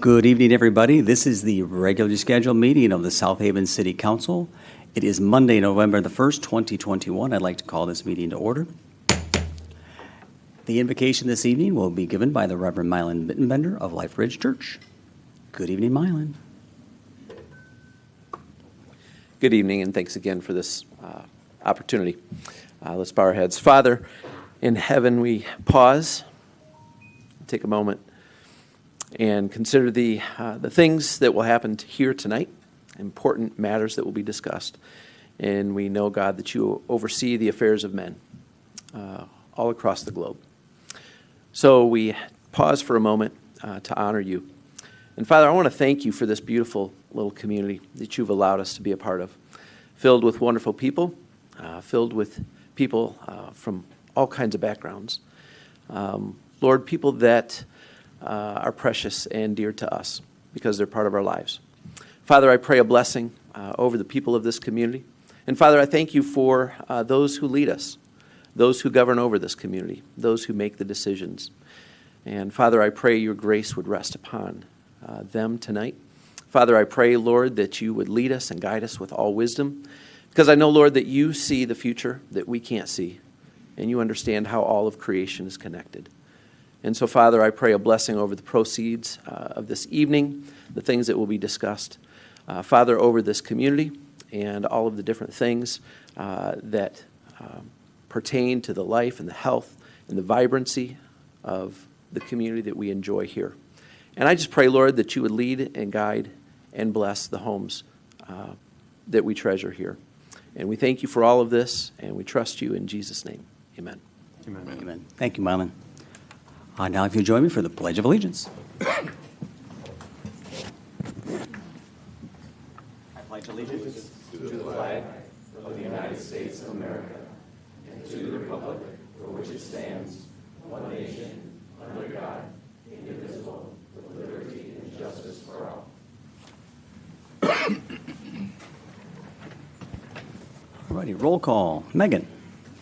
Good evening, everybody. This is the regularly scheduled meeting of the South Haven City Council. It is Monday, November the 1st, 2021. I'd like to call this meeting to order. The invocation this evening will be given by the Reverend Mylan Bittenbender of Life Ridge Church. Good evening, Mylan. Good evening, and thanks again for this opportunity. Let's bow our heads. Father, in heaven, we pause, take a moment, and consider the things that will happen here tonight, important matters that will be discussed. And we know, God, that you oversee the affairs of men all across the globe. So we pause for a moment to honor you. And Father, I want to thank you for this beautiful little community that you've allowed us to be a part of, filled with wonderful people, filled with people from all kinds of backgrounds. Lord, people that are precious and dear to us because they're part of our lives. Father, I pray a blessing over the people of this community. And Father, I thank you for those who lead us, those who govern over this community, those who make the decisions. And Father, I pray your grace would rest upon them tonight. Father, I pray, Lord, that you would lead us and guide us with all wisdom, because I know, Lord, that you see the future that we can't see, and you understand how all of creation is connected. And so, Father, I pray a blessing over the proceeds of this evening, the things that will be discussed. Father, over this community and all of the different things that pertain to the life and the health and the vibrancy of the community that we enjoy here. And I just pray, Lord, that you would lead and guide and bless the homes that we treasure here. And we thank you for all of this, and we trust you in Jesus' name. Amen. Amen. Amen. Thank you, Mylan. Now, if you'll join me for the Pledge of Allegiance. I pledge allegiance to the flag of the United States of America and to the republic for which it stands, one nation, under God, indivisible, with liberty and justice for all. All righty, roll call. Megan.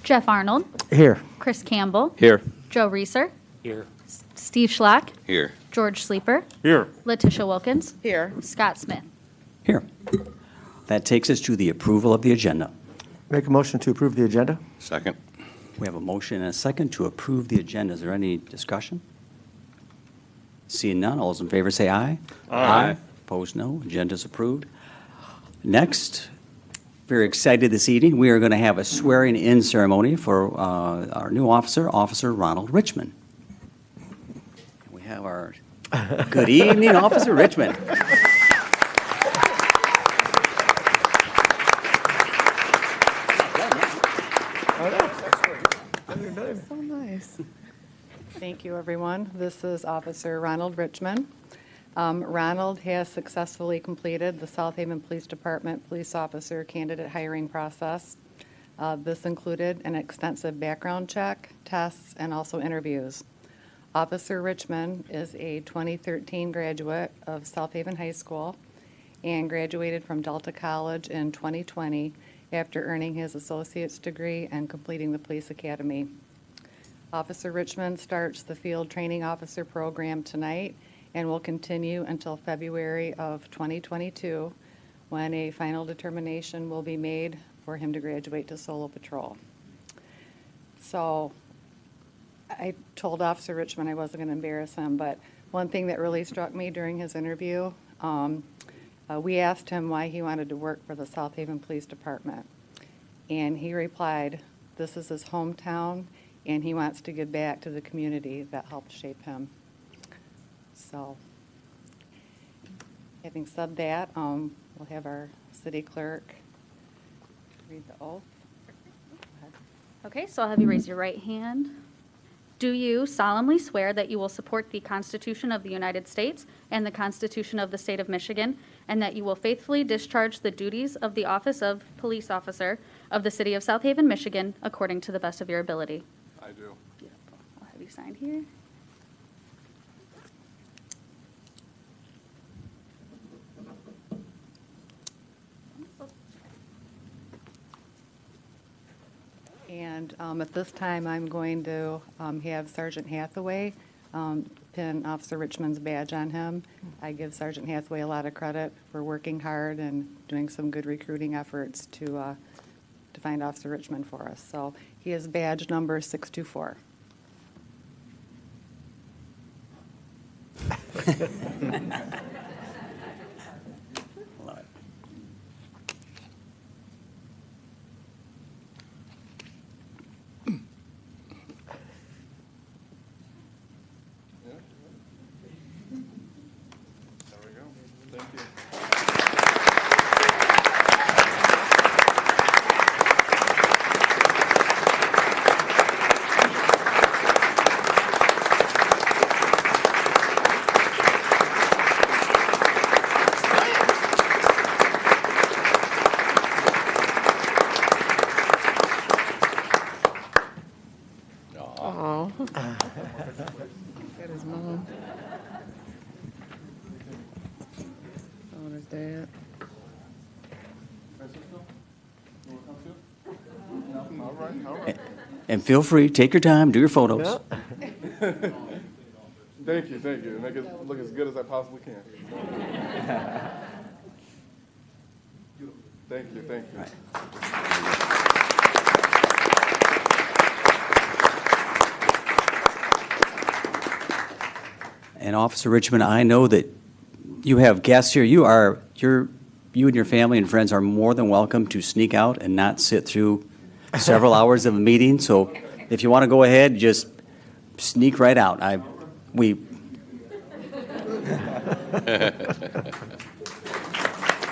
Jeff Arnold. Here. Chris Campbell. Here. Joe Reeser. Here. Steve Schlock. Here. George Sleeper. Here. Letitia Wilkins. Here. Scott Smith. Here. That takes us to the approval of the agenda. Make a motion to approve the agenda. Second. We have a motion and a second to approve the agenda. Is there any discussion? Seeing none, all those in favor say aye. Aye. Opposed, no. Agenda is approved. Next, very excited this evening, we are going to have a swearing-in ceremony for our new officer, Officer Ronald Richmond. We have our good evening, Officer Richmond. So nice. Thank you, everyone. This is Officer Ronald Richmond. Ronald has successfully completed the South Haven Police Department police officer candidate hiring process. This included an extensive background check, tests, and also interviews. Officer Richmond is a 2013 graduate of South Haven High School and graduated from Delta College in 2020 after earning his associate's degree and completing the police academy. Officer Richmond starts the field training officer program tonight and will continue until February of 2022, when a final determination will be made for him to graduate to solo patrol. So I told Officer Richmond I wasn't going to embarrass him, but one thing that really struck me during his interview, we asked him why he wanted to work for the South Haven Police Department. And he replied, this is his hometown, and he wants to give back to the community that helped shape him. So, having said that, we'll have our city clerk read the oath. Go ahead. Okay, so I'll have you raise your right hand. Do you solemnly swear that you will support the Constitution of the United States and the Constitution of the State of Michigan, and that you will faithfully discharge the duties of the office of police officer of the city of South Haven, Michigan, according to the best of your ability? I do. Beautiful. I'll have you sign here. And at this time, I'm going to have Sergeant Hathaway pin Officer Richmond's badge on him. I give Sergeant Hathaway a lot of credit for working hard and doing some good recruiting efforts to find Officer Richmond for us. So he is badge number 624. Love it. There we go. Thank you. Oh. Got his mom. Oh, his dad. All right, all right. And feel free, take your time, do your photos. Thank you, thank you. Make it look as good as I possibly can. Thank you, thank you. And Officer Richmond, I know that you have guests here. You and your family and friends are more than welcome to sneak out and not sit through several hours of a meeting. So if you want to go ahead, just sneak right out.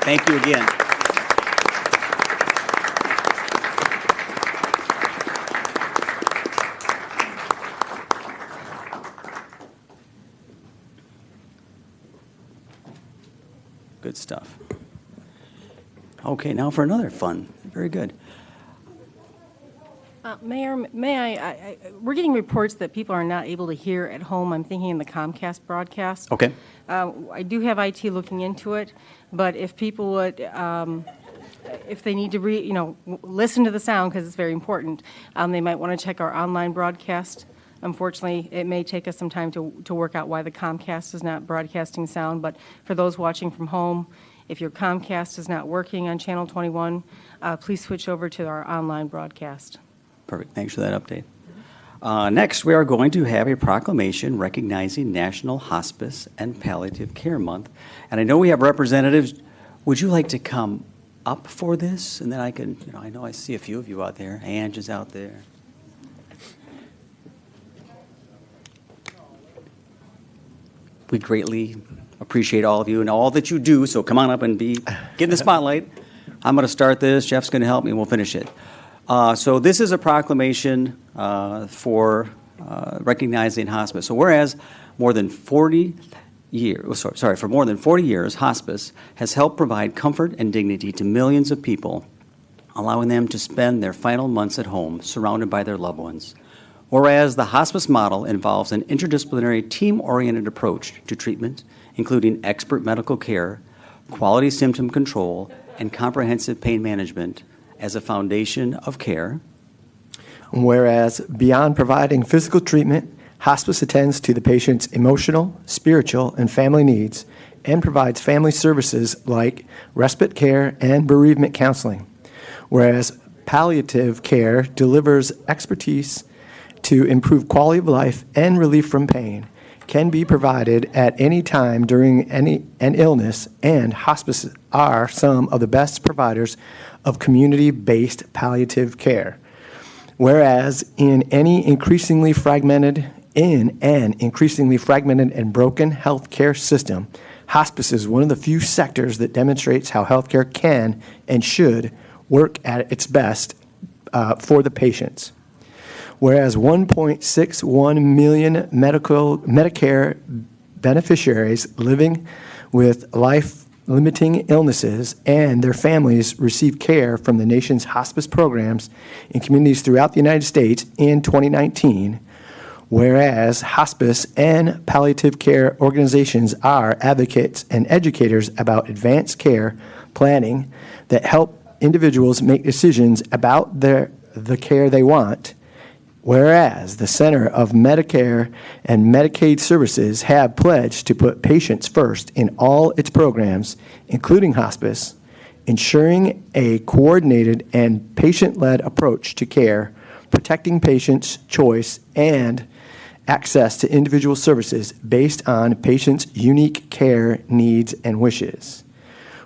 Thank you again. Good stuff. Okay, now for another fun. Very good. Mayor, we're getting reports that people are not able to hear at home. I'm thinking in the Comcast broadcast. Okay. I do have IT looking into it, but if people would, if they need to listen to the sound, because it's very important, they might want to check our online broadcast. Unfortunately, it may take us some time to work out why the Comcast is not broadcasting sound, but for those watching from home, if your Comcast is not working on Channel 21, please switch over to our online broadcast. Perfect. Thanks for that update. Next, we are going to have a proclamation recognizing National Hospice and Palliative Care Month. And I know we have representatives. Would you like to come up for this? And then I can, I know I see a few of you out there. Ange is out there. We greatly appreciate all of you and all that you do, so come on up and get in the spotlight. I'm going to start this. Jeff's going to help me, and we'll finish it. So this is a proclamation for recognizing hospice. So whereas for more than 40 years, hospice has helped provide comfort and dignity to millions of people, allowing them to spend their final months at home surrounded by their loved ones. Whereas the hospice model involves an interdisciplinary, team-oriented approach to treatment, including expert medical care, quality symptom control, and comprehensive pain management as a foundation of care. Whereas beyond providing physical treatment, hospice attends to the patient's emotional, spiritual, and family needs and provides family services like respite care and bereavement counseling. Whereas palliative care delivers expertise to improve quality of life and relief from pain, can be provided at any time during an illness, and hospices are some of the best providers of community-based palliative care. Whereas in an increasingly fragmented and broken healthcare system, hospice is one of the few sectors that demonstrates how healthcare can and should work at its best for the patients. Whereas 1.61 million Medicare beneficiaries living with life-limiting illnesses and their families receive care from the nation's hospice programs in communities throughout the United States in 2019, whereas hospice and palliative care organizations are advocates and educators about advanced care planning that help individuals make decisions about the care they want, Whereas the Center of Medicare and Medicaid Services have pledged to put patients first in all its programs, including hospice, ensuring a coordinated and patient-led approach to care, protecting patients' choice and access to individual services based on patients' unique care needs and wishes.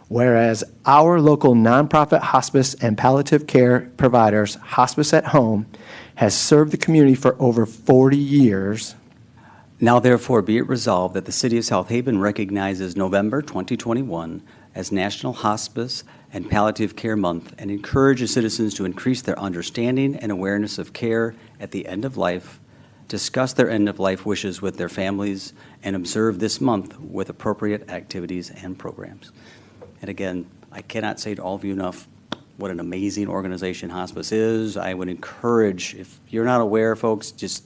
Whereas our local nonprofit hospice and palliative care providers, Hospice at Home, has served the community for over 40 years. Now therefore be it resolved that the City of South Haven recognizes November 2021 as National Hospice and Palliative Care Month and encourages citizens to increase their understanding and awareness of care at the end of life, discuss their end-of-life wishes with their families, and observe this month with appropriate activities and programs. And again, I cannot say to all of you enough what an amazing organization hospice is. I would encourage, if you're not aware, folks, just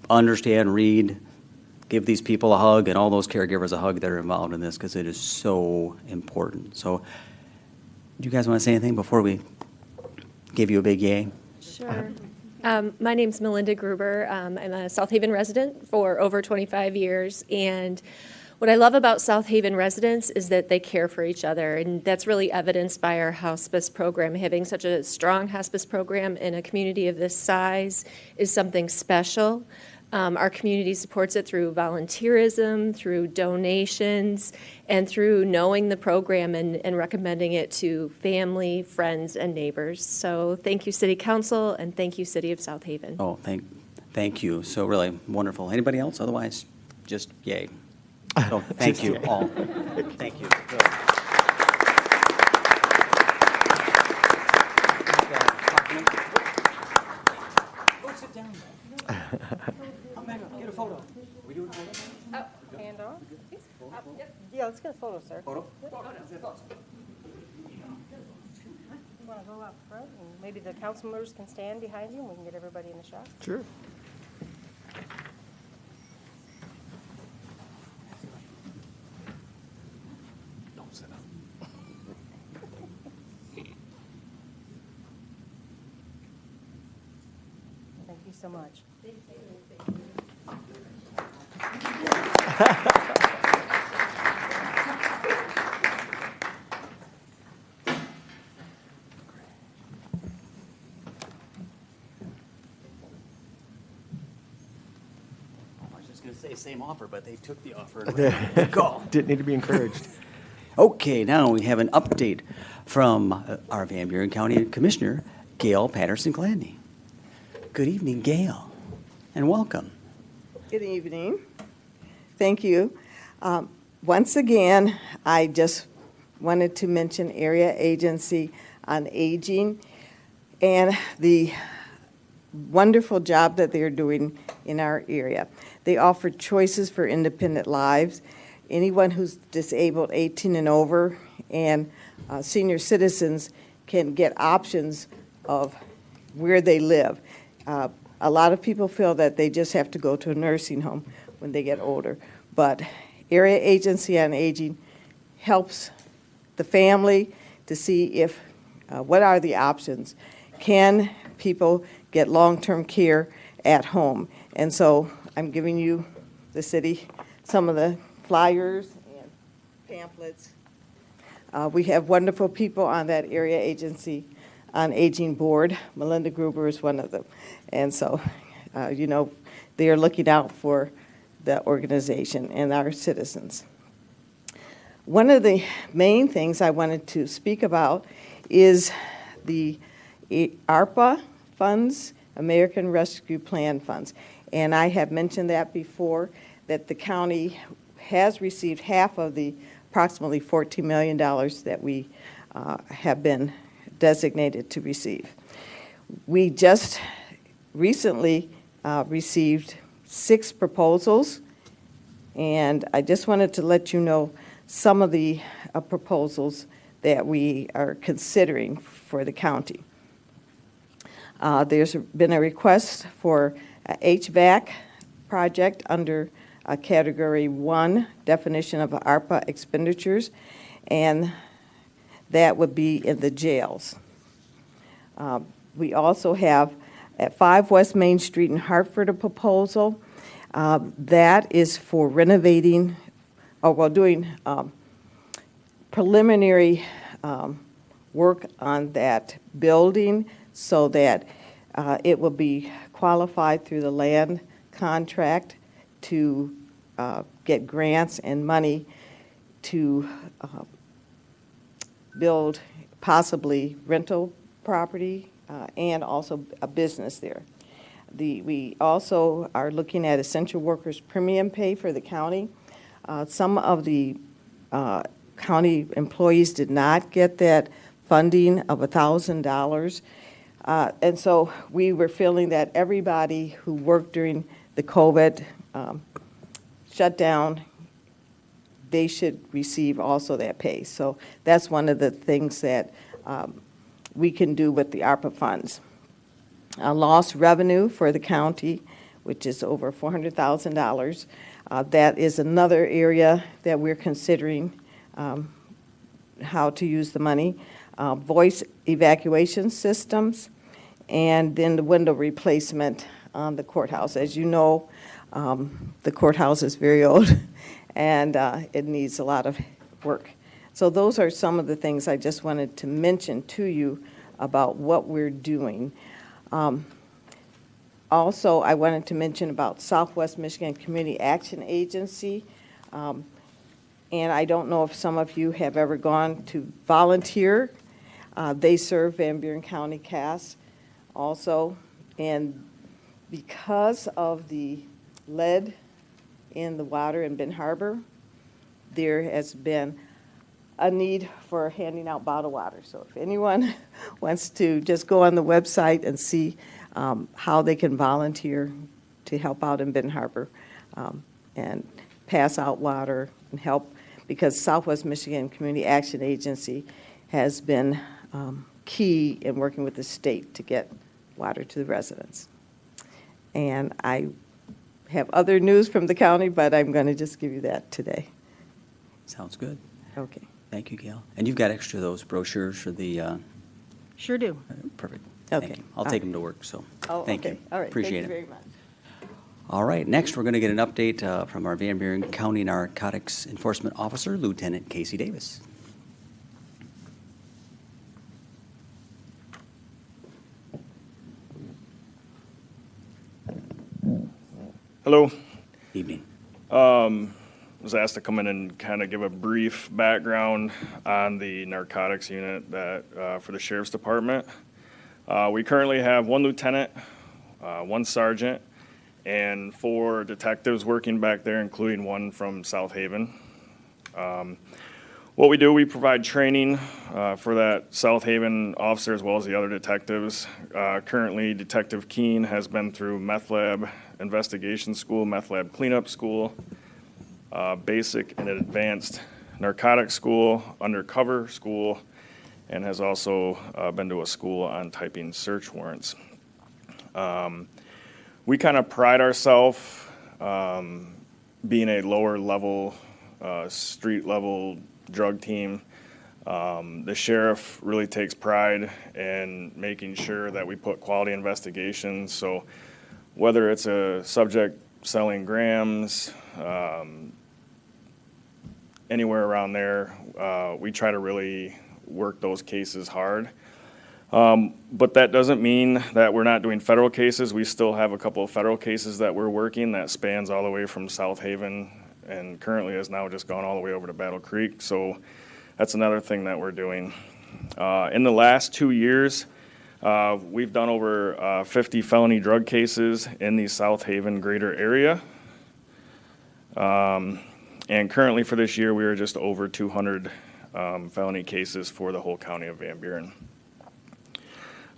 understand, read, give these people a hug and all those caregivers a hug that are involved in this, because it is so important. So do you guys want to say anything before we give you a big yay? Sure. My name's Melinda Gruber. I'm a South Haven resident for over 25 years, and what I love about South Haven residents is that they care for each other, and that's really evidenced by our hospice program. Having such a strong hospice program in a community of this size is something special. Our community supports it through volunteerism, through donations, and through knowing the program and recommending it to family, friends, and neighbors. So thank you, City Council, and thank you, City of South Haven. Oh, thank you. So really wonderful. Anybody else? Otherwise, just yay. So thank you all. Thank you. Go sit down. Come back up, get a photo. We doing a photo? Hand off? Yeah, let's get a photo, sir. Photo? You want to go up front, and maybe the council members can stand behind you, and we can get everybody in the shot? Sure. Don't sit up. Thank you so much. I was just going to say same offer, but they took the offer. Good call. Didn't need to be encouraged. Okay, now we have an update from our Van Buren County Commissioner, Gail Patterson-Gladney. Good evening, Gail, and welcome. Good evening. Thank you. Once again, I just wanted to mention Area Agency on Aging and the wonderful job that they're doing in our area. They offer choices for independent lives. Anyone who's disabled, 18 and over, and senior citizens can get options of where they live. A lot of people feel that they just have to go to a nursing home when they get older, but Area Agency on Aging helps the family to see if what are the options. Can people get long-term care at home? And so I'm giving you, the city, some of the flyers and pamphlets. We have wonderful people on that Area Agency on Aging board. Melinda Gruber is one of them. And so, they are looking out for the organization and our citizens. One of the main things I wanted to speak about is the ARPA funds, American Rescue Plan funds. And I have mentioned that before, that the county has received half of the approximately $14 million that we have been designated to receive. We just recently received 6 proposals, and I just wanted to let you know some of the proposals that we are considering for the county. There's been a request for a HVAC project under Category 1 definition of ARPA expenditures, and that would be in the jails. We also have at 5 West Main Street in Hartford, a proposal. That is for renovating, or well, doing preliminary work on that building so that it will be qualified through the land contract to get grants and money to build possibly rental property and also a business there. We also are looking at essential workers premium pay for the county. Some of the county employees did not get that funding of $1,000. And so we were feeling that everybody who worked during the COVID shutdown, they should receive also that pay. So that's one of the things that we can do with the ARPA funds. Lost revenue for the county, which is over $400,000. That is another area that we're considering how to use the money. Voice evacuation systems, and then the window replacement on the courthouse. As you know, the courthouse is very old, and it needs a lot of work. So those are some of the things I just wanted to mention to you about what we're doing. Also, I wanted to mention about Southwest Michigan Community Action Agency. And I don't know if some of you have ever gone to volunteer. They serve Van Buren County Cass also. And because of the lead in the water in Ben Harbor, there has been a need for handing out bottled water. So if anyone wants to just go on the website and see how they can volunteer to help out in Ben Harbor and pass out water and help, because Southwest Michigan Community Action Agency has been key in working with the state to get water to the residents. And I have other news from the county, but I'm going to just give you that today. Sounds good. Okay. Thank you, Gail. And you've got extra of those brochures for the, Sure do. perfect. Okay. Thank you. I'll All take right. them to work, so, Oh, thank okay. you. All right. Appreciate Thank you it. very much. All right, next, we're going to get an update from our Van Buren County Narcotics Enforcement Officer, Lieutenant Casey Davis. Hello. Evening. Was asked to come in and kind of give a brief background on the narcotics unit that for the Sheriff's Department. We currently have 1 lieutenant, 1 sergeant, and 4 detectives working back there, including 1 from South Haven. What we do, we provide training for that South Haven officer as well as the other detectives. Currently, Detective Keene has been through meth lab investigation school, meth lab cleanup school, basic and advanced narcotics school, undercover school, and has also been to a school on typing search warrants. We kind of pride ourselves being a lower level, street level drug team. The sheriff really takes pride in making sure that we put quality investigations. So whether it's a subject selling grams, anywhere around there, we try to really work those cases hard. But that doesn't mean that we're not doing federal cases. We still have a couple of federal cases that we're working that spans all the way from South Haven and currently has now just gone all the way over to Battle Creek. So that's another thing that we're doing. In the last 2 years, we've done over 50 felony drug cases in the South Haven greater area. And currently for this year, we are just over 200 felony cases for the whole county of Van Buren.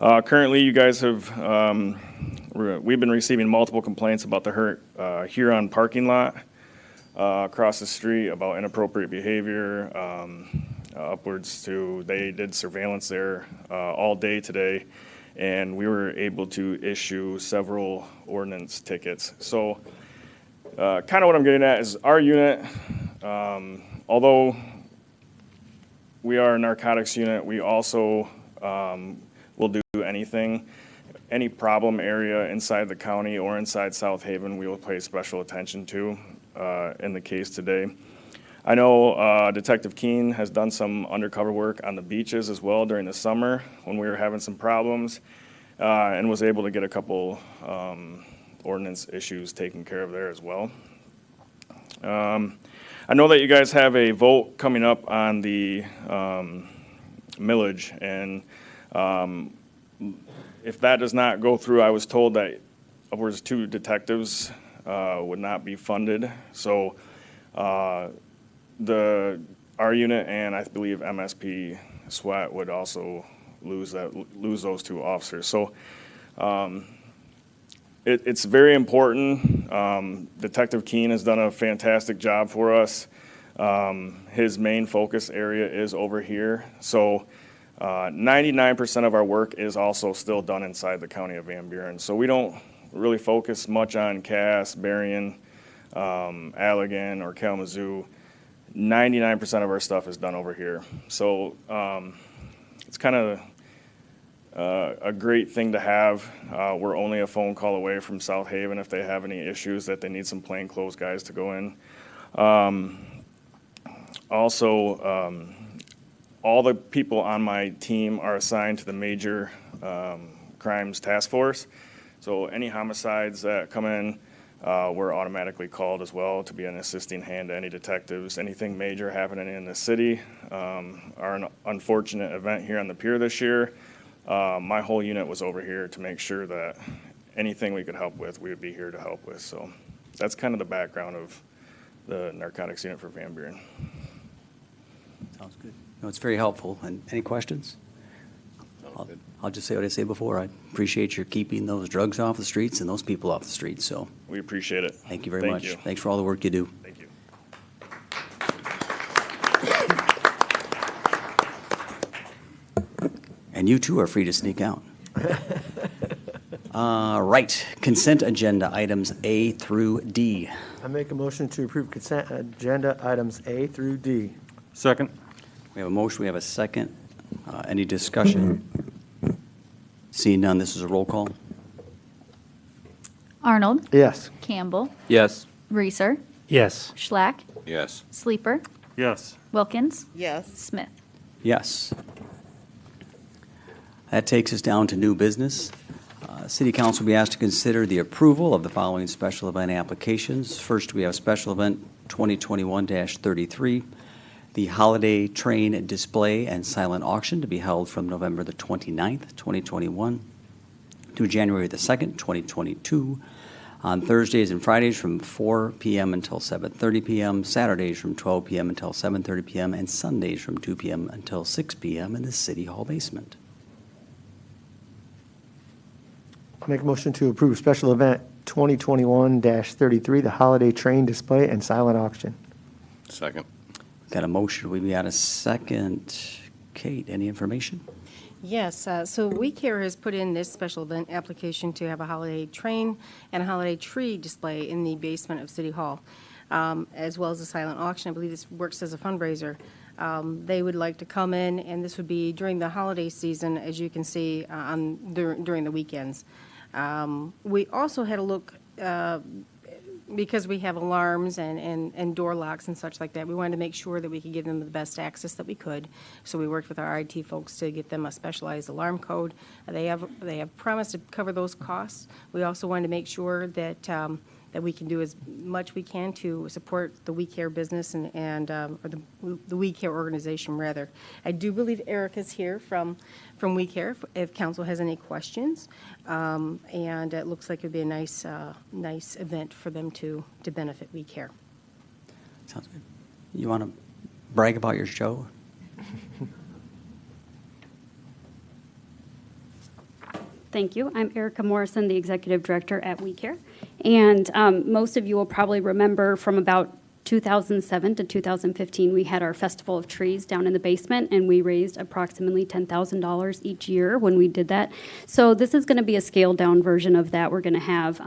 Currently, you guys have, we've been receiving multiple complaints about the Huron parking lot across the street about inappropriate behavior, upwards to, they did surveillance there all day today, and we were able to issue several ordinance tickets. So kind of what I'm getting at is our unit, although we are a narcotics unit, we also will do anything. any problem area inside the county or inside South Haven, we will pay special attention to in the case today. I know Detective Keene has done some undercover work on the beaches as well during the summer when we were having some problems, and was able to get a couple ordinance issues taken care of there as well. I know that you guys have a vote coming up on the millage, and if that does not go through, I was told that upwards of 2 detectives would not be funded. So our unit and I believe MSP SWAT would also lose those 2 officers. So it's very important. Detective Keene has done a fantastic job for us. His main focus area is over here. So 99% of our work is also still done inside the county of Van Buren. So we don't really focus much on Cass, Berrien, Allegan, or Kalamazoo. 99% of our stuff is done over here. So it's kind of a great thing to have. We're only a phone call away from South Haven if they have any issues that they need some plainclothes guys to go in. Also, all the people on my team are assigned to the major crimes task force. So any homicides that come in, we're automatically called as well to be an assisting hand to any detectives. Anything major happening in the city, our unfortunate event here on the pier this year, my whole unit was over here to make sure that anything we could help with, we would be here to help with. So that's kind of the background of the narcotics unit for Van Buren. Sounds good. No, it's very helpful. And any questions? I'll just say what I say before. I appreciate your keeping those drugs off the streets and those people off the streets. So We appreciate it. thank you very Thank much. you. Thanks for all the work you do. Thank you. And you too are free to sneak out. Right, consent agenda items A through D. I make a motion to approve consent agenda items A through D. Second. We have a motion, we have a second. Any discussion? Seeing none, this is a roll call. Arnold, Yes. Campbell, Yes. Reeser, Yes. Schlack, Yes. Sleeper, Yes. Wilkins, Yes. Smith. Yes. That takes us down to new business. City Council will be asked to consider the approval of the following special event applications. First, we have special event 2021-33, the Holiday Train Display and Silent Auction to be held from November the 29th, 2021 to January the 2nd, 2022, on Thursdays and Fridays from 4 p.m. until 7:30 p.m., Saturdays from 12 p.m. until 7:30 p.m., and Sundays from 2 p.m. until 6 p.m. in the City Hall basement. Make a motion to approve special event 2021-33, the holiday train display and silent auction. Second. Got a motion, we got a second. Kate, any information? Yes, so WeCare has put in this special event application to have a holiday train and a holiday tree display in the basement of City Hall, as well as a silent auction. I believe this works as a fundraiser. They would like to come in, and this would be during the holiday season, as you can see, during the weekends. We also had a look, because we have alarms and door locks and such like that, we wanted to make sure that we could give them the best access that we could. So we worked with our IT folks to get them a specialized alarm code. They have promised to cover those costs. We also wanted to make sure that that we can do as much we can to support the WeCare business or the WeCare organization, rather. I do believe Erica's here from WeCare if council has any questions. And it looks like it'd be a nice event for them to benefit WeCare. Sounds good. You want to brag about your show? Thank you. I'm Erica Morrison, the Executive Director at WeCare. And most of you will probably remember from about 2007 to 2015, we had our Festival of Trees down in the basement, and we raised approximately $10,000 each year when we did that. So this is going to be a scaled-down version of that. We're going to have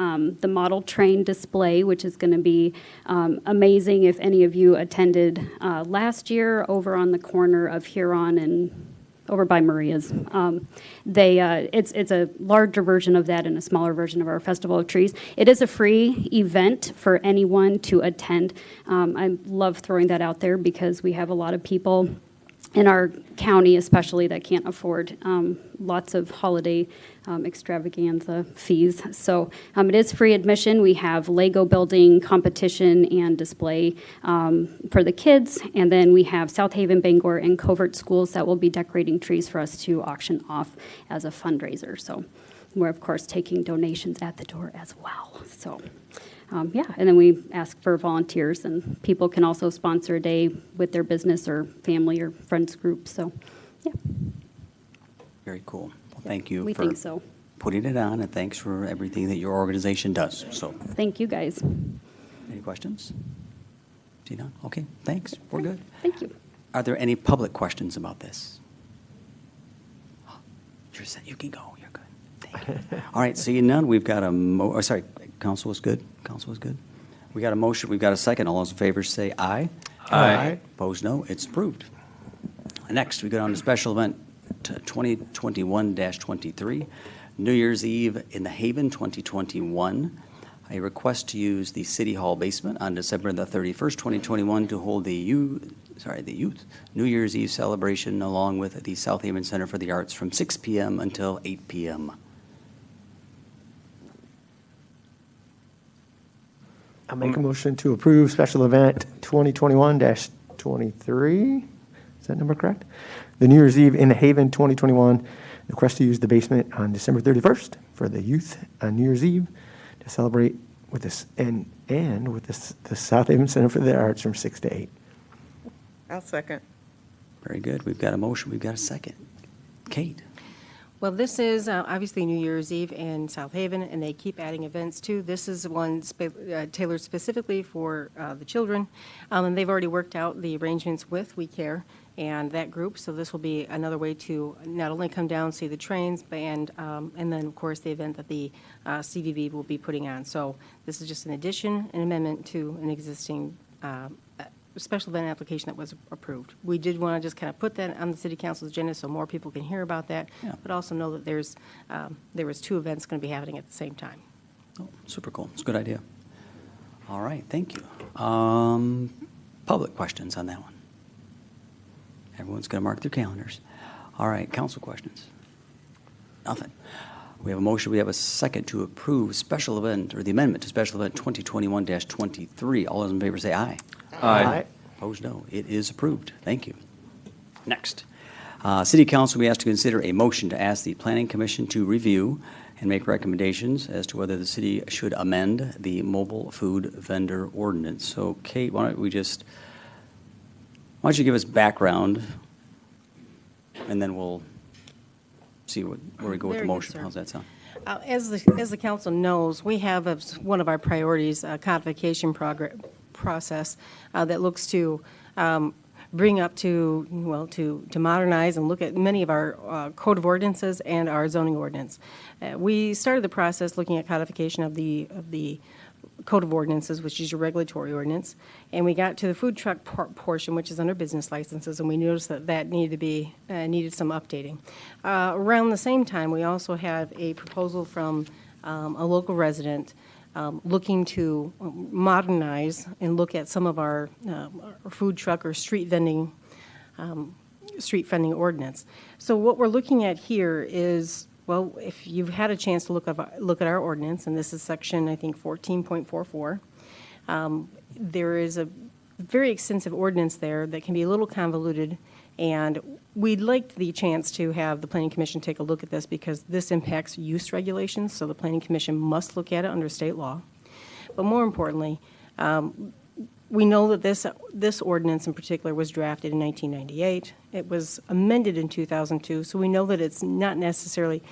the model train display, which is going to be amazing if any of you attended last year over on the corner of Huron and over by Maria's. It's a larger version of that and a smaller version of our Festival of Trees. It is a free event for anyone to attend. I love throwing that out there because we have a lot of people in our county especially that can't afford lots of holiday extravaganza fees. So it is free admission. We have Lego building competition and display for the kids. And then we have South Haven, Bangor, and Covert schools that will be decorating trees for us to auction off as a fundraiser. So we're, of course, taking donations at the door as well. So yeah, and then we ask for volunteers, and people can also sponsor a day with their business or family or friends group. So, yeah. Very cool. Well, thank you We for think so. putting it on, and thanks for everything that your organization does. So, Thank you, guys. any questions? See none? Okay, thanks. We're good. Thank you. Are there any public questions about this? You're set. You can go. You're good. Thank you. All right, seeing none, we've got a sorry, council was good. Council was good. We got a motion. We've got a second. All those in favor say aye. Aye. Opposed, no. It's approved. Next, we go down to special event 2021-23, New Year's Eve in the Haven 2021. A request to use the City Hall basement on December the 31st, 2021 to hold the youth New Year's Eve celebration along with the South Haven Center for the Arts from 6 p.m. until 8 p.m. I'll make a motion to approve special event 2021-23. Is that number correct? The New Year's Eve in the Haven 2021. Request to use the basement on December 31st for the youth on New Year's Eve to celebrate with this and with the South Haven Center for the Arts from 6 to 8. I'll second. Very good. We've got a motion. We've got a second. Kate. Well, this is obviously New Year's Eve in South Haven, and they keep adding events too. This is one tailored specifically for the children, and they've already worked out the arrangements with We Care and that group. So this will be another way to not only come down, see the trains, and then of course the event that the CVB will be putting on. So this is just an addition, an amendment to an existing special event application that was approved. We did want to just kind of put that on the city council's agenda so more people can hear about that, Yeah. but also know that there was two events going to be happening at the same time. Oh, super cool. It's a good idea. All right, thank you. Public questions on that one? Everyone's going to mark their calendars. All right, council questions? Nothing. We have a motion. We have a second to approve special event, or the amendment to special event 2021-23. All those in favor say aye. Aye. Opposed, no. It is approved. Thank you. Next. City Council, we ask to consider a motion to ask the Planning Commission to review and make recommendations as to whether the city should amend the mobile food vendor ordinance. So, Kate, why don't you give us background, and then we'll see where we go with the Very good, motion. sir. How's that sound? As the council knows, we have as one of our priorities a codification process that looks to bring up to modernize and look at many of our code of ordinances and our zoning ordinance. We started the process looking at codification of the code of ordinances, which is your regulatory ordinance, and we got to the food truck portion, which is under business licenses, and we noticed that needed some updating. Around the same time, we also have a proposal from a local resident looking to modernize and look at some of our food truck or street vending ordinance. So what we're looking at here is, well, if you've had a chance to look at our ordinance, and this is section, I think, 14.44, there is a very extensive ordinance there that can be a little convoluted, and we'd like the chance to have the Planning Commission take a look at this because this impacts use regulations, so the Planning Commission must look at it under state law. But more importantly, we know that this ordinance in particular was drafted in 1998. It was amended in 2002, so we know that it's not necessarily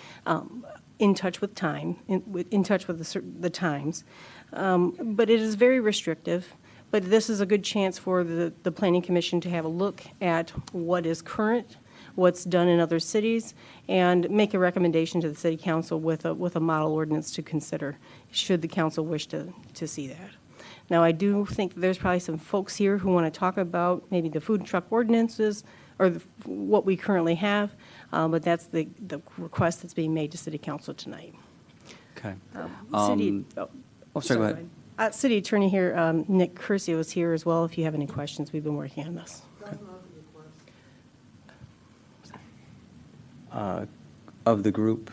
in touch with time, in touch with the times, but it is very restrictive. But this is a good chance for the Planning Commission to have a look at what is current, what's done in other cities, and make a recommendation to the City Council with a model ordinance to consider, should the council wish to see that. Now, I do think there's probably some folks here who want to talk about maybe the food truck ordinances or what we currently have, but that's the request that's being made to City Council tonight. Okay. City, Sorry, go ahead. City Attorney here, Nick Curcio is here as well if you have any questions. We've been working on this. Of the group,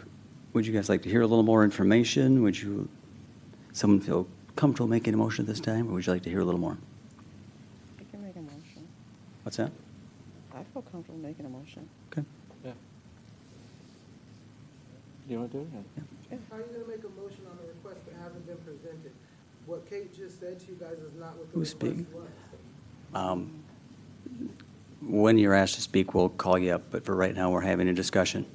would you guys like to hear a little more information? Would someone feel comfortable making a motion at this time, or would you like to hear a little more? I can make a motion. What's that? I feel comfortable making a motion. Okay. Yeah. You want to do it? How are you going to make a motion on a request that hasn't been presented? What Kate just said to you guys is not what the Who's request speaking? was. When you're asked to speak, we'll call you up, but for right now, we're having a discussion.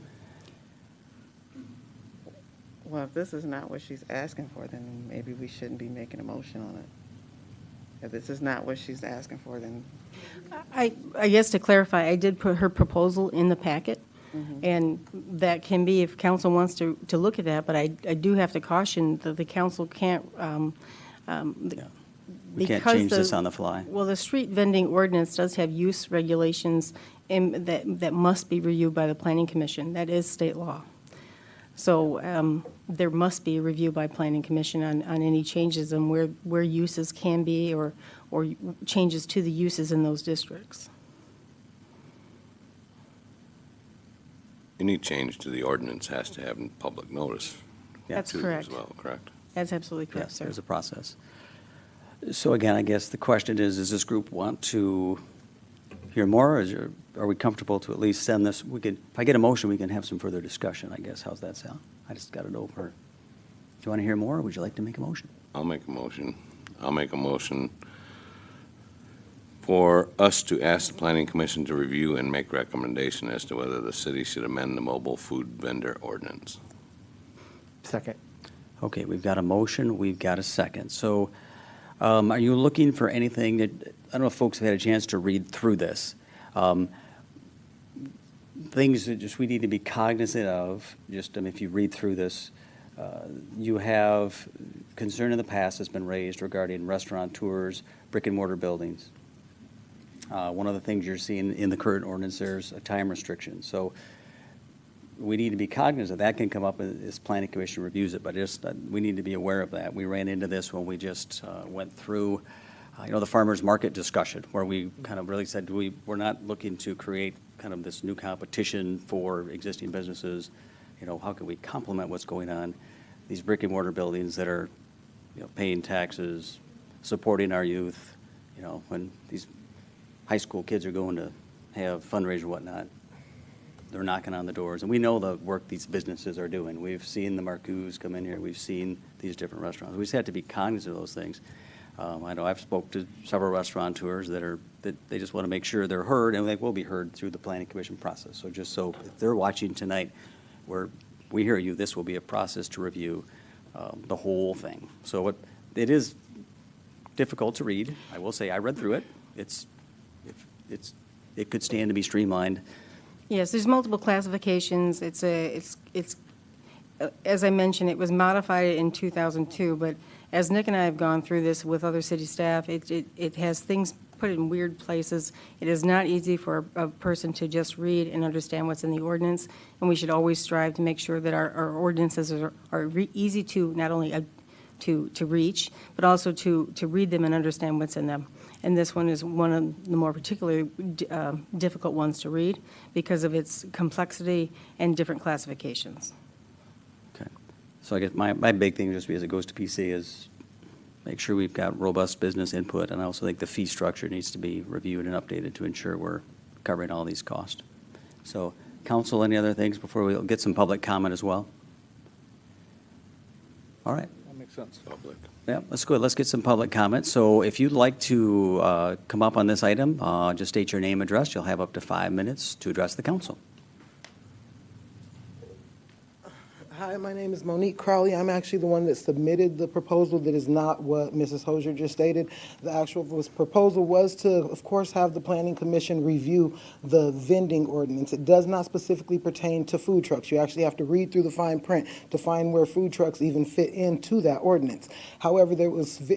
Well, if this is not what she's asking for, then maybe we shouldn't be making a motion on it. If this is not what she's asking for, then I guess to clarify, I did put her proposal in the packet, and that can be if council wants to look at that, but I do have to caution that the council can't. We can't because change this on the fly. Well, the street vending ordinance does have use regulations that must be reviewed by the Planning Commission. That is state law. So there must be a review by Planning Commission on any changes and where uses can be or changes to the uses in those districts. Any change to the ordinance has to have public notice. That's too, correct. As well, correct? That's absolutely correct, Yes, sir. there's a process. So again, I guess the question is, does this group want to hear more, or are we comfortable to at least send this? If I get a motion, we can have some further discussion, I guess. How's that sound? I just got it over. Do you want to hear more, or would you like to make a motion? I'll make a motion. I'll make a motion for us to ask the Planning Commission to review and make recommendation as to whether the city should amend the mobile food vendor ordinance. Second. Okay, we've got a motion, we've got a second. So are you looking for anything that, I don't know if folks have had a chance to read through this. Things that just we need to be cognizant of, just if you read through this, you have concern in the past that's been raised regarding restaurateurs, brick and mortar buildings. One of the things you're seeing in the current ordinance, there's a time restriction. So we need to be cognizant that can come up as Planning Commission reviews it, but we need to be aware of that. We ran into this when we just went through, the farmers market discussion, where we kind of really said we're not looking to create kind of this new competition for existing businesses. How can we complement what's going on? These brick and mortar buildings that are, paying taxes, supporting our youth, when these high school kids are going to have fundraisers and whatnot, they're knocking on the doors. And we know the work these businesses are doing. We've seen the Marcous come in here. We've seen these different restaurants. We just have to be cognizant of those things. I know I've spoke to several restaurateurs that they just want to make sure they're heard, and they will be heard through the Planning Commission process. So just so if they're watching tonight, we hear you, this will be a process to review the whole thing. So it is difficult to read. I will say I read through it. It could stand to be streamlined. Yes, there's multiple classifications. It's as I mentioned, it was modified in 2002, but as Nick and I have gone through this with other city staff, it has things put in weird places. It is not easy for a person to just read and understand what's in the ordinance, and we should always strive to make sure that our ordinances are easy to not only to reach, but also to read them and understand what's in them. And this one is one of the more particularly difficult ones to read because of its complexity and different classifications. Okay. So I guess my big thing, just as it goes to PC, is make sure we've got robust business input, and I also think the fee structure needs to be reviewed and updated to ensure we're covering all these costs. So, council, any other things before we get some public comment as well? All right. That makes sense. Public. Yeah, let's go. Let's get some public comment. So if you'd like to come up on this item, just state your name, address. You'll have up to 5 minutes to address the council. Hi, my name is Monique Crowley. I'm actually the one that submitted the proposal. That is not what Mrs. Hosier just stated. The actual proposal was to, of course, have the Planning Commission review the vending ordinance. It does not specifically pertain to food trucks. You actually have to read through the fine print to find where food trucks even fit into that ordinance. However, it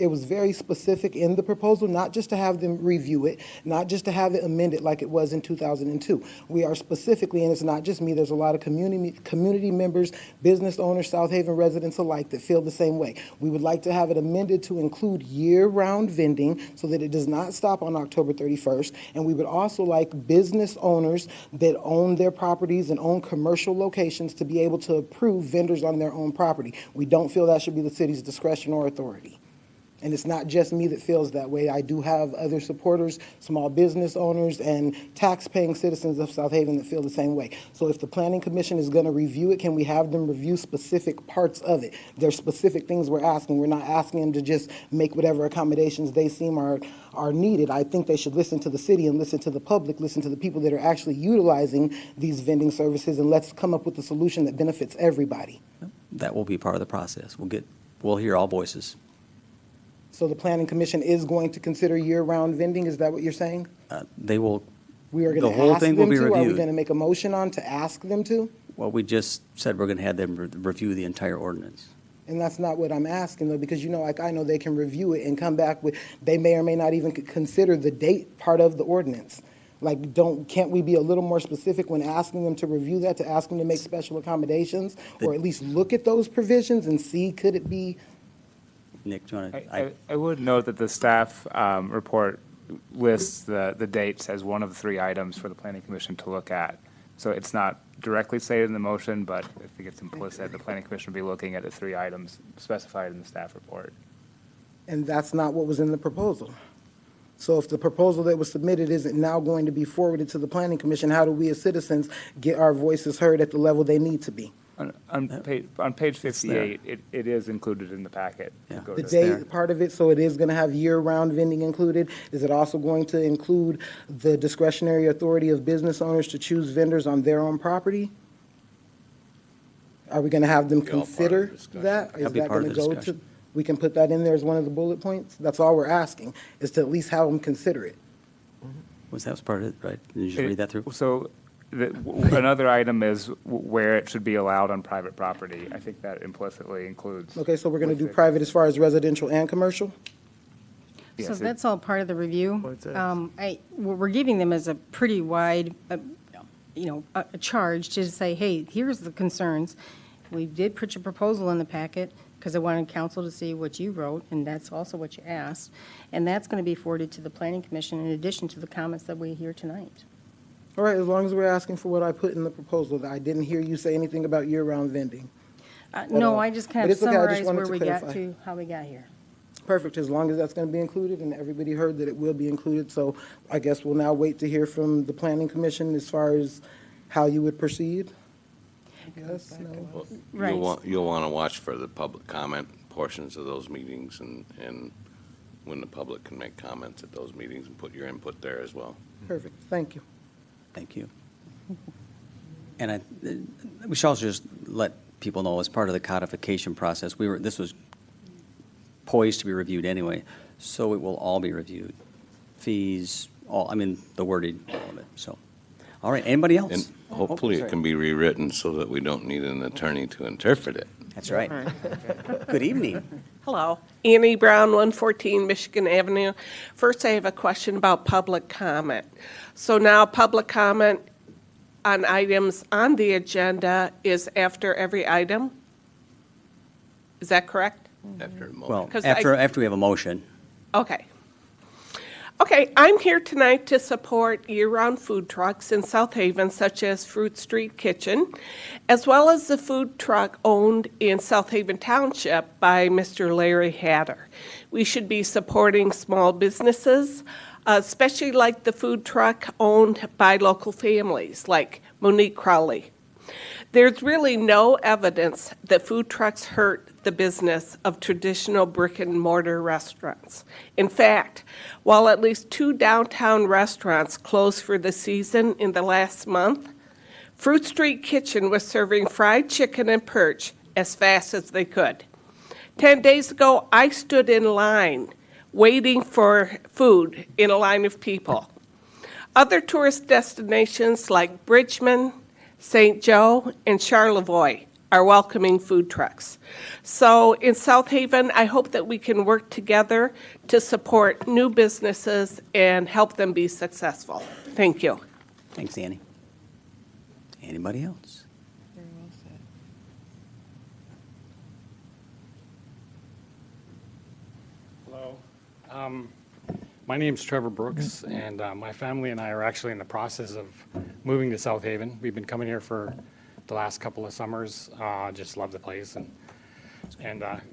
was very specific in the proposal, not just to have them review it, not just to have it amended like it was in 2002. We are specifically, and it's not just me, there's a lot of community members, business owners, South Haven residents alike that feel the same way. We would like to have it amended to include year-round vending so that it does not stop on October 31st. And we would also like business owners that own their properties and own commercial locations to be able to approve vendors on their own property. We don't feel that should be the city's discretion or authority. And it's not just me that feels that way. I do have other supporters, small business owners, and tax-paying citizens of South Haven that feel the same way. So if the Planning Commission is going to review it, can we have them review specific parts of it? There's specific things we're asking. We're not asking them to just make whatever accommodations they seem are needed. I think they should listen to the city and listen to the public, listen to the people that are actually utilizing these vending services, and let's come up with a solution that benefits everybody. That will be part of the process. We'll hear all voices. So the Planning Commission is going to consider year-round vending, is that what you're saying? They will, We are the going to whole ask thing them will be to? Are we reviewed. going to make a motion on to ask them to? Well, we just said we're going to have them review the entire ordinance. And that's not what I'm asking, though, because, like I know they can review it and come back with, they may or may not even consider the date part of the ordinance. Like, can't we be a little more specific when asking them to review that, to ask them to make special accommodations, or at least look at those provisions and see, could it be? Nick, do you want to? I would note that the staff report lists the dates as one of the 3 items for the Planning Commission to look at. So it's not directly stated in the motion, but I think it's implicit. The Planning Commission will be looking at the 3 items specified in the staff report. And that's not what was in the proposal. So if the proposal that was submitted isn't now going to be forwarded to the Planning Commission, how do we as citizens get our voices heard at the level they need to be? On page 58, it is included in the packet. Yeah. The date part of it, so it is going to have year-round vending included. Is it also going to include the discretionary authority of business owners to choose vendors on their own property? Are we going to have them Be all part of the consider discussion. that? That'll Is be that part of going to the go to? discussion. We can put that in there as one of the bullet points? That's all we're asking, is to at least have them consider it. That was part of it, right? Did you just read that through? So another item is where it should be allowed on private property. I think that implicitly includes. Okay, so we're going to do private as far as residential and commercial? So Yes, that's all part of the review. We're giving them as a pretty wide, a charge to say, hey, here's the concerns. We did put your proposal in the packet because I wanted council to see what you wrote, and that's also what you asked. And that's going to be forwarded to the Planning Commission in addition to the comments that we hear tonight. All right, as long as we're asking for what I put in the proposal, I didn't hear you say anything about year-round vending. No, I just kind But of it's okay, I just summarized wanted where to we got clarify. to, how we got here. Perfect, as long as that's going to be included, and everybody heard that it will be included. So I guess we'll now wait to hear from the Planning Commission as far as how you would proceed. I guess, no. Right. You'll want to watch for the public comment portions of those meetings and when the public can make comments at those meetings and put your input there as well. Perfect, thank you. Thank you. And we should also just let people know, as part of the codification process, this was poised to be reviewed anyway, so it will all be reviewed. Fees, the wording, all of it, so. All right, anybody else? And hopefully it can be rewritten so that we don't need an attorney to interpret it. That's right. Good evening. Hello, Annie Brown, 114 Michigan Avenue. First, I have a question about public comment. So now public comment on items on the agenda is after every item? Is that correct? After a motion. Well, 'Cause after we have a motion. Okay. Okay, I'm here tonight to support year-round food trucks in South Haven, such as Fruit Street Kitchen, as well as the food truck owned in South Haven Township by Mr. Larry Hatter. We should be supporting small businesses, especially like the food truck owned by local families, like Monique Crowley. There's really no evidence that food trucks hurt the business of traditional brick-and-mortar restaurants. In fact, while at least 2 downtown restaurants closed for the season in the last month, Fruit Street Kitchen was serving fried chicken and perch as fast as they could. 10 days ago, I stood in line waiting for food in a line of people. Other tourist destinations like Bridgman, St. Joe, and Charlevoix are welcoming food trucks. So in South Haven, I hope that we can work together to support new businesses and help them be successful. Thank you. Thanks, Annie. Anybody else? Hello. My name's Trevor Brooks, and my family and I are actually in the process of moving to South Haven. We've been coming here for the last couple of summers. Just love the place, and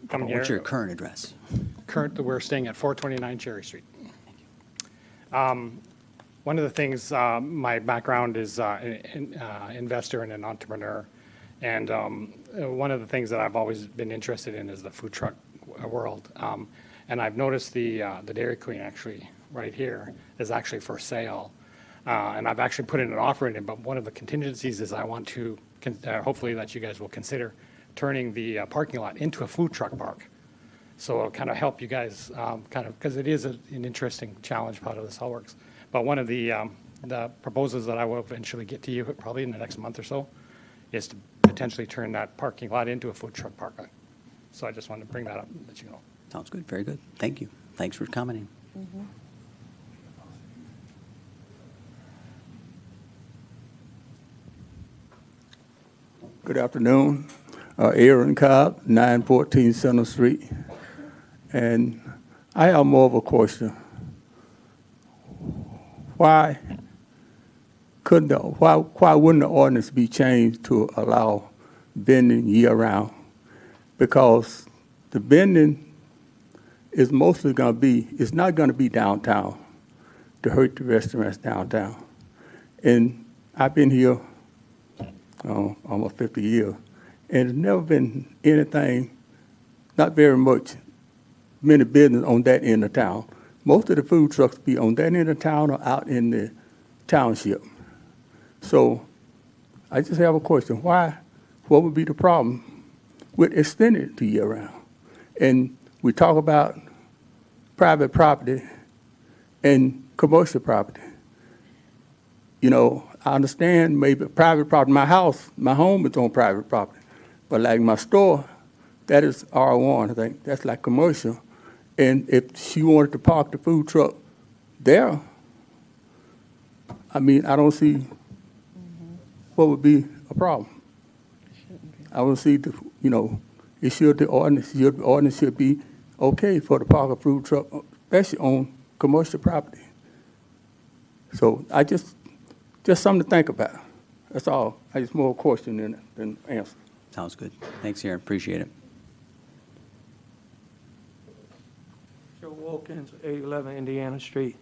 coming here. What's your current address? We're staying at 429 Cherry Street. One of the things, my background is an investor and an entrepreneur, and one of the things that I've always been interested in is the food truck world. And I've noticed the Dairy Queen actually right here is actually for sale. And I've actually put in an offer in it, but one of the contingencies is I want to, hopefully that you guys will consider turning the parking lot into a food truck park. So it'll kind of help you guys because it is an interesting challenge how this all works. But one of the proposals that I will eventually get to you probably in the next month or so is to potentially turn that parking lot into a food truck park. So I just wanted to bring that up and let you know. Sounds good. Very good. Thank you. Thanks for commenting. Good afternoon. Aaron Cobb, 914 Center Street. And I have more of a question. Why wouldn't the ordinance be changed to allow vending year-round? Because the vending is mostly going to be, it's not going to be downtown to hurt the restaurants downtown. And I've been here almost 50 years, and there's never been anything, not very much, many business on that end of town. Most of the food trucks be on that end of town or out in the township. So I just have a question. What would be the problem with extending it to year-round? And we talk about private property and commercial property. You know, I understand maybe private property. My home is on private property. But like my store, that is R1, I think. That's like commercial. And if she wanted to park the food truck there, I mean, I don't see what would be a problem. I would see the ordinance should be okay for the park of food truck, especially on commercial property. So I just something to think about. That's all. I just more question than answer. Sounds good. Thanks, Aaron. Appreciate it. Joe Wilkins, 811 Indiana Street.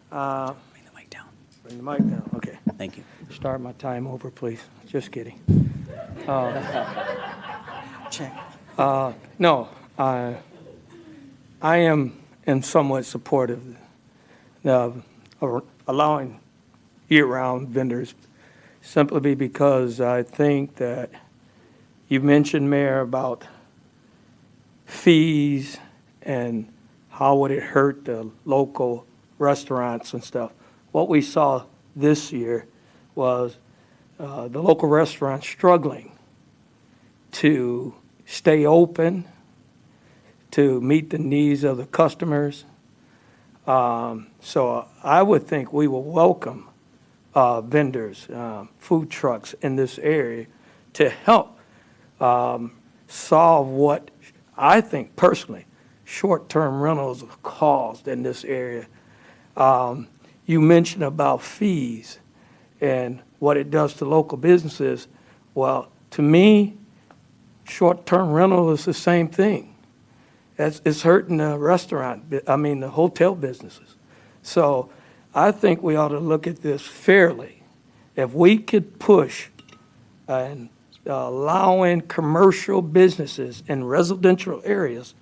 Bring the mic down. Bring the mic down, okay. Thank you. Start my time over, please. Just kidding. Check. No, I am somewhat supportive of allowing year-round vendors, simply because I think that you mentioned, Mayor, about fees and how would it hurt the local restaurants and stuff. What we saw this year was the local restaurants struggling to stay open, to meet the needs of the customers. So I would think we will welcome vendors, food trucks in this area to help solve what I think personally short-term rentals have caused in this area. You mentioned about fees and what it does to local businesses. Well, to me, short-term rental is the same thing. It's hurting the hotel businesses. So I think we ought to look at this fairly. If we could push and allowing commercial businesses in residential areas,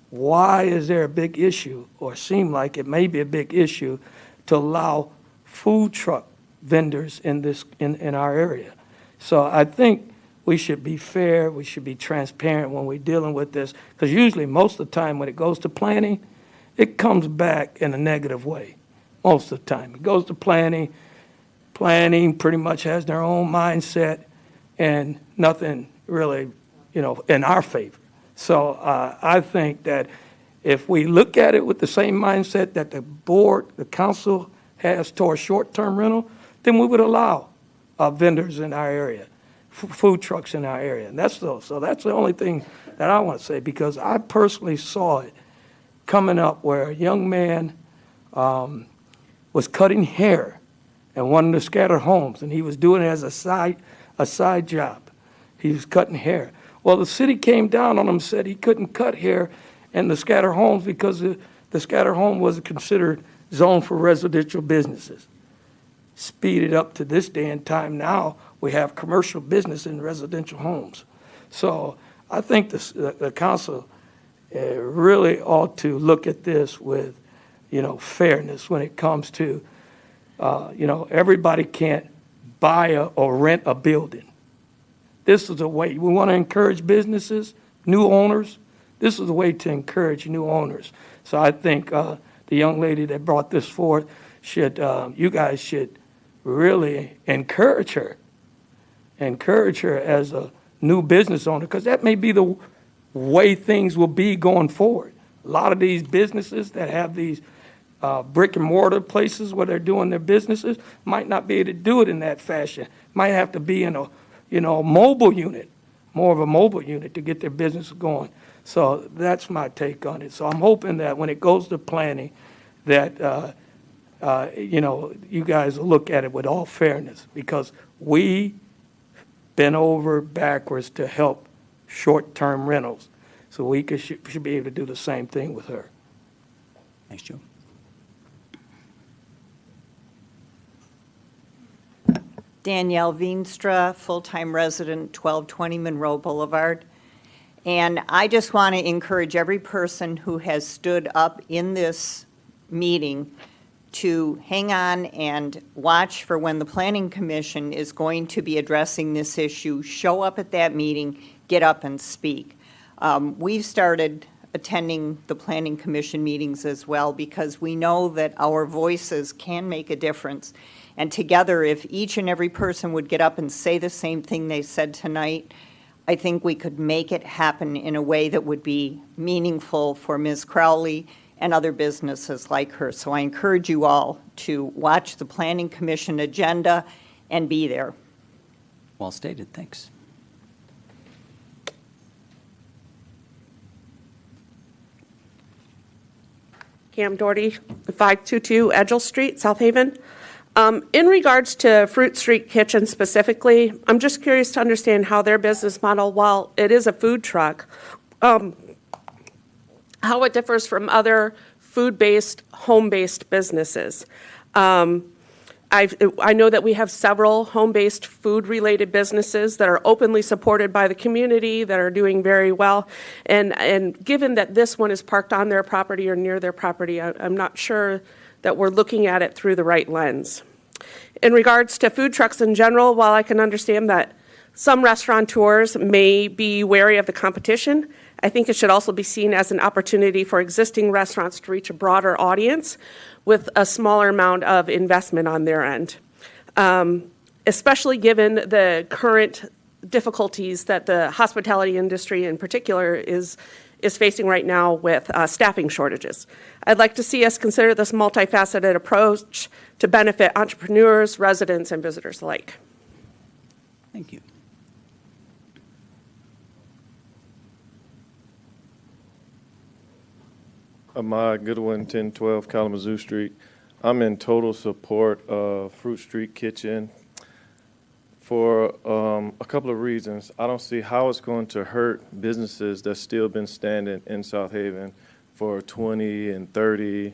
why is there a big issue, or seem like it may be a big issue, to allow food truck vendors in in our area. So I think we should be fair, we should be transparent when we're dealing with this, because usually most of the time when it goes to planning, it comes back in a negative way, most of the time. It goes to planning pretty much has their own mindset, and nothing really, in our favor. So I think that if we look at it with the same mindset that the board, the council has toward short-term rental, then we would allow vendors in our area, food trucks in our area. And so that's the only thing that I want to say, because I personally saw it coming up where a young man was cutting hair in one of the scattered homes, and he was doing it as a side job. He was cutting hair. Well, the city came down on him and said he couldn't cut hair in the scattered homes because the scattered home was considered zoned for residential businesses. Speeded up to this day and time now, we have commercial business in residential homes. So I think the council really ought to look at this with, fairness when it comes to, everybody can't buy or rent a building. This is a way. We want to encourage businesses, new owners. This is a way to encourage new owners. So I think the young lady that brought this forth you guys should really encourage her as a new business owner, because that may be the way things will be going forward. A lot of these businesses that have these brick and mortar places where they're doing their businesses might not be able to do it in that fashion. Might have to be in a mobile unit, more of a mobile unit to get their business going. So that's my take on it. So I'm hoping that when it goes to planning, that, you guys will look at it with all fairness, because we bent over backwards to help short-term rentals. So we should be able to do the same thing with her. Thanks, Joe. Danielle Veenstra, full-time resident, 1220 Monroe Boulevard. And I just want to encourage every person who has stood up in this meeting to hang on and watch for when the Planning Commission is going to be addressing this issue. Show up at that meeting, get up and speak. We've started attending the Planning Commission meetings as well, because we know that our voices can make a difference. And together, if each and every person would get up and say the same thing they said tonight, I think we could make it happen in a way that would be meaningful for Ms. Crowley and other businesses like her. So I encourage you all to watch the Planning Commission agenda and be there. Well stated, thanks. Cam Doherty, 522 Edgell Street, South Haven. In regards to Fruit Street Kitchen specifically, I'm just curious to understand how their business model, while it is a food truck, how it differs from other food-based, home-based businesses. I know that we have several home-based food-related businesses that are openly supported by the community, that are doing very well. And given that this one is parked on their property or near their property, I'm not sure that we're looking at it through the right lens. In regards to food trucks in general, while I can understand that some restaurateurs may be wary of the competition, I think it should also be seen as an opportunity for existing restaurants to reach a broader audience with a smaller amount of investment on their end, especially given the current difficulties that the hospitality industry in particular is facing right now with staffing shortages. I'd like to see us consider this multifaceted approach to benefit entrepreneurs, residents, and visitors alike. Thank you. Ahmad Goodwin, 1012 Kalamazoo Street. I'm in total support of Fruit Street Kitchen for a couple of reasons. I don't see how it's going to hurt businesses that's still been standing in South Haven for 20 and 30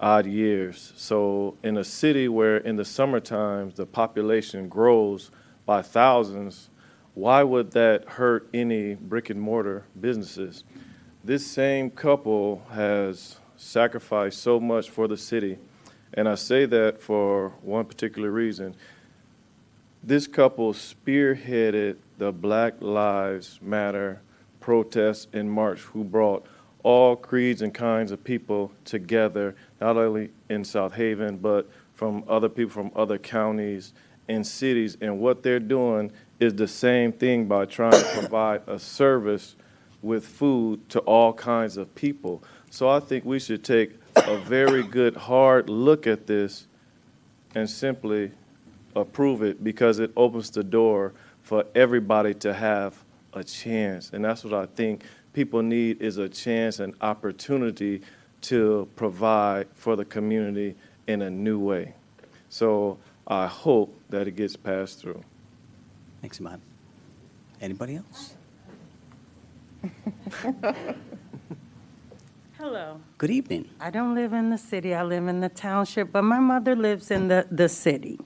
odd years. So in a city where in the summertime the population grows by thousands, why would that hurt any brick and mortar businesses? This same couple has sacrificed so much for the city, And I say that for one particular reason. This couple spearheaded the Black Lives Matter protests in March, who brought all creeds and kinds of people together, not only in South Haven, but from other people from other counties and cities. And what they're doing is the same thing by trying to provide a service with food to all kinds of people. So I think we should take a very good, hard look at this and simply approve it, because it opens the door for everybody to have a chance. And that's what I think people need, is a chance and opportunity to provide for the community in a new way. So I hope that it gets passed through. Thanks, Imad. Anybody else? Hello. Good evening. I don't live in the city, I live in the township, but my mother lives in the city.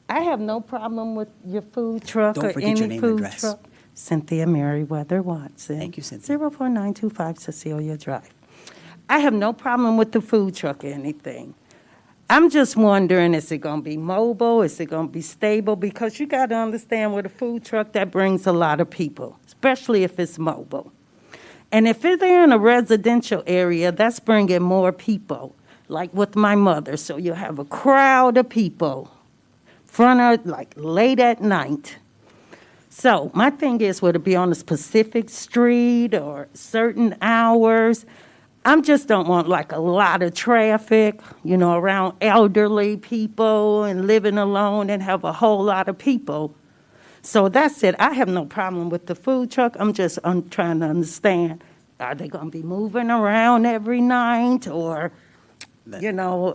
I have no problem with your food truck Don't or forget your any name and food address. truck. Cynthia Merriweather Watson. Thank you, Cynthia. 04925 Cecilia Drive. I have no problem with the food truck or anything. I'm just wondering, is it going to be mobile? Is it going to be stable? Because you got to understand, with a food truck, that brings a lot of people, especially if it's mobile. And if they're in a residential area, that's bringing more people, like with my mother. So you have a crowd of people, like late at night. So my thing is, would it be on a specific street or certain hours? I just don't want like a lot of traffic, around elderly people and living alone and have a whole lot of people. So that's it. I have no problem with the food truck. I'm trying to understand, are they going to be moving around every night, or, and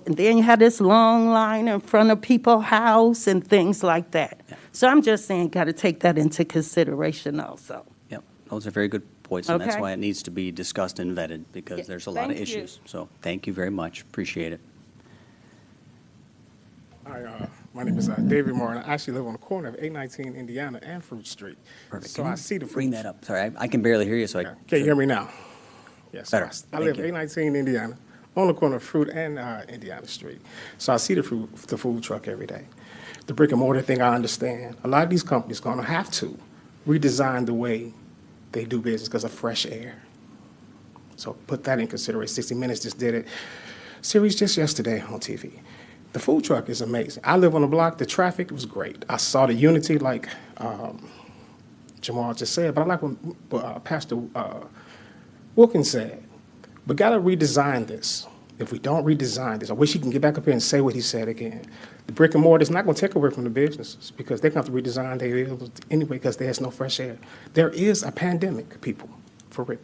then you have this long line in front of people's house and things like that. Yeah. So I'm just saying, got to take that into consideration also. Yep, those are very good points, and that's Okay. why it needs to be discussed and vetted, because Yeah, there's a lot of thank you. issues. So thank you very much. Appreciate it. Hi, my name is David Moore, and I actually live on the corner of 819 Indiana and Fruit Street. Perfect. So Can I you see the bring food. that up. Sorry, I can barely hear you, so I. Can you hear me now? Yes. Better. I Thank live you. 819 Indiana, on the corner of Fruit and Indiana Street. So I see the food truck every day. The brick and mortar thing, I understand. A lot of these companies going to have to redesign the way they do business because of fresh air. So put that in consideration. 60 Minutes just did it. Series just yesterday on TV. The food truck is amazing. I live on the block. The traffic was great. I saw the unity like Jamal just said, but I like what Pastor Wilkins said. We got to redesign this. If we don't redesign this, I wish he can get back up here and say what he said again. The brick and mortar is not going to take away from the businesses, because they're going to have to redesign their business anyway, because there's no fresh air. There is a pandemic, people, for real.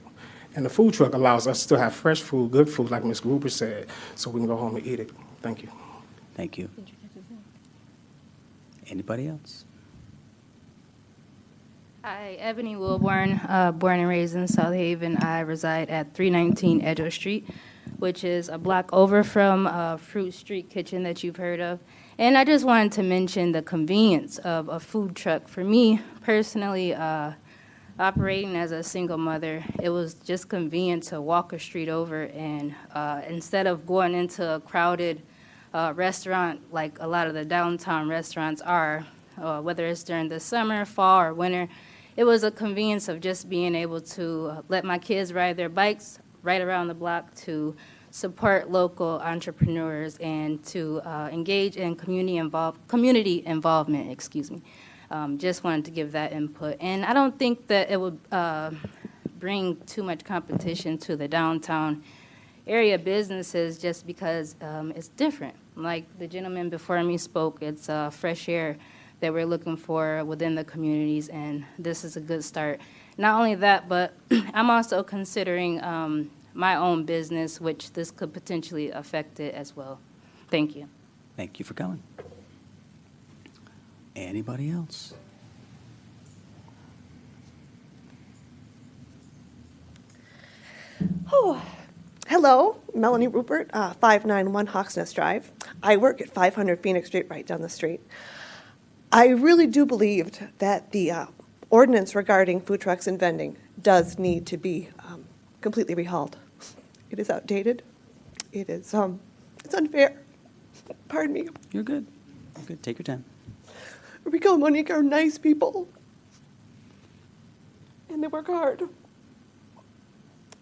And the food truck allows us to have fresh food, good food, like Ms. Gruber said, so we can go home and eat it. Thank you. Thank you. Anybody else? Hi, Ebony Wilborn, born and raised in South Haven. I reside at 319 Edgewood Street, which is a block over from Fruit Street Kitchen that you've heard of. And I just wanted to mention the convenience of a food truck. For me personally, operating as a single mother, it was just convenient to walk a street over, and instead of going into a crowded restaurant like a lot of the downtown restaurants are, whether it's during the summer, fall, or winter, it was a convenience of just being able to let my kids ride their bikes right around the block, to support local entrepreneurs, and to engage in community involvement. Just wanted to give that input. And I don't think that it would bring too much competition to the downtown area businesses, just because it's different. Like the gentleman before me spoke, it's fresh air that we're looking for within the communities, and this is a good start. Not only that, but I'm also considering my own business, which this could potentially affect it as well. Thank you. Thank you for coming. Anybody else? Oh, hello, Melanie Rupert, 591 Hawks Nest Drive. I work at 500 Phoenix Street, right down the street. I really do believe that the ordinance regarding food trucks and vending does need to be completely rehauled. It is outdated. It is it's unfair. Pardon me. You're good. You're good. Take your time. Rico and Monique are nice people. And they work hard.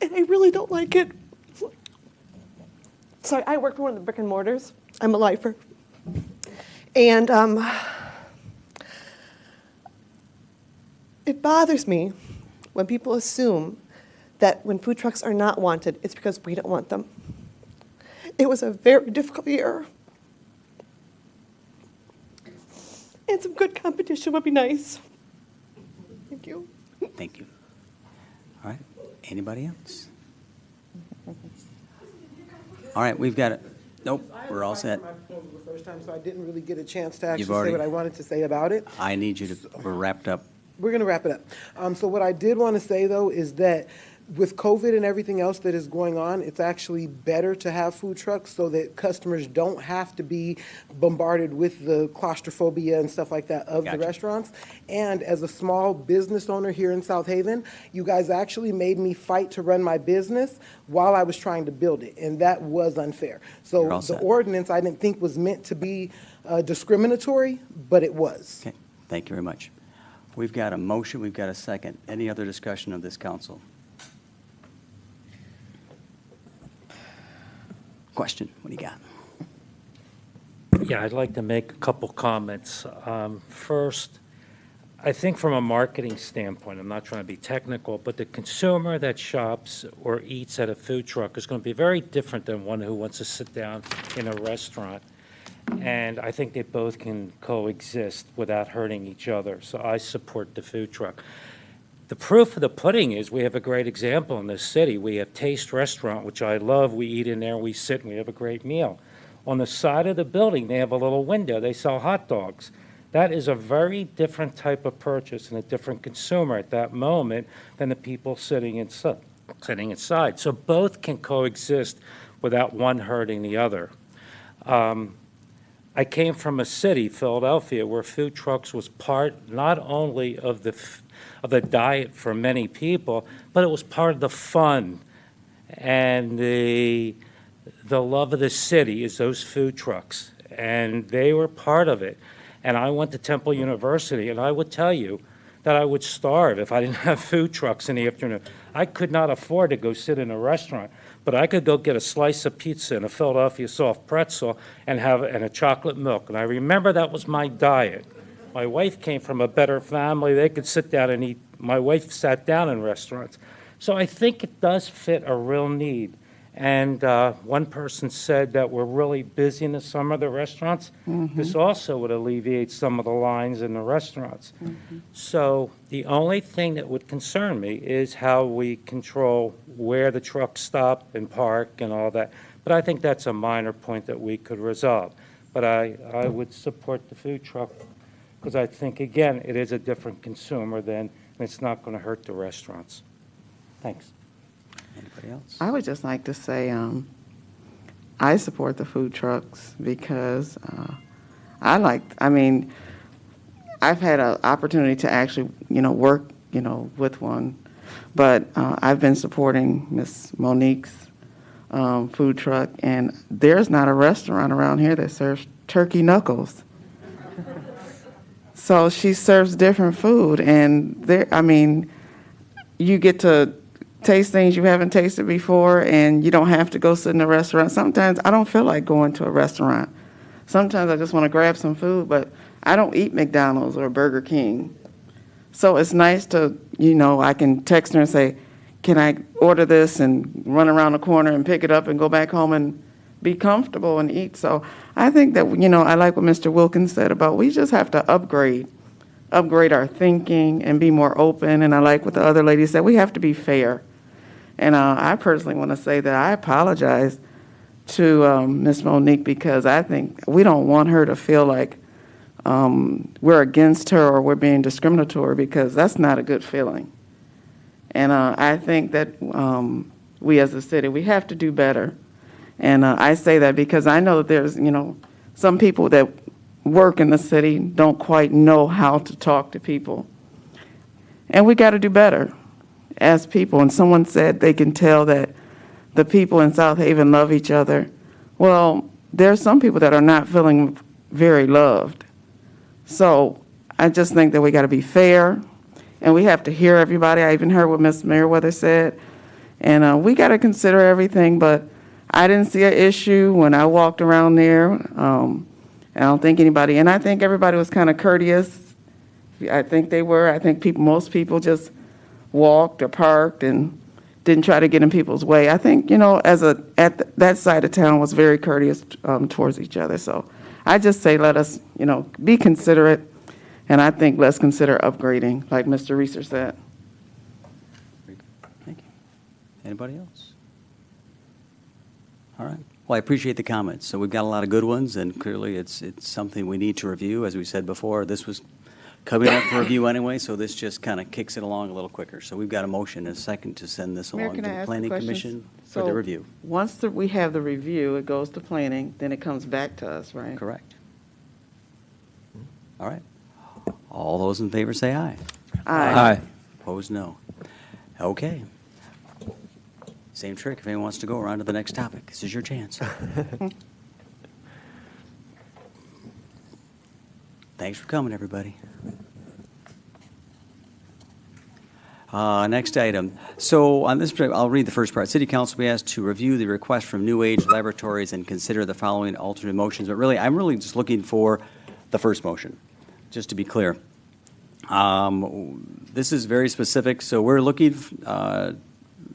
And I really don't like it. Sorry, I work for one of the brick and mortars. I'm a lifer. And it bothers me when people assume that when food trucks are not wanted, it's because we don't want them. It was a very difficult year. And some good competition would be nice. Thank you. Thank you. All right. Anybody else? All right, we've got it. Nope, we're all set. My proposal the first time, so I didn't really get a chance to actually You've say already- what I wanted to say about it. I need you to, we're wrapped up. We're going to wrap it up. So what I did want to say, though, is that with COVID and everything else that is going on, it's actually better to have food trucks so that customers don't have to be bombarded with the claustrophobia and stuff like that of the restaurants. And as a small business owner here in South Haven, you guys actually made me fight to run my business while I was trying to build it, and that was unfair. So You're all the set. ordinance, I didn't think was meant to be discriminatory, but it was. Okay, thank you very much. We've got a motion, we've got a second. Any other discussion of this council? Question, what do you got? Yeah, I'd like to make a couple comments. First, I think from a marketing standpoint, I'm not trying to be technical, but the consumer that shops or eats at a food truck is going to be very different than one who wants to sit down in a restaurant. And I think they both can coexist without hurting each other. So I support the food truck. The proof of the pudding is we have a great example in this city. We have Taste Restaurant, which I love. We eat in there, we sit, and we have a great meal. On the side of the building, they have a little window. They sell hot dogs. That is a very different type of purchase and a different consumer at that moment than the people sitting inside. So both can coexist without one hurting the other. I came from a city, Philadelphia, where food trucks was part not only of the diet for many people, but it was part of the fun and the love of the city is those food trucks, and they were part of it. And I went to Temple University, and I would tell you that I would starve if I didn't have food trucks in the afternoon. I could not afford to go sit in a restaurant, but I could go get a slice of pizza and a Philadelphia soft pretzel and a chocolate milk. And I remember that was my diet. My wife came from a better family. They could sit down and eat. My wife sat down in restaurants. So I think it does fit a real need. And one person said that we're really busy in the summer, the restaurants. This also would alleviate some of the lines in the restaurants. So the only thing that would concern me is how we control where the trucks stop and park and all that. But I think that's a minor point that we could resolve. But I would support the food truck because I think, again, it is a different consumer and it's not going to hurt the restaurants. Thanks. Anybody else? I would just like to say I support the food trucks because I've had an opportunity to actually, work, with one, but I've been supporting Miss Monique's food truck, and there's not a restaurant around here that serves turkey knuckles. So she serves different food, and you get to taste things you haven't tasted before, and you don't have to go sit in a restaurant. Sometimes I don't feel like going to a restaurant. Sometimes I just want to grab some food, but I don't eat McDonald's or Burger King. So it's nice to, I can text her and say, can I order this, and run around the corner and pick it up and go back home and be comfortable and eat. So I think that, I like what Mr. Wilkins said about we just have to upgrade our thinking and be more open. And I like what the other lady said, we have to be fair. And I personally want to say that I apologize to Ms. Monique because I think we don't want her to feel like we're against her or we're being discriminatory, because that's not a good feeling. And I think that we as a city, we have to do better. And I say that because I know that there's, some people that work in the city don't quite know how to talk to people. And we got to do better as people. And someone said they can tell that the people in South Haven love each other. Well, there are some people that are not feeling very loved. So I just think that we got to be fair, and we have to hear everybody. I even heard what Ms. Merriweather said, and we got to consider everything, but I didn't see an issue when I walked around there. I don't think anybody, and I think everybody was kind of courteous. I think they were. I think most people just walked or parked and didn't try to get in people's way. I think, that side of town was very courteous towards each other. So I just say let us, be considerate, and I think let's consider upgrading, like Mr. Reeser said. Thank you. Anybody else? All right. Well, I appreciate the comments. So we've got a lot of good ones, and clearly it's something we need to review. As we said before, this was coming up for review anyway, so this just kind of kicks it along a little quicker. So we've got a motion and a second to send this Mayor, along to can I the ask a Planning question? Commission for the So review. Once we have the review, it goes to planning, then it comes back to us, right? Correct. All right. All those in favor say aye. Aye. Opposed, no. Okay. Same trick. If anyone wants to go, we're on to the next topic. This is your chance. Thanks for coming, everybody. Next item. So on this, I'll read the first part. City Council be asked to review the request from New Age Laboratories and consider the following alternate motions. But really, I'm really just looking for the first motion, just to be clear. This is very specific. So we're looking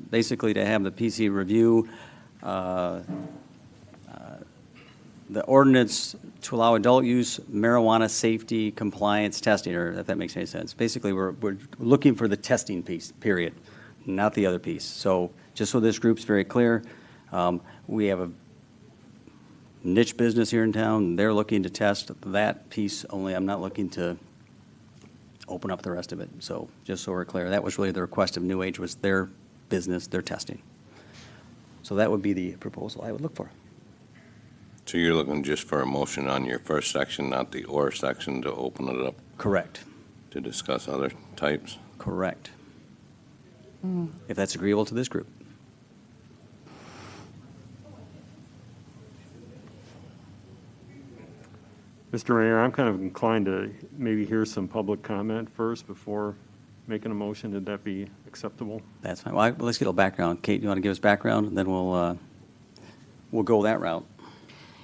basically to have the PC review the ordinance to allow adult use marijuana safety compliance testing, or if that makes any sense. Basically, we're looking for the testing piece, period, not the other piece. So just so this group's very clear, we have a niche business here in town. They're looking to test that piece only. I'm not looking to open up the rest of it. So just so we're clear, that was really the request of New Age, was their business, their testing. So that would be the proposal I would look for. So you're looking just for a motion on your first section, not the or section, to open it up? Correct. To discuss other types? Correct. If that's agreeable to this group. Mr. Mayor, I'm kind of inclined to maybe hear some public comment first before making a motion. Would that be acceptable? That's fine. Well, let's get a little background. Kate, you want to give us background, and then we'll go that route.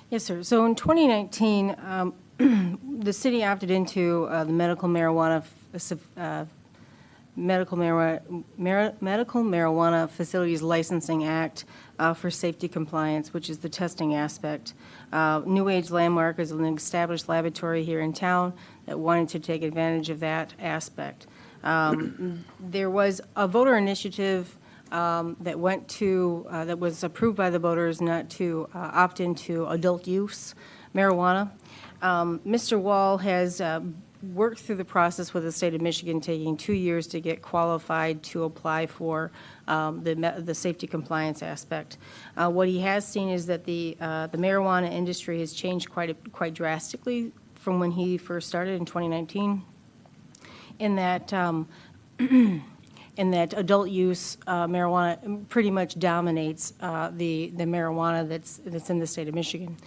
Yes, sir. So in 2019, the city opted into the medical marijuana Facilities Licensing Act for safety compliance, which is the testing aspect. New Age Landmark is an established laboratory here in town that wanted to take advantage of that aspect. There was a voter initiative that went to, that was approved by the voters not to opt into adult use marijuana. Mr. Wall has worked through the process with the state of Michigan, taking 2 years to get qualified to apply for the safety compliance aspect. What he has seen is that the marijuana industry has changed quite drastically from when he first started in 2019, in that adult use marijuana pretty much dominates the marijuana that's in the state of Michigan.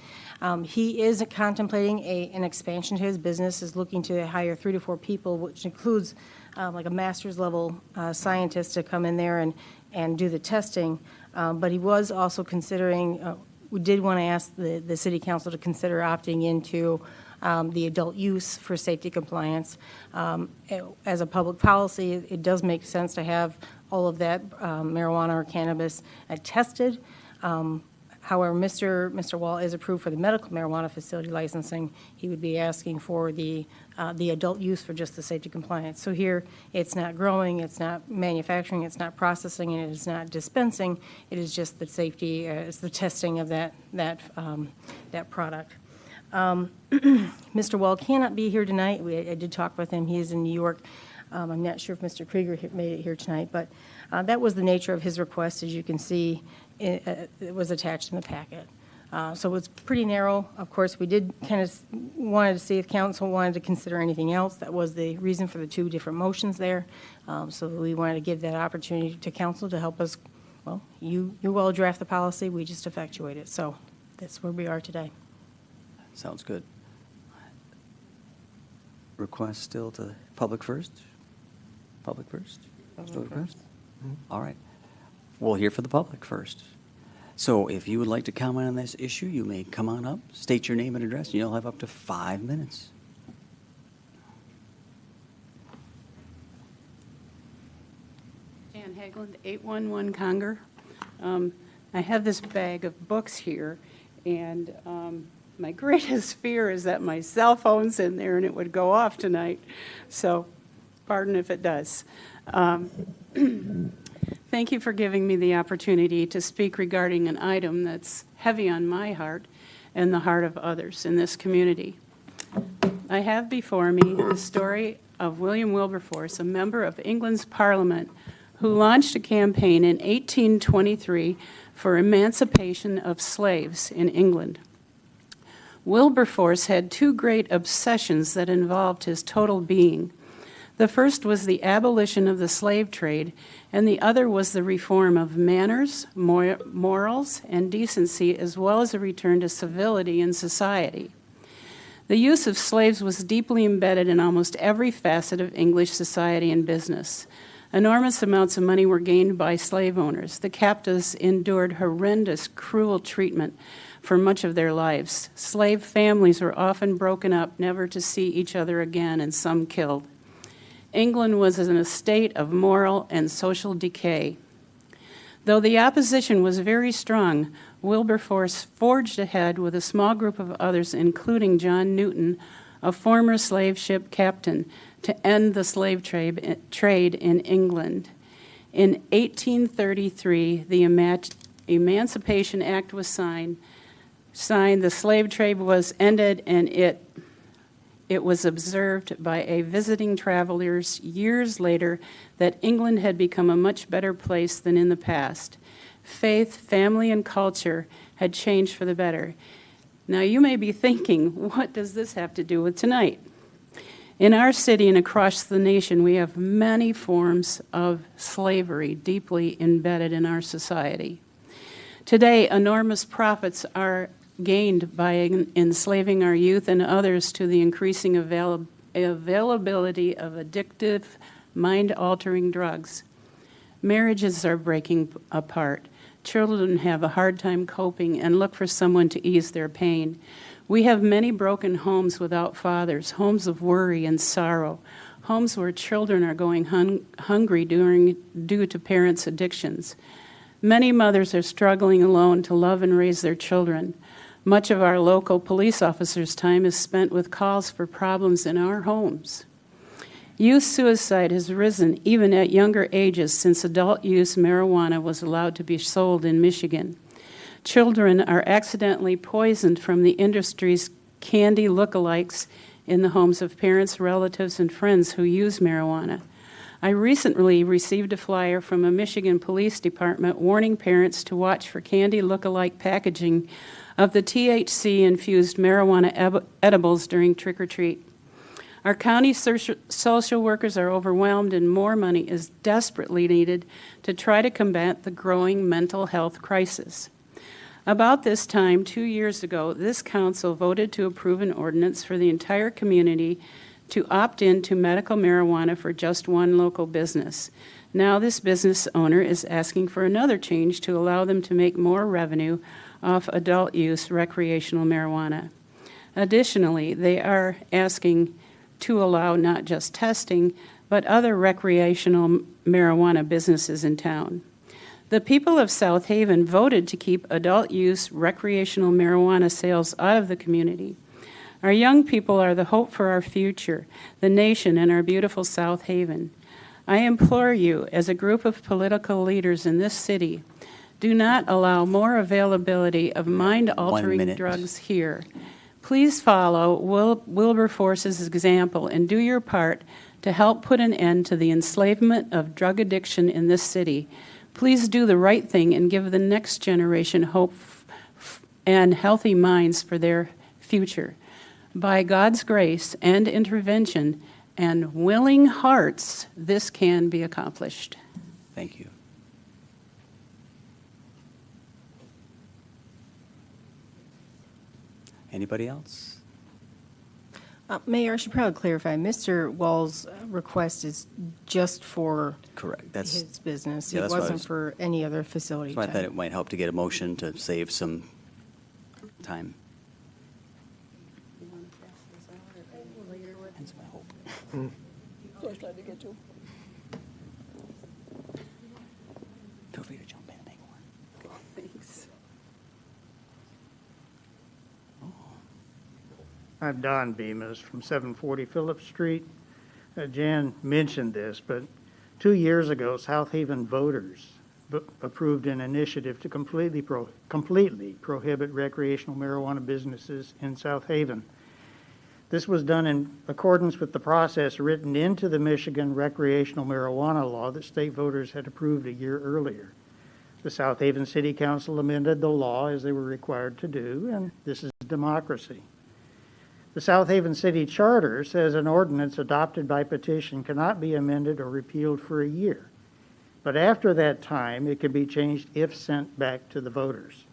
He is contemplating an expansion to his business, is looking to hire 3 to 4 people, which includes like a master's level scientist to come in there and do the testing. But he was also considering, we did want to ask the city council to consider opting into the adult use for safety compliance. As a public policy, it does make sense to have all of that marijuana or cannabis tested. However, Mr. Wall is approved for the medical marijuana facility licensing. He would be asking for the adult use for just the safety compliance. So here, it's not growing, it's not manufacturing, it's not processing, and it is not dispensing. It is just the safety, it's the testing of that product. Mr. Wall cannot be here tonight. I did talk with him. He is in New York. I'm not sure if Mr. Krieger made it here tonight, but that was the nature of his request. As you can see, it was attached in the packet. So it's pretty narrow. Of course, we did kind of wanted to see if council wanted to consider anything else. That was the reason for the 2 different motions there. So we wanted to give that opportunity to council to help us. Well, you all draft the policy. We just effectuate it. So that's where we are today. Sounds good. Request still to public first? Public first? Still first? All right. We'll hear from the public first. So if you would like to comment on this issue, you may come on up, state your name and address, and you'll have up to 5 minutes. Jan Haglund, 811 Conger. I have this bag of books here, and my greatest fear is that my cell phone's in there and it would go off tonight. So, pardon if it does. Thank you for giving me the opportunity to speak regarding an item that's heavy on my heart and the heart of others in this community. I have before me the story of William Wilberforce, a member of England's Parliament, who launched a campaign in 1823 for emancipation of slaves in England. Wilberforce had two great obsessions that involved his total being. The first was the abolition of the slave trade, and the other was the reform of manners, morals, and decency, as well as a return to civility in society. The use of slaves was deeply embedded in almost every facet of English society and business. Enormous amounts of money were gained by slave owners. The captives endured horrendous, cruel treatment for much of their lives. Slave families were often broken up, never to see each other again, and some killed. England was in a state of moral and social decay. Though the opposition was very strong, Wilberforce forged ahead with a small group of others, including John Newton, a former slave ship captain, to end the slave trade in England. In 1833, the Emancipation Act was signed, the slave trade was ended, and it was observed by a visiting travelers years later that England had become a much better place than in the past. Faith, family, and culture had changed for the better. Now you may be thinking, what does this have to do with tonight? In our city and across the nation, we have many forms of slavery deeply embedded in our society. Today, enormous profits are gained by enslaving our youth and others to the increasing availability of addictive, mind-altering drugs. Marriages are breaking apart. Children have a hard time coping and look for someone to ease their pain. We have many broken homes without fathers, homes of worry and sorrow, homes where children are going hungry due to parents' addictions. Many mothers are struggling alone to love and raise their children. Much of our local police officers' time is spent with calls for problems in our homes. Youth suicide has risen even at younger ages since adult-use marijuana was allowed to be sold in Michigan. Children are accidentally poisoned from the industry's candy lookalikes in the homes of parents, relatives, and friends who use marijuana. I recently received a flyer from a Michigan police department warning parents to watch for candy lookalike packaging of the THC-infused marijuana edibles during trick-or-treat. Our county social workers are overwhelmed, and more money is desperately needed to try to combat the growing mental health crisis. About this time, 2 years ago, this council voted to approve an ordinance for the entire community to opt into medical marijuana for just one local business. Now this business owner is asking for another change to allow them to make more revenue off adult-use recreational marijuana. Additionally, they are asking to allow not just testing, but other recreational marijuana businesses in town. The people of South Haven voted to keep adult-use recreational marijuana sales out of the community. Our young people are the hope for our future, the nation, and our beautiful South Haven. I implore you, as a group of political leaders in this city, do not allow more availability of mind-altering drugs here. Please follow Wilberforce's example and do your part to help put an end to the enslavement of drug addiction in this city. Please do the right thing and give the next generation hope and healthy minds for their future. By God's grace and intervention and willing hearts, this can be accomplished. Thank you. Anybody else? Mayor, I should probably clarify, Mr. Wall's request is just for Correct. That's, his business. yeah, It that's what I wasn't was- for any other facility so I type. thought it might help to get a motion to save some time. That's my hope. Feel free to jump in and make one. Thanks. I'm Don Bemis from 740 Phillips Street. Jan mentioned this, but 2 years ago, South Haven voters approved an initiative to completely prohibit recreational marijuana businesses in South Haven. This was done in accordance with the process written into the Michigan recreational marijuana law that state voters had approved a year earlier. The South Haven City Council amended the law as they were required to do, and this is democracy. The South Haven City Charter says an ordinance adopted by petition cannot be amended or repealed for a year. But after that time, it can be changed if sent back to the voters.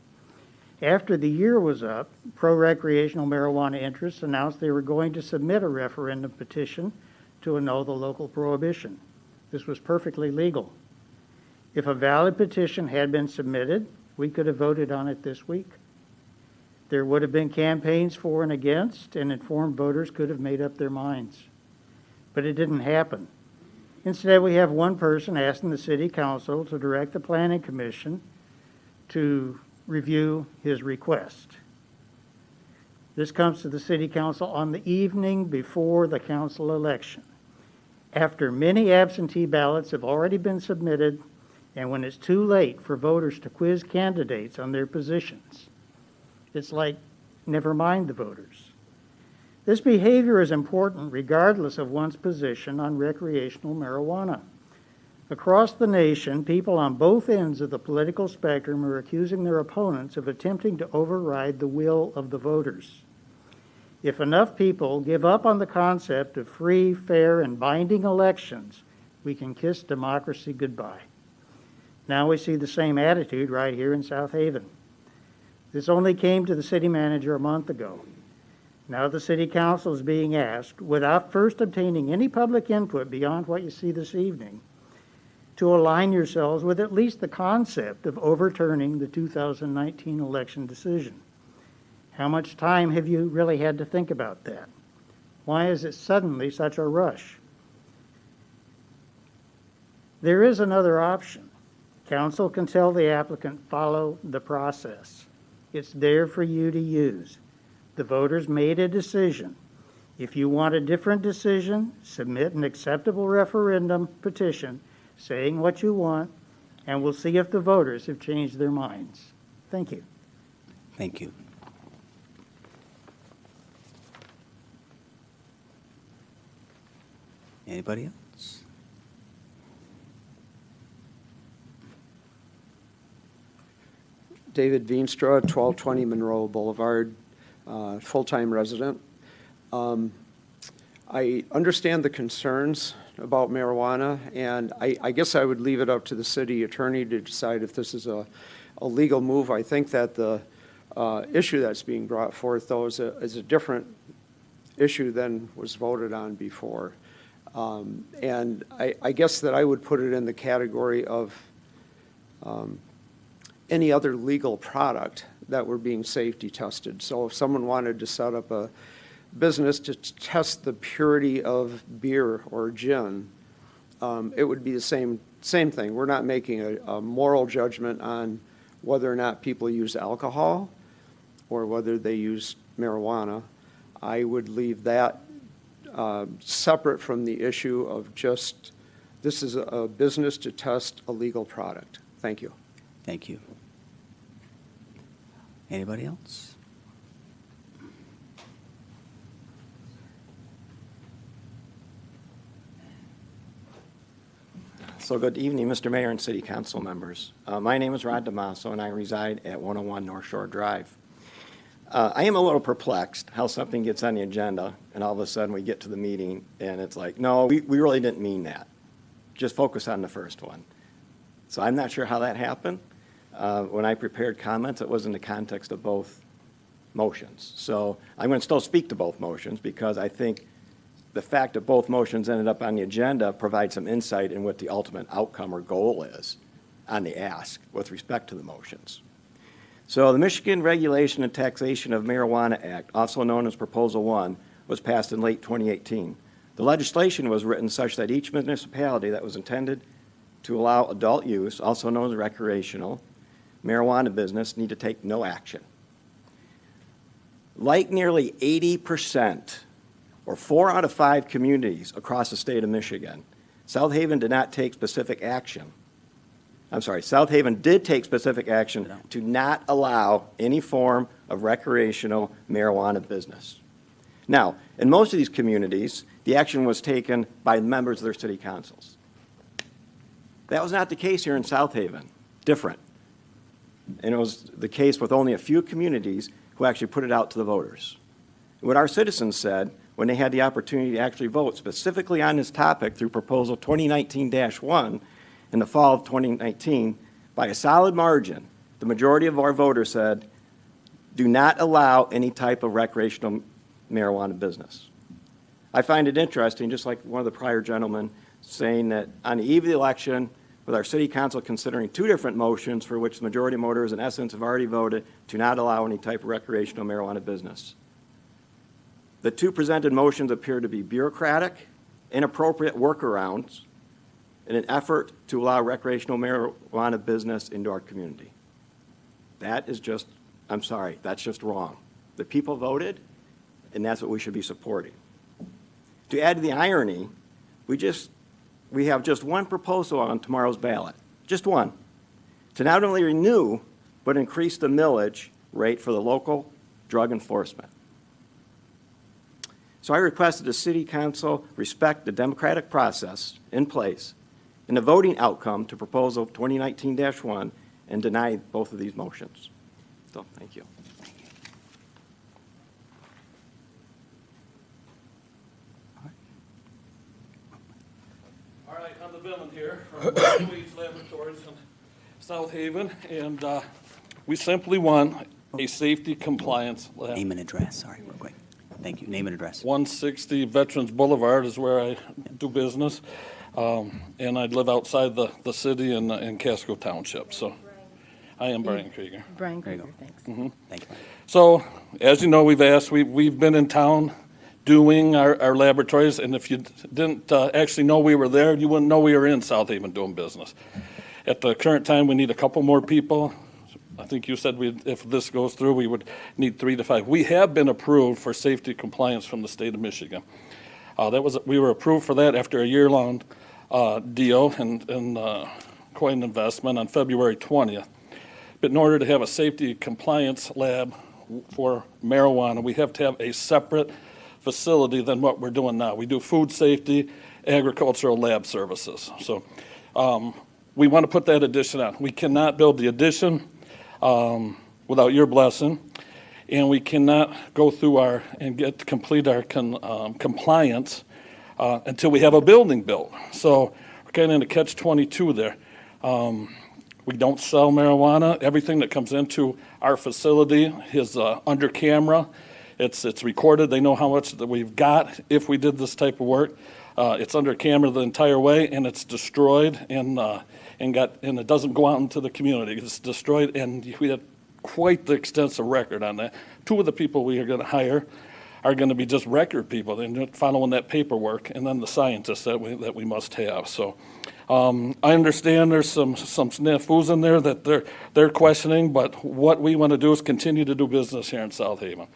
After the year was up, pro-recreational marijuana interests announced they were going to submit a referendum petition to annul the local prohibition. This was perfectly legal. If a valid petition had been submitted, we could have voted on it this week. There would have been campaigns for and against, and informed voters could have made up their minds. But it didn't happen. Instead, we have one person asking the city council to direct the planning commission to review his request. This comes to the city council on the evening before the council election, after many absentee ballots have already been submitted, and when it's too late for voters to quiz candidates on their positions. It's like, never mind the voters. This behavior is important regardless of one's position on recreational marijuana. Across the nation, people on both ends of the political spectrum are accusing their opponents of attempting to override the will of the voters. If enough people give up on the concept of free, fair, and binding elections, we can kiss democracy goodbye. Now we see the same attitude right here in South Haven. This only came to the city manager a month ago. Now the city council is being asked, without first obtaining any public input beyond what you see this evening, to align yourselves with at least the concept of overturning the 2019 election decision. How much time have you really had to think about that? Why is it suddenly such a rush? There is another option. Council can tell the applicant, follow the process. It's there for you to use. The voters made a decision. If you want a different decision, submit an acceptable referendum petition saying what you want, and we'll see if the voters have changed their minds. Thank you. Thank you. Anybody else? David Veenstra, 1220 Monroe Boulevard, full-time resident. I understand the concerns about marijuana, and I guess I would leave it up to the city attorney to decide if this is a legal move. I think that the issue that's being brought forth, though, is a different issue than was voted on before. And I guess that I would put it in the category of any other legal product that were being safety tested. So if someone wanted to set up a business to test the purity of beer or gin, it would be the same thing. We're not making a moral judgment on whether or not people use alcohol or whether they use marijuana. I would leave that separate from the issue of just, this is a business to test a legal product. Thank you. Thank you. Anybody else? So good evening, Mr. Mayor and City Council members. My name is Rod DeMasso, and I reside at 101 North Shore Drive. I am a little perplexed how something gets on the agenda, and all of a sudden we get to the meeting, and it's like, no, we really didn't mean that. Just focus on the first one. So I'm not sure how that happened. When I prepared comments, it was in the context of both motions. So I'm going to still speak to both motions because I think the fact that both motions ended up on the agenda provides some insight in what the ultimate outcome or goal is on the ask with respect to the motions. So the Michigan Regulation and Taxation of Marijuana Act, also known as Proposal 1, was passed in late 2018. The legislation was written such that each municipality that was intended to allow adult use, also known as recreational, marijuana business, need to take no action. Like nearly 80%, or 4 out of 5 communities across the state of Michigan, South Haven did not take specific action. South Haven did take specific action to not allow any form of recreational marijuana business. Now, in most of these communities, the action was taken by members of their city councils. That was not the case here in South Haven. Different. And it was the case with only a few communities who actually put it out to the voters. What our citizens said when they had the opportunity to actually vote specifically on this topic through Proposal 2019-1 in the fall of 2019, by a solid margin, the majority of our voters said, do not allow any type of recreational marijuana business. I find it interesting, just like one of the prior gentlemen saying that on the eve of the election, with our city council considering 2 different motions for which the majority of voters in essence have already voted to not allow any type of recreational marijuana business. The 2 presented motions appear to be bureaucratic, inappropriate workarounds in an effort to allow recreational marijuana business into our community. That is just, I'm sorry, that's just wrong. The people voted, and that's what we should be supporting. To add to the irony, we have just one proposal on tomorrow's ballot, just one, to not only renew, but increase the millage rate for the local drug enforcement. So I request that the City Council respect the democratic process in place in the voting outcome to Proposal 2019-1 and deny both of these motions. So, thank you. All right, I'm the villain here from Louise Laboratories in South Haven, and we simply won a safety compliance lab. Name and address, sorry, real quick. Thank you. Name and address. 160 Veterans Boulevard is where I do business, and I live outside the city in Casco Township. So I am Brian Krieger. Brian Krieger, thanks. Mm-hmm. Thank you. So, as you know, we've been in town doing our laboratories, and if you didn't actually know we were there, you wouldn't know we were in South Haven doing business. At the current time, we need a couple more people. I think you said if this goes through, we would need 3 to 5. We have been approved for safety compliance from the state of Michigan. We were approved for that after a year-long deal and quite an investment on February 20th. But in order to have a safety compliance lab for marijuana, we have to have a separate facility than what we're doing now. We do food safety, agricultural lab services. So we want to put that addition on. We cannot build the addition without your blessing, and we cannot go through and complete our compliance until we have a building built. So we're kind of in a catch-22 there. We don't sell marijuana. Everything that comes into our facility is under camera. It's recorded. They know how much that we've got if we did this type of work. It's under camera the entire way, and it's destroyed and it doesn't go out into the community. It's destroyed, and we have quite the extensive record on that. 2 of the people we are going to hire are going to be just record people. They're following that paperwork, and then the scientists that we must have. So I understand there's some snafus in there that they're questioning, but what we want to do is continue to do business here in South Haven.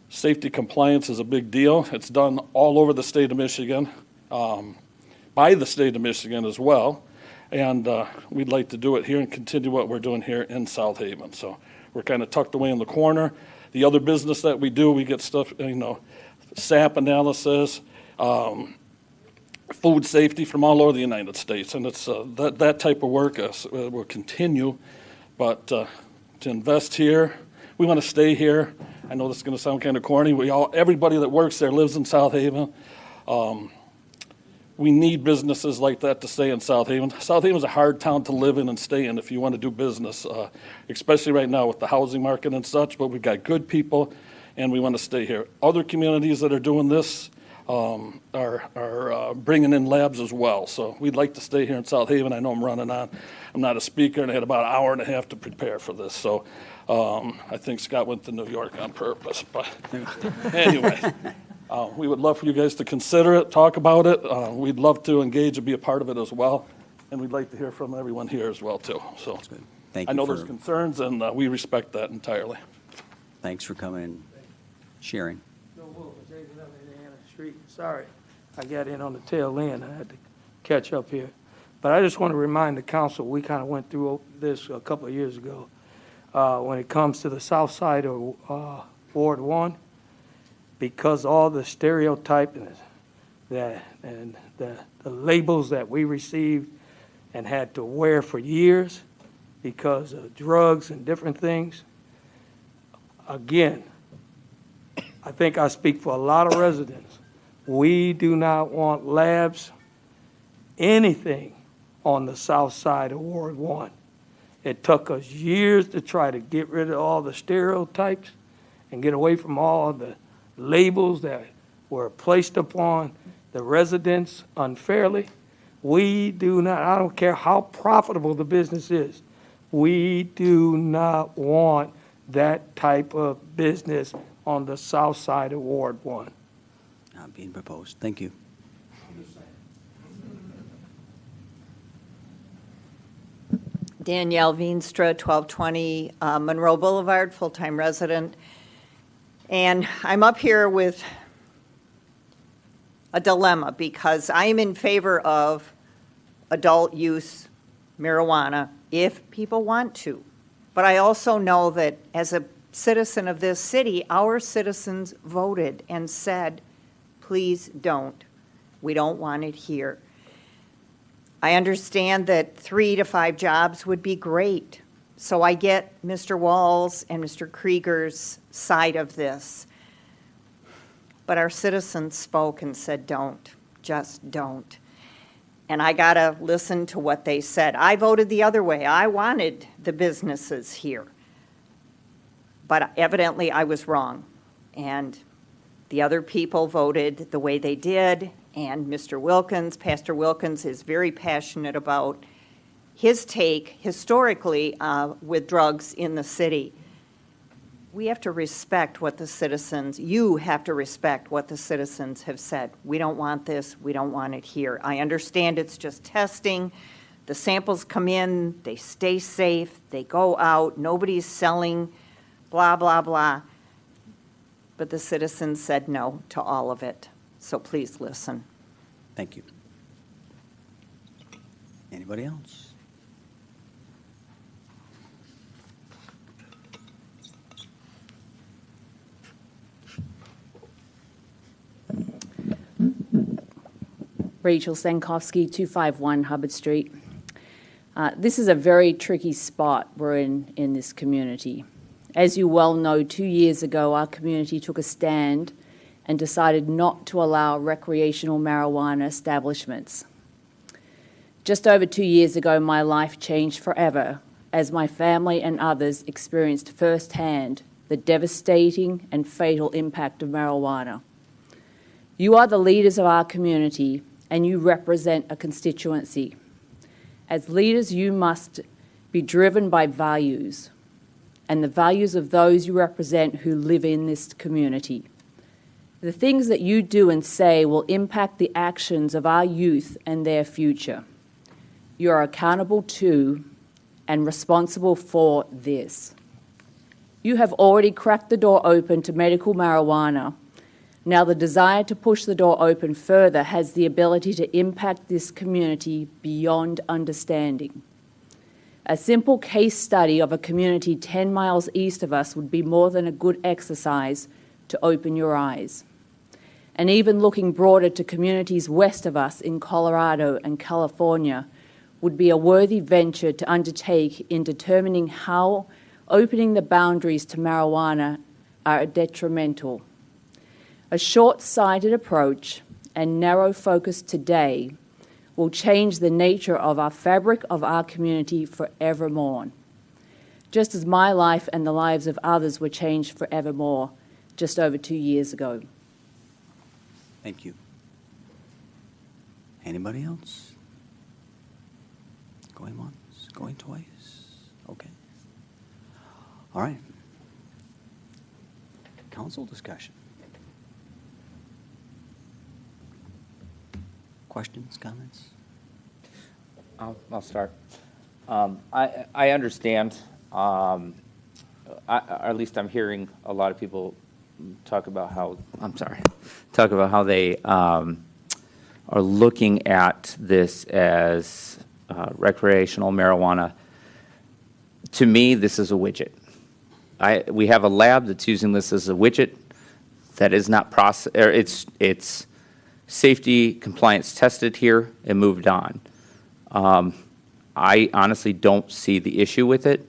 Safety compliance is a big deal. It's done all over the state of Michigan, by the state of Michigan as well, and we'd like to do it here and continue what we're doing here in South Haven. So we're kind of tucked away in the corner. The other business that we do, we get stuff, SAP analysis, food safety from all over the United States, and it's that type of work will continue, but to invest here, we want to stay here. I know this is going to sound kind of corny. Everybody that works there lives in South Haven. we need businesses like that to stay in South Haven. South Haven's a hard town to live in and stay in if you want to do business, especially right now with the housing market and such, but we've got good people, and we want to stay here. Other communities that are doing this are bringing in labs as well, so we'd like to stay here in South Haven. I know I'm running on. I'm not a speaker, and I had about an hour and a half to prepare for this, so I think Scott went to New York on purpose, but anyway. We would love for you guys to consider it, talk about it. We'd love to engage and be a part of it as well. And we'd like to hear from everyone here as well, too. So Thank I you know for- there's concerns, and we respect that entirely. Thanks for coming and sharing. No more, David, I'm in Indiana Street. Sorry, I got in on the tail end. I had to catch up here. But I just want to remind the council, we kind of went through this a couple of years ago. When it comes to the south side of Ward 1, because all the stereotype and the labels that we received and had to wear for years because of drugs and different things. Again, I think I speak for a lot of residents. We do not want labs, anything on the south side of Ward 1. It took us years to try to get rid of all the stereotypes and get away from all the labels that were placed upon the residents unfairly. We do not, I don't care how profitable the business is, we do not want that type of business on the south side of Ward 1. Not being proposed. Thank you. Danielle Veenstra, 1220 Monroe Boulevard, full-time resident. And I'm up here with a dilemma because I am in favor of adult use marijuana if people want to. But I also know that as a citizen of this city, our citizens voted and said, please don't. We don't want it here. I understand that 3 to 5 jobs would be great. So I get Mr. Walls and Mr. Krieger's side of this. But our citizens spoke and said, don't, just don't. And I got to listen to what they said. I voted the other way. I wanted the businesses here. But evidently I was wrong. And the other people voted the way they did. And Mr. Wilkins, Pastor Wilkins, is very passionate about his take historically with drugs in the city. We have to respect what the citizens, you have to respect what the citizens have said. We don't want this, we don't want it here. I understand it's just testing. The samples come in, they stay safe, they go out, nobody's selling, blah, blah, blah. But the citizens said no to all of it. So please listen. Thank you. Anybody else? Rachel Sankowski, 251 Hubbard Street. This is a very tricky spot we're in this community. As you well know, 2 years ago, our community took a stand and decided not to allow recreational marijuana establishments. Just over 2 years ago, my life changed forever as my family and others experienced firsthand the devastating and fatal impact of marijuana. You are the leaders of our community, and you represent a constituency. As leaders, you must be driven by values, and the values of those you represent who live in this community. The things that you do and say will impact the actions of our youth and their future. You are accountable to and responsible for this. You have already cracked the door open to medical marijuana. Now the desire to push the door open further has the ability to impact this community beyond understanding. A simple case study of a community 10 miles east of us would be more than a good exercise to open your eyes. And even looking broader to communities west of us in Colorado and California would be a worthy venture to undertake in determining how opening the boundaries to marijuana are detrimental. A short-sighted approach and narrow focus today will change the nature of our fabric of our community forevermore, just as my life and the lives of others were changed forevermore just over 2 years ago. Thank you. Anybody else? Going once, going twice? Okay. All right. Council discussion. Questions, comments? I'll start. I understand, or at least I'm hearing a lot of people talk about how they are looking at this as recreational marijuana. To me, this is a widget. We have a lab that's using this as a widget that is not it's safety compliance tested here and moved on. I honestly don't see the issue with it,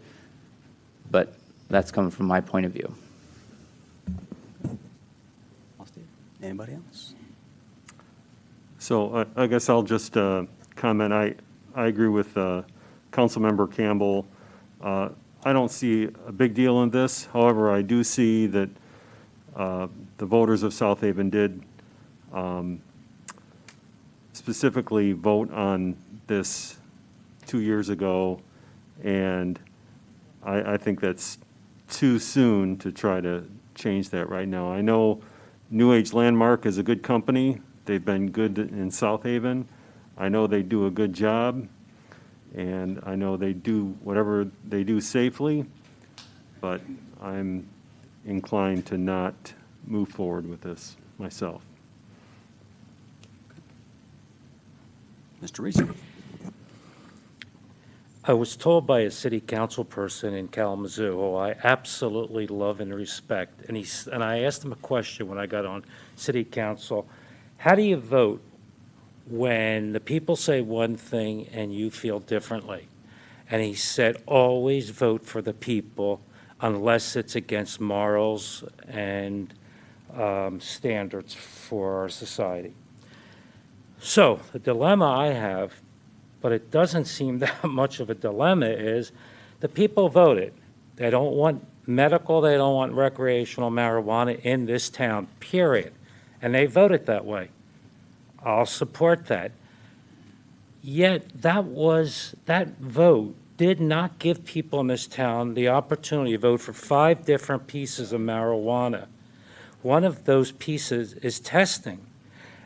but that's coming from my point of view. Anybody else? So I guess I'll just comment. I agree with Councilmember Campbell. I don't see a big deal in this. However, I do see that the voters of South Haven did specifically vote on this 2 years ago, and I think that's too soon to try to change that right now. I know New Age Landmark is a good company. They've been good in South Haven. I know they do a good job, and I know they do whatever they do safely, but I'm inclined to not move forward with this myself. Mr. Reese. I was told by a city council person in Kalamazoo, who I absolutely love and respect, and I asked him a question when I got on city council: how do you vote when the people say one thing and you feel differently? And he said, always vote for the people unless it's against morals and standards for our society. So the dilemma I have, but it doesn't seem that much of a dilemma, is the people voted. They don't want medical, they don't want recreational marijuana in this town, period. And they voted that way. I'll support that. Yet that vote did not give people in this town the opportunity to vote for 5 different pieces of marijuana. One of those pieces is testing.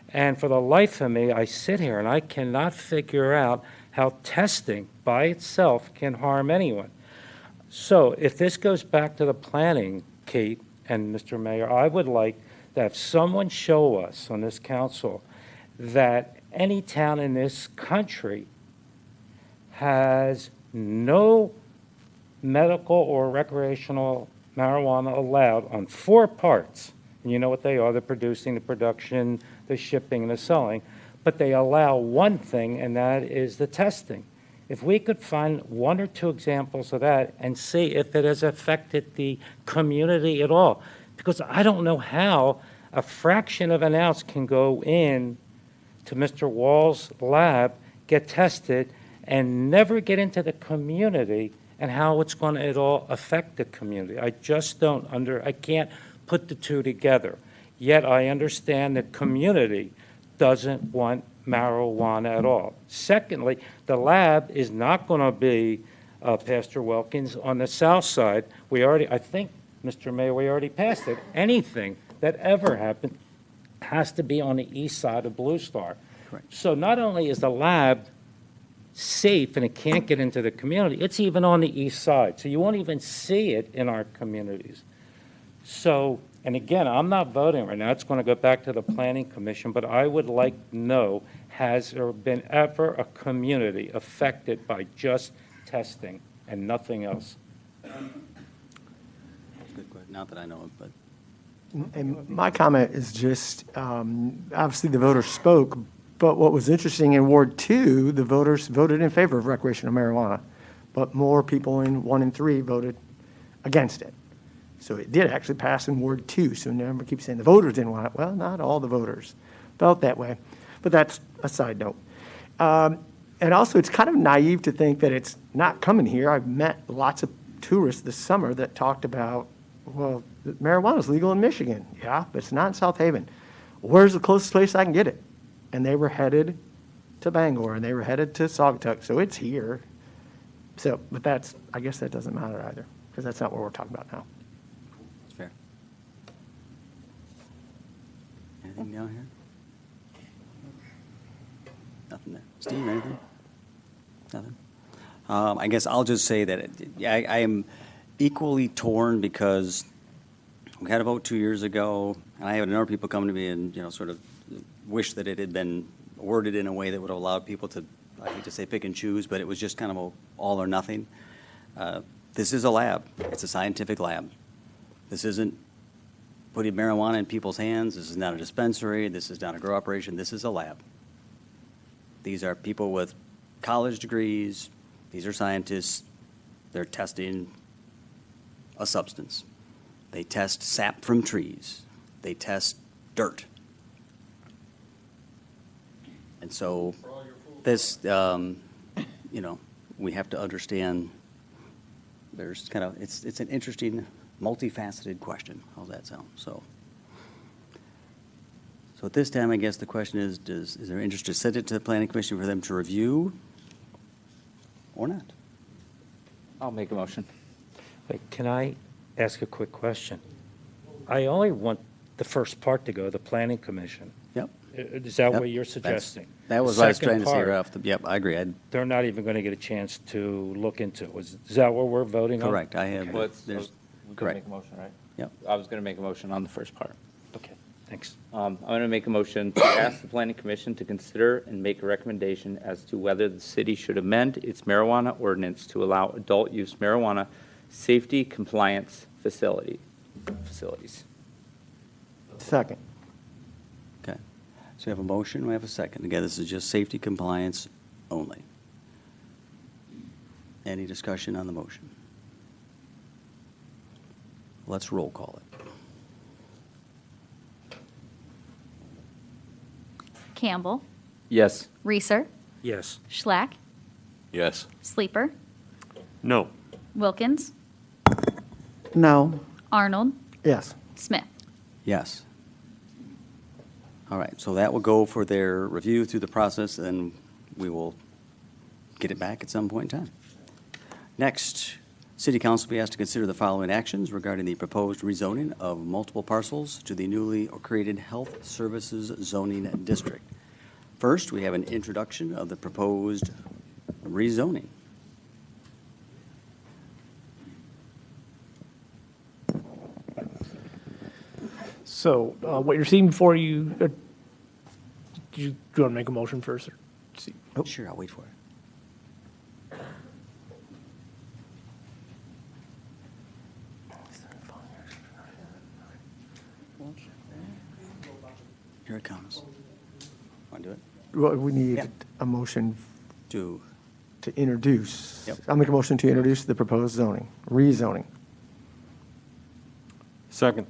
And for the life of me, I sit here and I cannot figure out how testing by itself can harm anyone. So if this goes back to the planning, Kate and Mr. Mayor, I would like to have someone show us on this council that any town in this country has no medical or recreational marijuana allowed on 4 parts. And you know what they are: the producing, the production, the shipping, and the selling. But they allow one thing, and that is the testing. If we could find 1 or 2 examples of that and see if it has affected the community at all. Because I don't know how a fraction of an ounce can go in to Mr. Wall's lab, get tested, and never get into the community, and how it's going to at all affect the community. I just I can't put the two together. Yet I understand the community doesn't want marijuana at all. Secondly, the lab is not going to be, Pastor Wilkins, on the south side. I think, Mr. Mayor, we already passed it. Anything that ever happened has to be on the east side of Blue Star. Correct. So not only is the lab safe and it can't get into the community, it's even on the east side. So you won't even see it in our communities. So, and again, I'm not voting right now. It's going to go back to the Planning Commission, but I would like to know, has there been ever a community affected by just testing and nothing else? Good question. Not that I know of, but. And my comment is just, obviously the voters spoke, but what was interesting in Ward 2, the voters voted in favor of recreational marijuana, but more people in 1 and 3 voted against it. So it did actually pass in Ward 2. So remember, keep saying the voters didn't want it. Well, not all the voters. felt that way. But that's a side note. And also, it's kind of naive to think that it's not coming here. I've met lots of tourists this summer that talked about, well, marijuana is legal in Michigan. Yeah, but it's not in South Haven. Where's the closest place I can get it? And they were headed to Bangor, and they were headed to Saugatuck, so it's here. So, but that's, I guess that doesn't matter either, because that's not what we're talking about now. That's fair. Anything down here? Nothing there. Steve, anything? Nothing? I guess I'll just say that I am equally torn because we had a vote 2 years ago, and I had a number of people come to me and, sort of wish that it had been worded in a way that would have allowed people to, I hate to say pick and choose, but it was just kind of a all or nothing. This is a lab. It's a scientific lab. This isn't putting marijuana in people's hands. This is not a dispensary. This is not a grow operation. This is a lab. These are people with college degrees. These are scientists. They're testing a substance. They test sap from trees. They test dirt. And so this, we have to understand there's kind of, it's an interesting, multifaceted question. How's that sound? So at this time, I guess the question is there interest to send it to the Planning Commission for them to review or not? I'll make a motion. Wait, can I ask a quick question? I only want the first part to go to the Planning Commission. Yep. Is that Yep. what you're suggesting? That was The what I was second trying to say part, right off yep, I agree. They're not even going to get a chance to look into it. Is that what we're voting on? Correct. I have, Well, there's, we can correct. make a motion, right? Yep. I was going to make a motion on the first part. Okay, thanks. I'm going to make a motion to ask the Planning Commission to consider and make a recommendation as to whether the city should amend its marijuana ordinance to allow adult-use marijuana safety compliance facilities. Second. Okay. So we have a motion, we have a second. Again, this is just safety compliance only. Any discussion on the motion? Let's roll call it. Campbell, Yes. Reeser, Yes. Schlack, Yes. Sleeper, No. Wilkins, No. Arnold, Yes. Smith. Yes. All right, so that will go for their review through the process, and we will get it back at some point in time. Next, City Council will be asked to consider the following actions regarding the proposed rezoning of multiple parcels to the newly created Health Services Zoning District. First, we have an introduction of the proposed rezoning. So what you're seeing before you, do you want to make a motion first? Or see? Oh, sure, I'll wait for it. Here it comes. Want to do it? Well, we need Yeah. a motion To, to introduce. Yep. I'll make a motion to introduce the proposed zoning, rezoning. Second.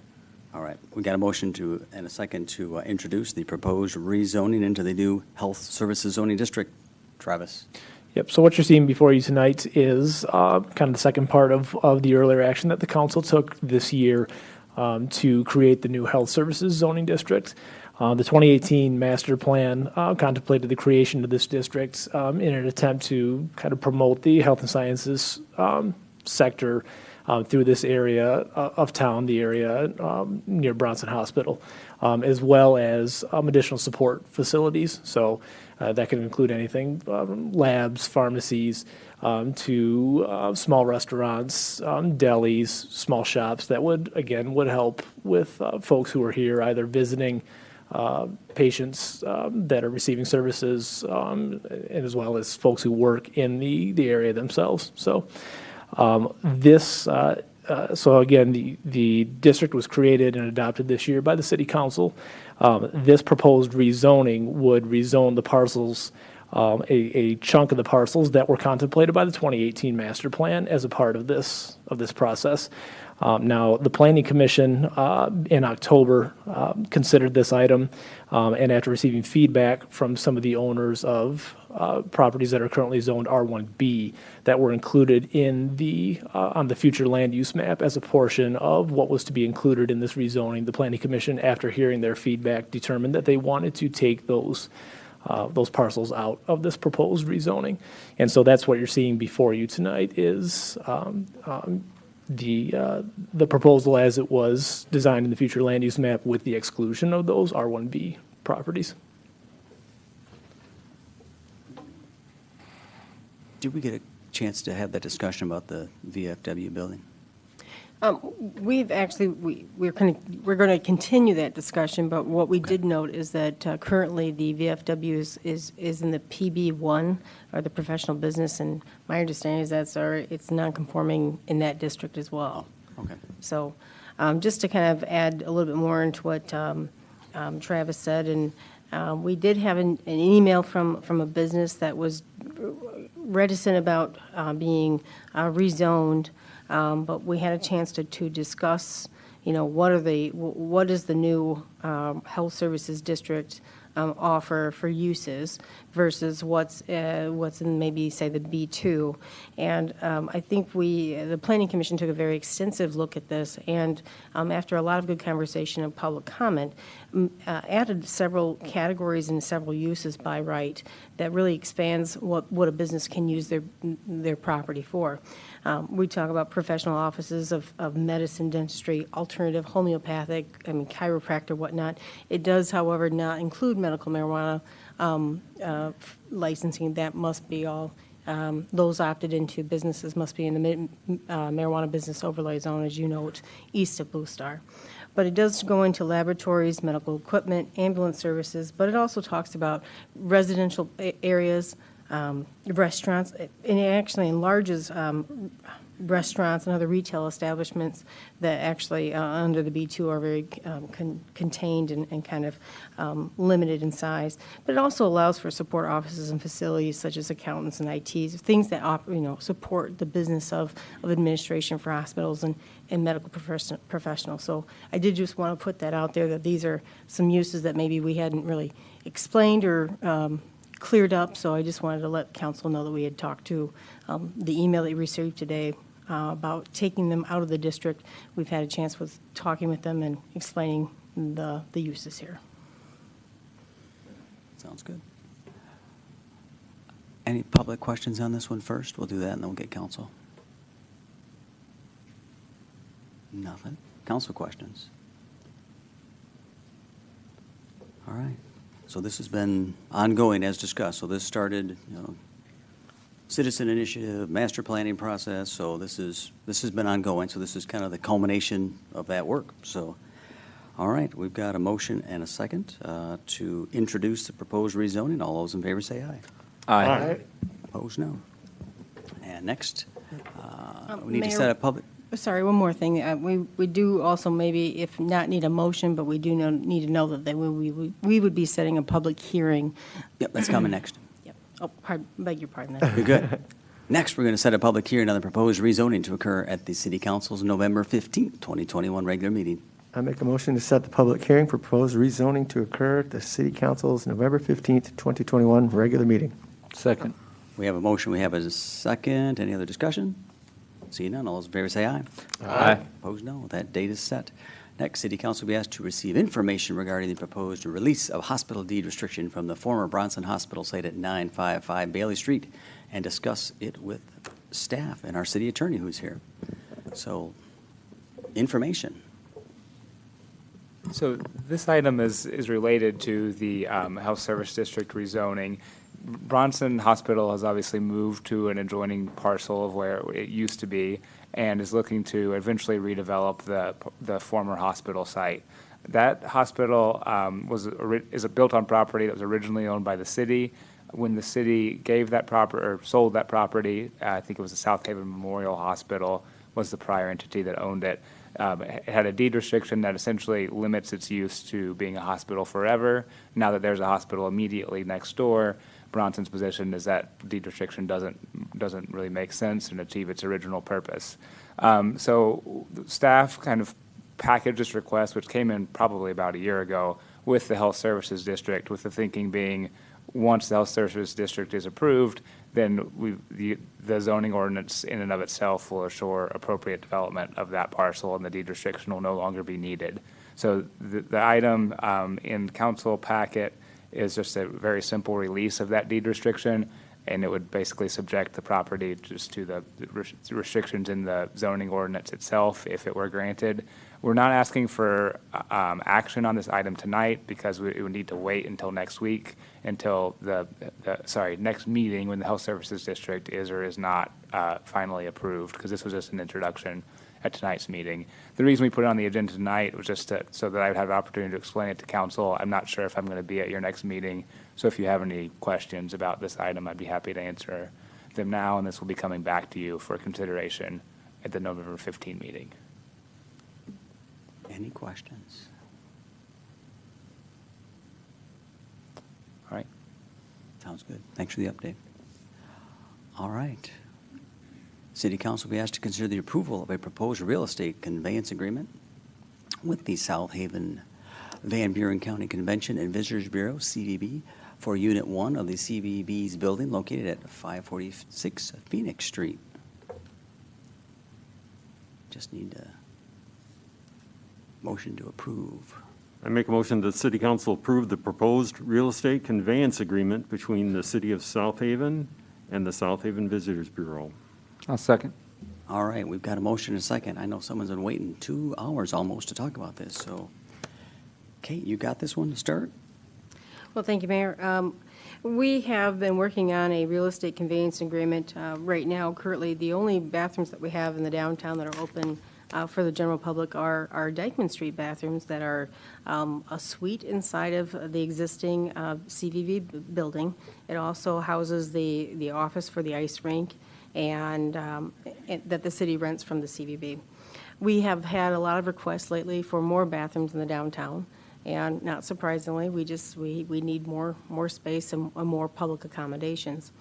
all right, we got a motion to, and a second to introduce the proposed rezoning into the new Health Services Zoning District. Travis? Yep, so what you're seeing before you tonight is kind of the second part of the earlier action that the council took this year to create the new Health Services Zoning District. The 2018 master plan contemplated the creation of this district in an attempt to kind of promote the health and sciences sector through this area of town, the area near Bronson Hospital, as well as additional support facilities. So that can include anything, labs, pharmacies, to small restaurants, delis, small shops that would help with folks who are here either visiting patients that are receiving services, and as well as folks who work in the area themselves. So so again, the district was created and adopted this year by the city council. This proposed rezoning would rezone the parcels, a chunk of the parcels that were contemplated by the 2018 master plan as a part of this process. Now, the Planning Commission in October considered this item, and after receiving feedback from some of the owners of properties that are currently zoned R1B that were included in on the future land use map as a portion of what was to be included in this rezoning, the Planning Commission, after hearing their feedback, determined that they wanted to take those parcels out of this proposed rezoning. And so that's what you're seeing before you tonight is the proposal as it was designed in the future land use map with the exclusion of those R1B properties. Did we get a chance to have that discussion about the VFW building? We've actually, we're going to continue that discussion, but what we did note is that currently the VFW is in the PB1, or the professional business, and my understanding is it's non-conforming in that district as well. Okay. So just to kind of add a little bit more into what Travis said, and we did have an email from a business that was reticent about being rezoned, but we had a chance to discuss, what is the new health services district offer for uses versus what's in maybe, say, the B2. And I think the Planning Commission took a very extensive look at this, and after a lot of good conversation and public comment, added several categories and several uses by right that really expands what a business can use their property for. We talk about professional offices of medicine, dentistry, alternative, homeopathic, chiropractor, whatnot. It does, however, not include medical marijuana licensing. That must be all. Those opted into businesses must be in the marijuana business overlay zone, as you note, east of Blue Star. But it does go into laboratories, medical equipment, ambulance services, but it also talks about residential areas, restaurants. And it actually enlarges restaurants and other retail establishments that actually, under the B2, are very contained and kind of limited in size. But it also allows for support offices and facilities such as accountants and ITs, things that support the business of administration for hospitals and medical professionals. So I did just want to put that out there, that these are some uses that maybe we hadn't really explained or cleared up. So I just wanted to let council know that we had talked to the email that you received today about taking them out of the district. We've had a chance with talking with them and explaining the uses here. Sounds good. Any public questions on this one first? We'll do that and then we'll get council. Nothing. Council questions? All right. So this has been ongoing as discussed. So this started, citizen initiative, master planning process. So this has been ongoing. So this is kind of the culmination of that work. So, all right, we've got a motion and a second to introduce the proposed rezoning. All those in favor say aye. Aye. Opposed, no. And next, we need to Mayor- set a public. Sorry, one more thing. We do also maybe, if not need a motion, but we do need to know that we would be setting a public hearing. Yep, that's coming next. Yep. Oh, beg your pardon. There. You're good. Next, we're going to set a public hearing on the proposed rezoning to occur at the City Council's November 15th, 2021 regular meeting. I make a motion to set the public hearing for proposed rezoning to occur at the City Council's November 15th, 2021 regular meeting. Second. We have a motion, we have a second. Any other discussion? Seeing none, all those in favor say aye. Aye. Opposed, no. That date is set. Next, City Council will be asked to receive information regarding the proposed release of hospital deed restriction from the former Bronson Hospital site at 955 Bailey Street and discuss it with staff and our city attorney who's here. So, information. So this item is related to the Health Service District rezoning. Bronson Hospital has obviously moved to an adjoining parcel of where it used to be and is looking to eventually redevelop the former hospital site. That hospital is built on property that was originally owned by the city. When the city gave that property or sold that property, I think it was the South Haven Memorial Hospital was the prior entity that owned it. It had a deed restriction that essentially limits its use to being a hospital forever. Now that there's a hospital immediately next door, Bronson's position is that deed restriction doesn't really make sense and achieve its original purpose. So staff kind of packaged this request, which came in probably about a year ago, with the Health Services District, with the thinking being, once the Health Services District is approved, then the zoning ordinance in and of itself will assure appropriate development of that parcel, and the deed restriction will no longer be needed. So the item in council packet is just a very simple release of that deed restriction, and it would basically subject the property just to the restrictions in the zoning ordinance itself if it were granted. We're not asking for action on this item tonight because we would need to wait until next week, until next meeting when the Health Services District is or is not finally approved, because this was just an introduction at tonight's meeting. The reason we put it on the agenda tonight was just so that I would have an opportunity to explain it to council. I'm not sure if I'm going to be at your next meeting, so if you have any questions about this item, I'd be happy to answer them now, and this will be coming back to you for consideration at the November 15 meeting. Any questions? All right. Sounds good. Thanks for the update. All right. City Council will be asked to consider the approval of a proposed real estate conveyance agreement with the South Haven Van Buren County Convention and Visitors Bureau, CVB, for Unit 1 of the CVB's building located at 546 Phoenix Street. Just need a motion to approve. I make a motion that City Council approve the proposed real estate conveyance agreement between the City of South Haven and the South Haven Visitors Bureau. I'll second. All right, we've got a motion and a second. I know someone's been waiting 2 hours almost to talk about this, so Kate, you got this one to start? Well, thank you, Mayor. We have been working on a real estate conveyance agreement. Right now, currently, the only bathrooms that we have in the downtown that are open for the general public are Dyckman Street bathrooms that are a suite inside of the existing CVB building. It also houses the office for the ice rink and that the city rents from the CVB. We have had a lot of requests lately for more bathrooms in the downtown. And not surprisingly, we need more space and more public accommodations.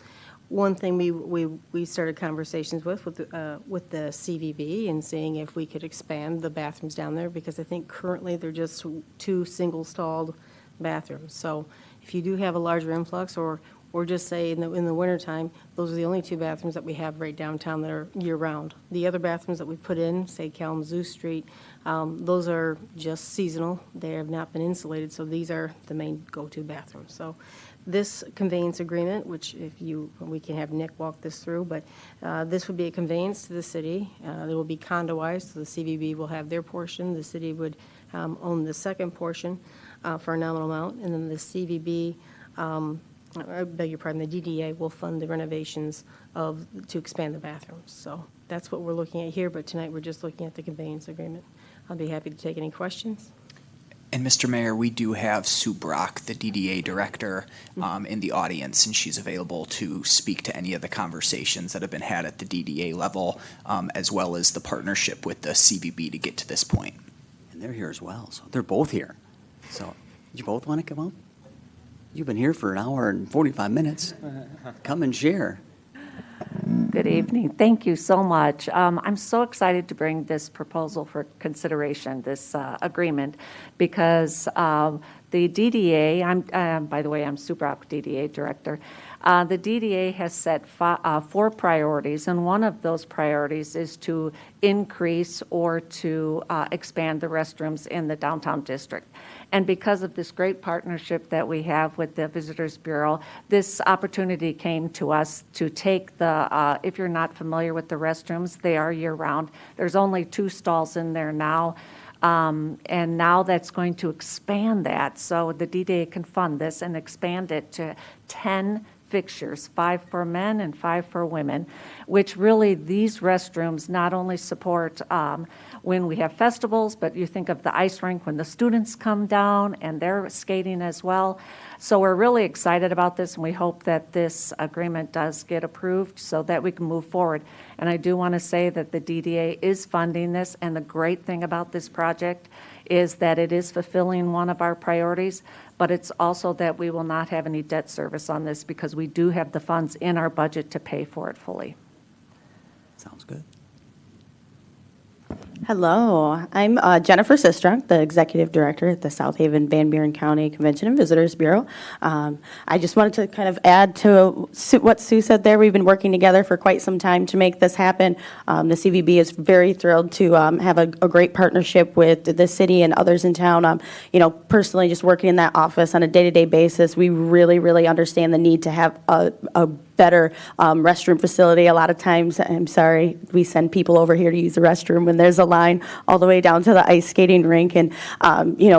One thing we started conversations with the CVB and seeing if we could expand the bathrooms down there, because I think currently they're just 2 single-stalled bathrooms. So if you do have a larger influx, or just say in the wintertime, those are the only 2 bathrooms that we have right downtown that are year-round. The other bathrooms that we put in, say Kalamazoo Street, those are just seasonal. They have not been insulated, so these are the main go-to bathrooms. So this conveyance agreement, which we can have Nick walk this through, but this would be a conveyance to the city. There will be condoized, so the CVB will have their portion. The city would own the second portion for a nominal amount, and then the CVB, I beg your pardon, the DDA will fund the renovations to expand the bathrooms. So that's what we're looking at here, but tonight we're just looking at the conveyance agreement. I'll be happy to take any questions. And Mr. Mayor, we do have Sue Brock, the DDA director, in the audience, and she's available to speak to any of the conversations that have been had at the DDA level, as well as the partnership with the CVB to get to this point. And they're here as well, so they're both here. So you both want to come up? You've been here for an hour and 45 minutes. Come and share. Good evening. Thank you so much. I'm so excited to bring this proposal for consideration, this agreement, because the DDA, by the way, I'm Sue Brock, DDA director. The DDA has set 4 priorities, and one of those priorities is to increase or to expand the restrooms in the downtown district. And because of this great partnership that we have with the Visitors Bureau, this opportunity came to us to take if you're not familiar with the restrooms, they are year-round. There's only 2 stalls in there now. And now that's going to expand that. So the DDA can fund this and expand it to 10 fixtures, 5 for men and 5 for women, which really these restrooms not only support when we have festivals, but you think of the ice rink when the students come down and they're skating as well. So we're really excited about this, and we hope that this agreement does get approved so that we can move forward. And I do want to say that the DDA is funding this, and the great thing about this project is that it is fulfilling one of our priorities, but it's also that we will not have any debt service on this because we do have the funds in our budget to pay for it fully. Sounds good. Hello, I'm Jennifer Sistrunk, the Executive Director at the South Haven Van Buren County Convention and Visitors Bureau. I just wanted to kind of add to what Sue said there. We've been working together for quite some time to make this happen. The CVB is very thrilled to have a great partnership with the city and others in town. Personally, just working in that office on a day-to-day basis, we really, really understand the need to have a better restroom facility. A lot of times, I'm sorry, we send people over here to use the restroom when there's a line all the way down to the ice skating rink. And,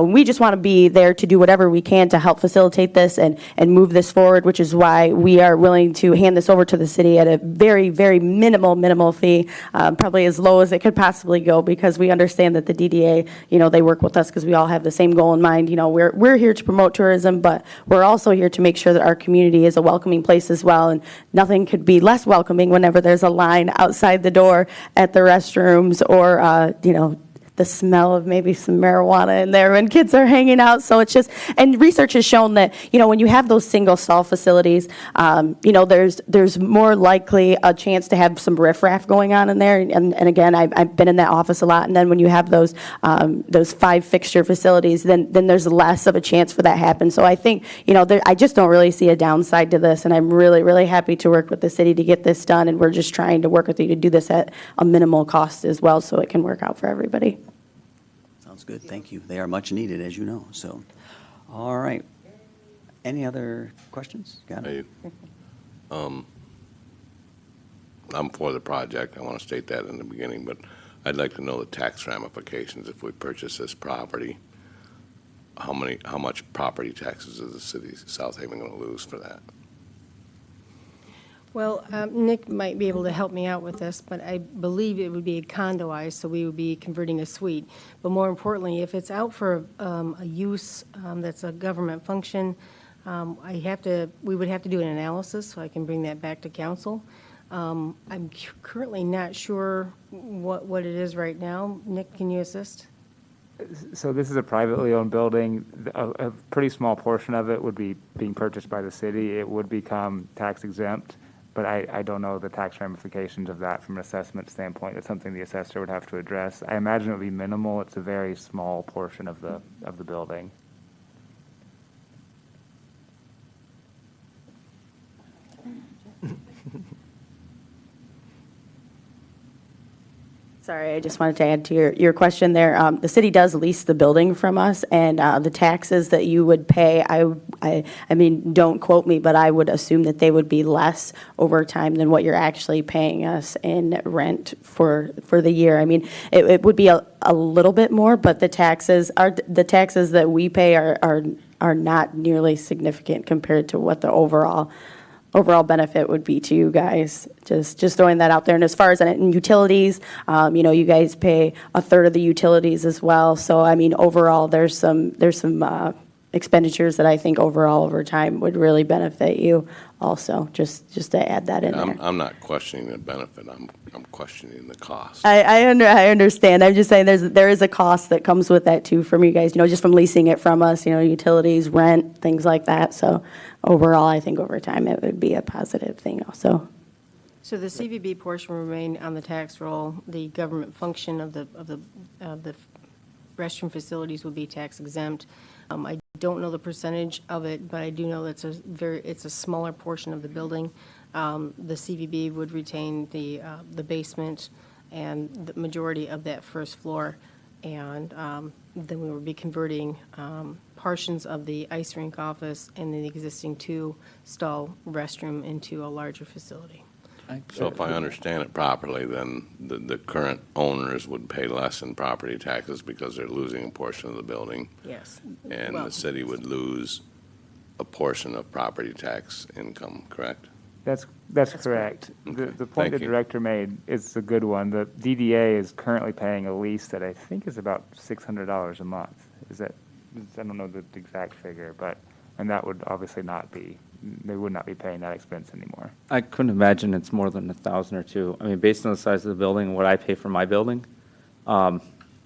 we just want to be there to do whatever we can to help facilitate this and move this forward, which is why we are willing to hand this over to the city at a very, very minimal fee, probably as low as it could possibly go, because we understand that the DDA, they work with us because we all have the same goal in mind. We're here to promote tourism, but we're also here to make sure that our community is a welcoming place as well. And nothing could be less welcoming whenever there's a line outside the door at the restrooms or, the smell of maybe some marijuana in there when kids are hanging out. So it's just, and research has shown that, when you have those single stall facilities, there's more likely a chance to have some riffraff going on in there. And again, I've been in that office a lot. And then when you have those 5 fixture facilities, then there's less of a chance for that happen. So I think, I just don't really see a downside to this. And I'm really, really happy to work with the city to get this done. And we're just trying to work with you to do this at a minimal cost as well, so it can work out for everybody. Sounds good. Thank you. They are much needed, as you know. So, all right. Any other questions? Got it. I'm for the project. I want to state that in the beginning, but I'd like to know the tax ramifications if we purchase this property. How much property taxes is the city of South Haven going to lose for that? Well, Nick might be able to help me out with this, but I believe it would be condoized, so we would be converting a suite. But more importantly, if it's out for a use that's a government function, we would have to do an analysis, so I can bring that back to council. I'm currently not sure what it is right now. Nick, can you assist? So this is a privately owned building. A pretty small portion of it would be being purchased by the city. It would become tax exempt, but I don't know the tax ramifications of that from an assessment standpoint. It's something the assessor would have to address. I imagine it would be minimal. It's a very small portion of the building. Sorry, I just wanted to add to your question there. The city does lease the building from us, and the taxes that you would pay, I mean, don't quote me, but I would assume that they would be less over time than what you're actually paying us in rent for the year. I mean, it would be a little bit more, but the taxes that we pay are not nearly significant compared to what the overall benefit would be to you guys. Just throwing that out there. And as far as in utilities, you guys pay a third of the utilities as well. So I mean, overall, there's some expenditures that I think overall over time would really benefit you. Also, just to add that in there. I'm not questioning the benefit. I'm questioning the cost. I understand. I'm just saying there is a cost that comes with that too from you guys. Just from leasing it from us. Utilities, rent, things like that. So overall, I think over time it would be a positive thing also. So the CVB portion will remain on the tax roll. The government function of the restroom facilities will be tax exempt. I don't know the percentage of it, but I do know it's a smaller portion of the building. The CVB would retain the basement and the majority of that first floor, and then we would be converting portions of the ice rink office and the existing 2-stall restroom into a larger facility. So if I understand it properly, then the current owners would pay less in property taxes because they're losing a portion of the building. Yes. And the city would lose a portion of property tax income, correct? That's correct. The point the you. director made is a good one. The DDA is currently paying a lease that I think is about $600 a month. I don't know the exact figure, and that would obviously they would not be paying that expense anymore. I couldn't imagine it's more than $1,000 or $2,000. I mean, based on the size of the building and what I pay for my building,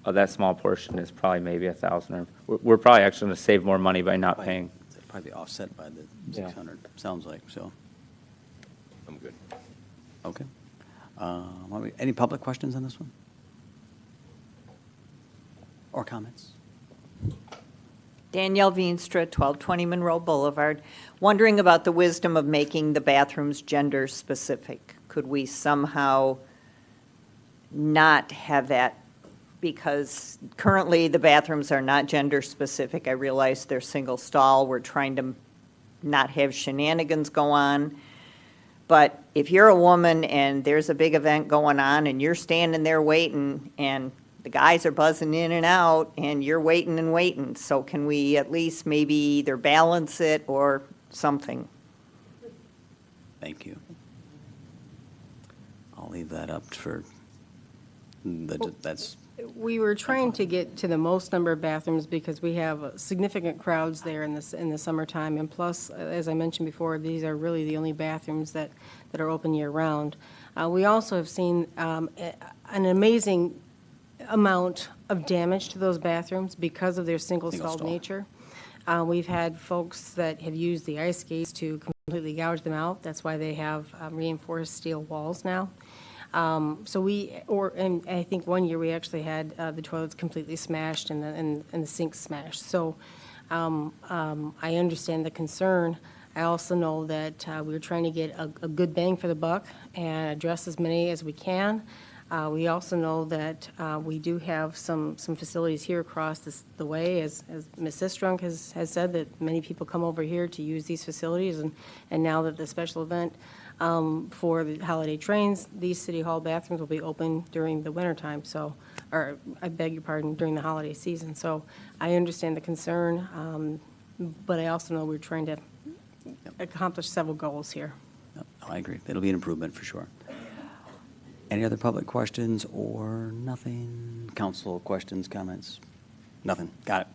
of that small portion is probably maybe 1,000, or we're probably actually going to save more money by not paying. Probably offset by the Yeah. 600, sounds like, so. I'm good. Okay. Any public questions on this one? Or comments? Danielle Veenstra, 1220 Monroe Boulevard, wondering about the wisdom of making the bathrooms gender-specific. Could we somehow not have that? Because currently, the bathrooms are not gender-specific. I realize they're single stall. We're trying to not have shenanigans go on. But if you're a woman and there's a big event going on and you're standing there waiting and the guys are buzzing in and out and you're waiting and waiting, so can we at least maybe either balance it or something? Thank you. I'll leave that up for, that's, We were trying to get to the most number of bathrooms because we have significant crowds there in the summertime. And plus, as I mentioned before, these are really the only bathrooms that are open year-round. We also have seen an amazing amount of damage to those bathrooms because of their single-stalled Single-stall. nature. We've had folks that have used the ice skates to completely gouge them out. That's why they have reinforced steel walls now. And I think one year we actually had the toilets completely smashed and the sinks smashed. So I understand the concern. I also know that we're trying to get a good bang for the buck and address as many as we can. We also know that we do have some facilities here across the way, as Ms. Sistrunk has said, that many people come over here to use these facilities. And now that the special event for the holiday trains, these City Hall bathrooms will be open during the wintertime, or I beg your pardon, during the holiday season. So I understand the concern, but I also know we're trying to accomplish several goals here. no, I agree. It'll be an improvement for sure. Any other public questions or nothing? Council questions, comments? Nothing. Got it.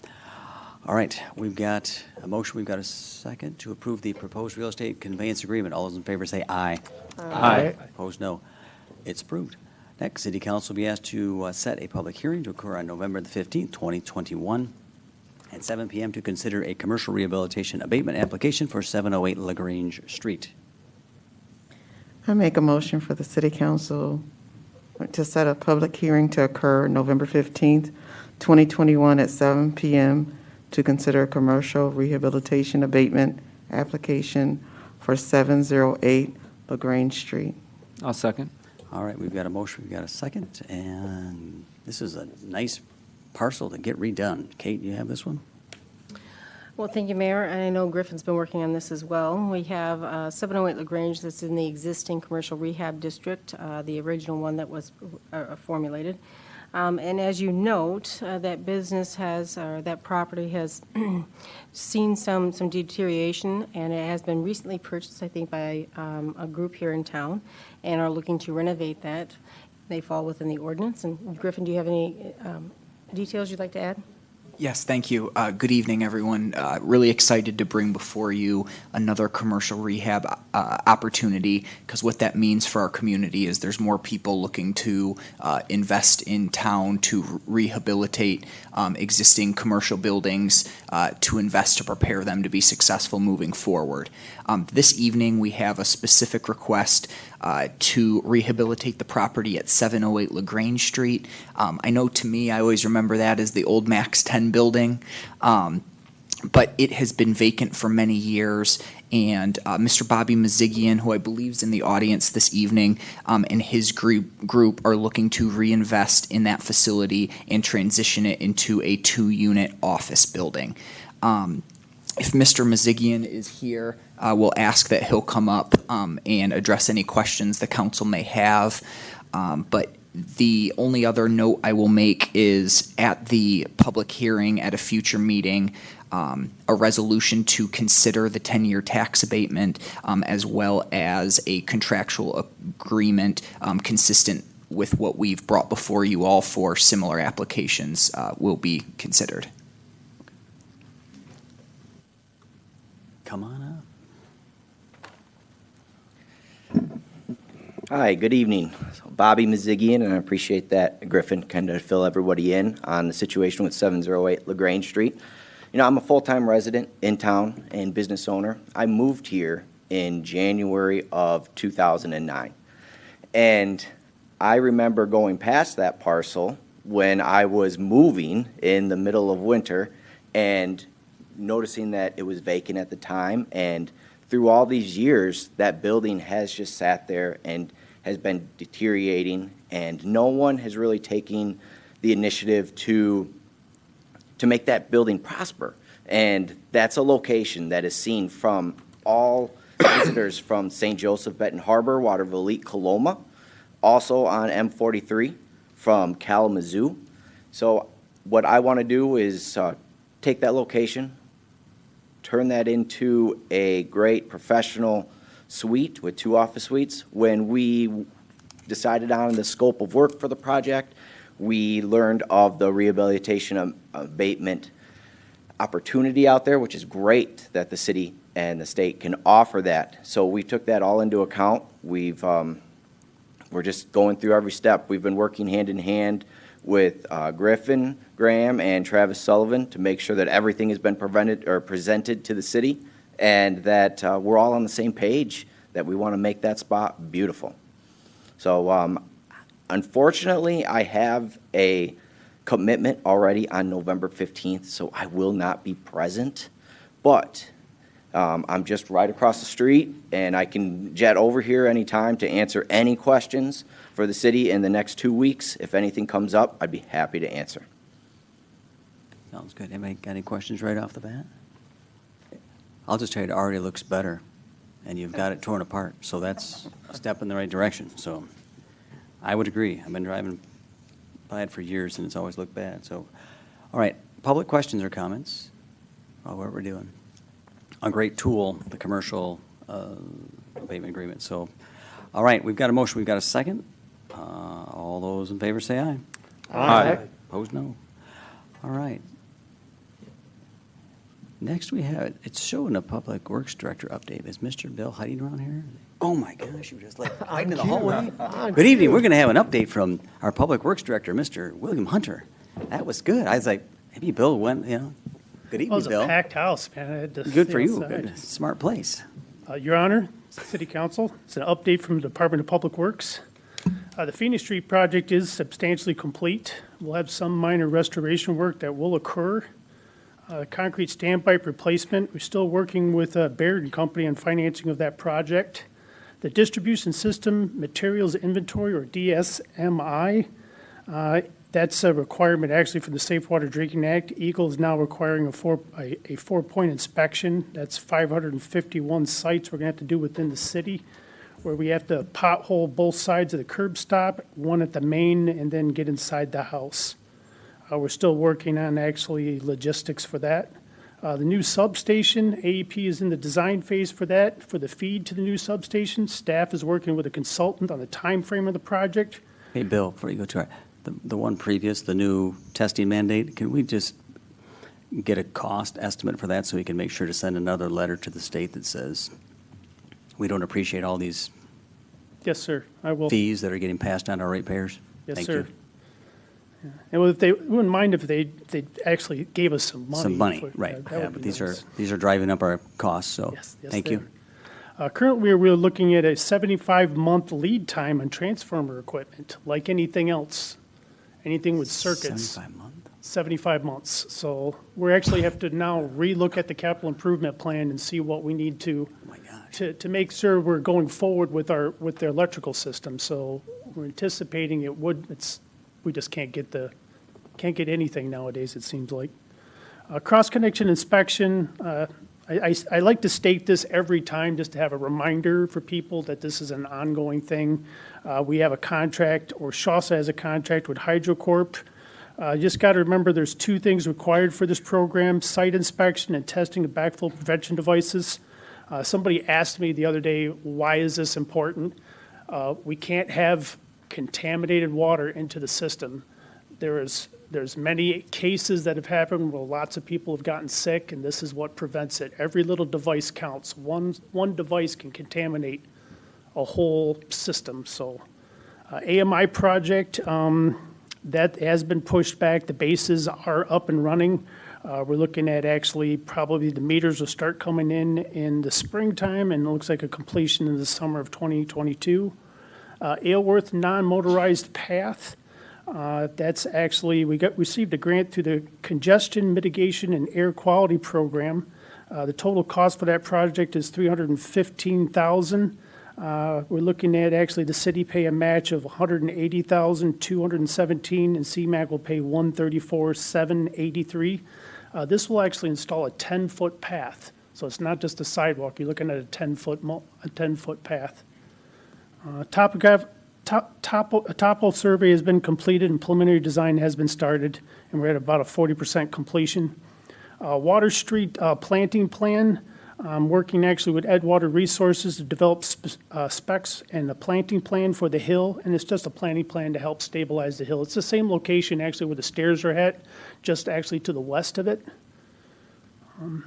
All right, we've got a motion, we've got a second to approve the proposed real estate conveyance agreement. All those in favor say aye. Aye. Opposed, no. It's approved. Next, City Council will be asked to set a public hearing to occur on November the 15th, 2021, at 7 p.m. to consider a commercial rehabilitation abatement application for 708 LaGrange Street. I make a motion for the city council to set a public hearing to occur November 15th, 2021 at 7 p.m. to consider a commercial rehabilitation abatement application for 708 LaGrange Street. I'll second. All right, we've got a motion, we've got a second, and this is a nice parcel to get redone. Kate, you have this one? Well, thank you, Mayor. And I know Griffin's been working on this as well. We have 708 LaGrange that's in the existing commercial rehab district, the original one that was formulated. And as you note, that business has, or that property has seen some deterioration, and it has been recently purchased, I think, by a group here in town, and are looking to renovate that. They fall within the ordinance. And Griffin, do you have any details you'd like to add? Yes, thank you. Good evening, everyone. Really excited to bring before you another commercial rehab opportunity, because what that means for our community is there's more people looking to invest in town to rehabilitate existing commercial buildings, to invest to prepare them to be successful moving forward. This evening, we have a specific request to rehabilitate the property at 708 LaGrange Street. I know, to me, I always remember that as the old Max 10 building, but it has been vacant for many years, and Mr. Bobby Mazigian, who I believe is in the audience this evening, and his group are looking to reinvest in that facility and transition it into a 2-unit office building. If Mr. Mazigian is here, we'll ask that he'll come up and address any questions the council may have. But the only other note I will make is at the public hearing at a future meeting, a resolution to consider the 10-year tax abatement, as well as a contractual agreement consistent with what we've brought before you all for similar applications will be considered. Come on Hi, good evening. So Bobby Mazigian, and I appreciate that, Griffin, kind of fill everybody in on the situation with 708 LaGrange Street. You know, I'm a full-time resident in town and business owner. I moved here in January of 2009. And I remember going past that parcel when I was moving in the middle of winter and noticing that it was vacant at the time. And through all these years, that building has just sat there and has been deteriorating, and no one has really taken the initiative to make that building prosper. And that's a location that is seen from all visitors from St. Joseph, Benton Harbor, Waterville, Elite, Coloma, also on M43 from Kalamazoo. So what I want to do is take that location, turn that into a great professional suite with 2 office suites. When we decided on the scope of work for the project, we learned of the rehabilitation abatement opportunity out there, which is great that the city and the state can offer that. So we took that all into account. We're just going through every step. We've been working hand in hand with Griffin Graham and Travis Sullivan to make sure that everything has been presented to the city, and that we're all on the same page, that we want to make that spot beautiful. So unfortunately, I have a commitment already on November 15th, so I will not be present. But I'm just right across the street, and I can jet over here anytime to answer any questions for the city in the next 2 weeks. If anything comes up, I'd be happy to answer. Sounds good. Anybody got any questions right off the bat? I'll just tell you, it already looks better, and you've got it torn apart, so that's a step in the right direction. So I would agree. I've been driving by it for years, and it's always looked bad. So, all right, public questions or comments about what we're doing. A great tool, the commercial abatement agreement. So, all right, we've got a motion. We've got a second. All those in favor say aye. Aye. Opposed, no. All right. Next we have, it's showing a Public Works Director update. Is Mr. Bill hiding around here? Oh my gosh, you were just like hiding in the hallway. Good evening. We're going to have an update from our Public Works Director, Mr. William Hunter. That was good. I was like, maybe Bill went, you know. Good evening, Well, it was Bill. a packed house, man. I had to Good stay for you. outside. Good. Smart place. Your Honor, City Council, it's an update from the Department of Public Works. The Phoenix Street project is substantially complete. We'll have some minor restoration work that will occur. Concrete standpipe replacement, we're still working with Baird and Company on financing of that project. The Distribution System Materials Inventory, or DSMI, that's a requirement actually for the Safe Water Drinking Act. Eagle is now requiring a four-point inspection. That's 551 sites we're going to have to do within the city, where we have to pothole both sides of the curb stop, one at the main, and then get inside the house. We're still working on actually logistics for that. The new substation, AEP is in the design phase for that, for the feed to the new substation. Staff is working with a consultant on the time frame of the project. Hey, Bill, before you go to the one previous, the new testing mandate, can we just get a cost estimate for that so we can make sure to send another letter to the state that says we don't appreciate all these Yes, sir, I will. fees that are getting passed on to our ratepayers? Yes, Thank sir. you. Yeah. And if they wouldn't mind if they actually gave us some money. Some money, for- right. that Yeah, would but be these nice. are driving up our costs, so Yes, thank they you. are. Currently, we're looking at a 75-month lead time on transformer equipment, like anything else. Anything with circuits. 75 months? 75 months. So we actually have to now relook at the capital improvement plan and see what we need to, to make sure we're going forward with their electrical system. So we're anticipating we just can't get anything nowadays, it seems like. Cross-connection inspection, I like to state this every time just to have a reminder for people that this is an ongoing thing. We have a contract, or Shawsa has a contract with HydroCorp. Just got to remember there's 2 things required for this program: site inspection and testing of backflow prevention devices. Somebody asked me the other day, why is this important? We can't have contaminated water into the system. There's many cases that have happened where lots of people have gotten sick, and this is what prevents it. Every little device counts. One device can contaminate a whole system. So AMI project, that has been pushed back. The bases are up and running. We're looking at actually probably the meters will start coming in the springtime, and it looks like a completion in the summer of 2022. Aylworth non-motorized path, that's actually, received a grant through the Congestion Mitigation and Air Quality Program. The total cost for that project is $315,000. We're looking at actually the city pay a match of $180,217, and CMAQ will pay $134,783. This will actually install a 10-foot path, so it's not just a sidewalk. You're looking at a 10-foot path. Topo survey has been completed and preliminary design has been started, and we're at about a 40% completion. Water Street planting plan. I'm working actually with Edgewater Resources to develop specs and a planting plan for the hill, and it's just a planting plan to help stabilize the hill. It's the same location actually where the stairs are at, just actually to the west of it.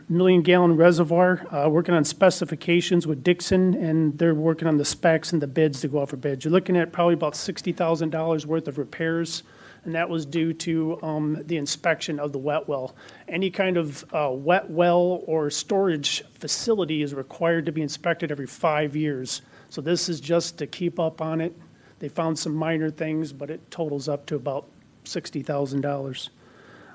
Million-gallon reservoir, working on specifications with Dixon, and they're working on the specs and the bids to go out for bids. You're looking at probably about $60,000 worth of repairs, and that was due to the inspection of the wet well. Any kind of wet well or storage facility is required to be inspected every 5 years. So this is just to keep up on it. They found some minor things, but it totals up to about $60,000.